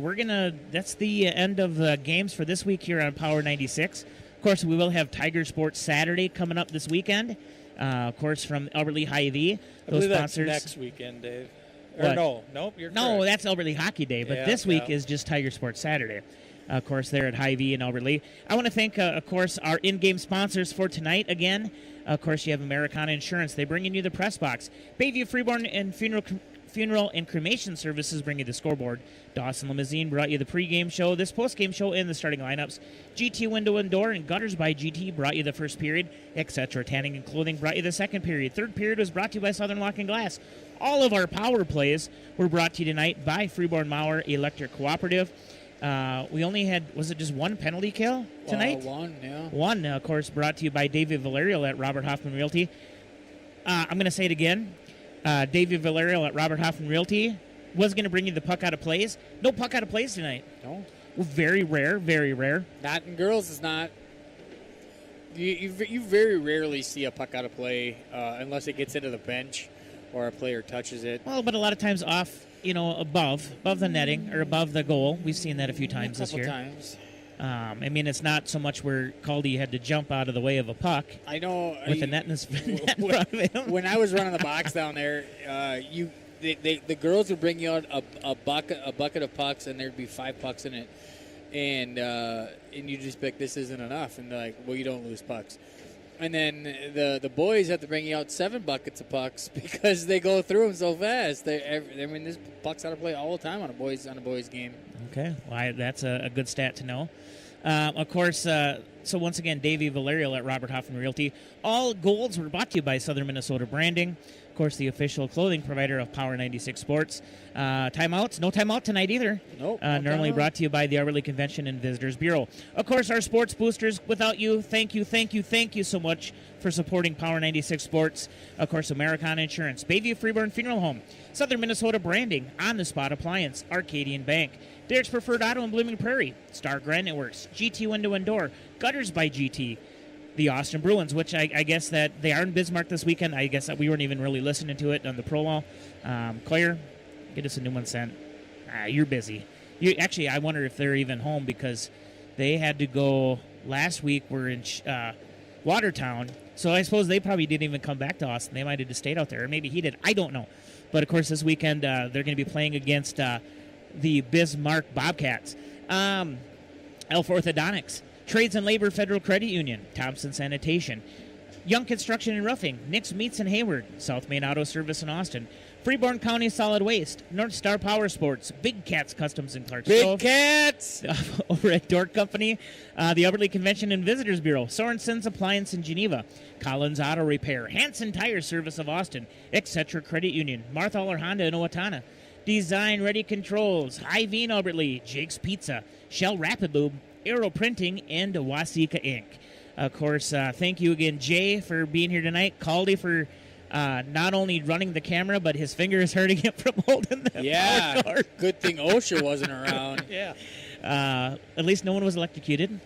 that's the end of the games for this week here on Power 96. Of course, we will have Tiger Sports Saturday coming up this weekend. Of course, from Albert Lea Hy-Vee. I believe that's next weekend, Dave. What? Nope, you're No, correct. that's Albert Lea Hockey Day, but Yeah, this week yeah. is just Tiger Sports Saturday. Of course, they're at Hy-Vee and Albert Lea. I want to thank, of course, our in-game sponsors for tonight again. Of course, you have Americana Insurance. They're bringing you the press box. Bayview Freeborn and Funeral and Cremation Services bring you the scoreboard. Dawson Limousine brought you the pregame show, this postgame show, and the starting lineups. GT Window and Door and Gutters by GT brought you the first period, etc. Tanning and Clothing brought you the second period. Third period was brought to you by Southern Lock and Glass. All of our power plays were brought to you tonight by Freeborn Mauer Electric Cooperative. We only had, was it just one penalty kill tonight? One, yeah. One, of course, brought to you by David Valerio at Robert Hoffman Realty. I'm going to say it again. David Valerio at Robert Hoffman Realty was going to bring you the puck out of plays. No puck out of plays tonight. No. Very rare, very rare. Not in girls is not. You very rarely see a puck out of play unless it gets into the bench or a player touches it. Well, but a lot of times off, above the netting or above the goal. We've seen that a few times this year. Times. I mean, it's not so much where Caldy had to jump out of the way of a puck. I know. With the net in front of him. When I was running the box down there, the girls would bring you out a bucket of pucks, and there'd be 5 pucks in it, and you just pick, this isn't enough, and they're like, well, you don't lose pucks. And then the boys have to bring you out 7 buckets of pucks because they go through them so fast. There's pucks out of play all the time on a boys game. Okay, well, that's a good stat to know. Of course, so once again, Davey Valerio at Robert Hoffman Realty. All goals were brought to you by Southern Minnesota Branding. Of course, the official clothing provider of Power 96 Sports. Timeouts? No timeout tonight either. Nope. Normally brought to you by the Albert Convention and Visitors Bureau. Of course, our sports boosters. Without you, thank you so much for supporting Power 96 Sports. Of course, Americana Insurance, Bayview Freeborn Funeral Home, Southern Minnesota Branding, On the Spot Appliance, Arcadian Bank, Derek's Preferred Auto in Blooming Prairie, Star Granite Works, GT Window and Door, Gutters by GT, the Austin Bruins, which I guess that they are in Bismarck this weekend. I guess that we weren't even really listening to it on the pro wall. Claire, get us a new one sent. You're busy. Actually, I wonder if they're even home because they had to go last week. We're in Watertown, so I suppose they probably didn't even come back to Austin. They might have just stayed out there, or maybe he did. I don't know. But of course, this weekend they're going to be playing against the Bismarck Bobcats. Elf Orthodontics, Trades and Labor Federal Credit Union, Thompson Sanitation, Young Construction and Roofing, Nick's Meats in Hayward, South Main Auto Service in Austin, Freeborn County Solid Waste, North Star Power Sports, Big Cats Customs in Clarksville. Big Cats! Over at Dork Company, the Albert Lea Convention and Visitors Bureau, Sorensen's Appliance in Geneva, Collins Auto Repair, Hanson Tire Service of Austin, Etc. Credit Union, Marthaler Honda in Owatonna, Design Ready Controls, Hy-Vee in Albert Lea, Jake's Pizza, Shell Rapid Lube, Aero Printing, and Wasika Inc. Of course, thank you again, Jay, for being here tonight. Caldy for not only running the camera, but his finger is hurting him from holding the power cord. Good thing OSHA wasn't around. Yeah. At least no one was electrocuted.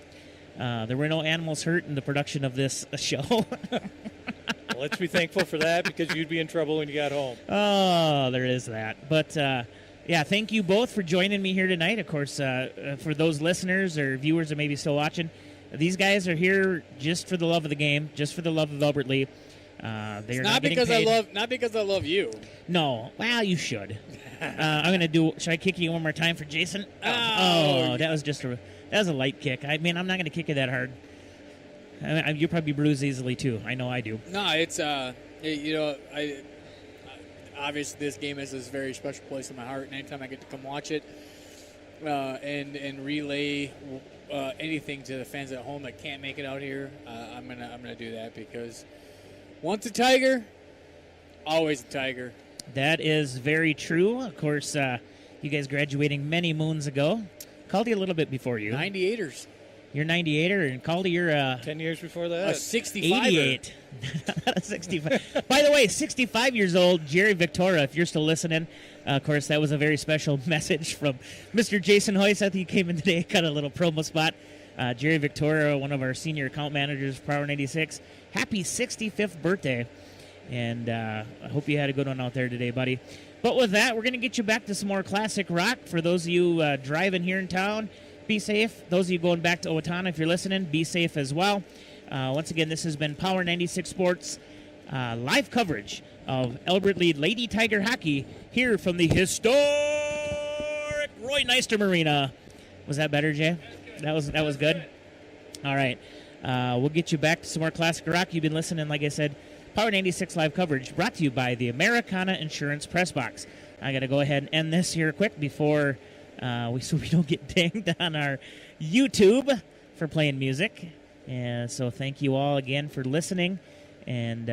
There were no animals hurt in the production of this show. Well, let's be thankful for that because you'd be in trouble when you got home. Oh, there is that. But, yeah, thank you both for joining me here tonight. Of course, for those listeners or viewers that may be still watching, these guys are here just for the love of the game, just for the love of Albert Lea. They're not because paid. not because I love you. No. Well, you should. I'm gonna do. Should I kick you one more time for Jason? Oh, that was a light kick. I mean, I'm not gonna kick you that hard. You probably bruise easily too. I know I do. No, it's I obviously this game has this very special place in my heart, and anytime I get to come watch it and relay anything to the fans at home that can't make it out here, I'm gonna do that, because once a Tiger, always a Tiger. That is very true. Of course, you guys graduating many moons ago. Caldy a little bit before you. 98ers. You're 98er, and Caldy, you're 10 years before that. A 65er. 88. Not a 65. By the way, 65 years old, Jerry Victoria, if you're still listening. Of course, that was a very special message from Mr. Jason Hoyce. I think he came in today, got a little promo spot. Jerry Victoria, one of our senior account managers for Power 96. Happy 65th birthday. And I hope you had a good one out there today, buddy. But with that, we're going to get you back to some more classic rock. For those of you driving here in town, be safe. Those of you going back to Owatonna, if you're listening, be safe as well. Once again, this has been Power 96 Sports live coverage of Elbert Lee Lady Tiger Hockey here from the historic Roy Neister Marina. Was that better, Jay? That was good? All right. We'll get you back to some more classic rock. You've been listening, like I said, Power 96 live coverage brought to you by the Americana Insurance Press Box. I got to go ahead and end this here quick before so we don't get dinged on our YouTube for playing music. And so thank you all again for listening. And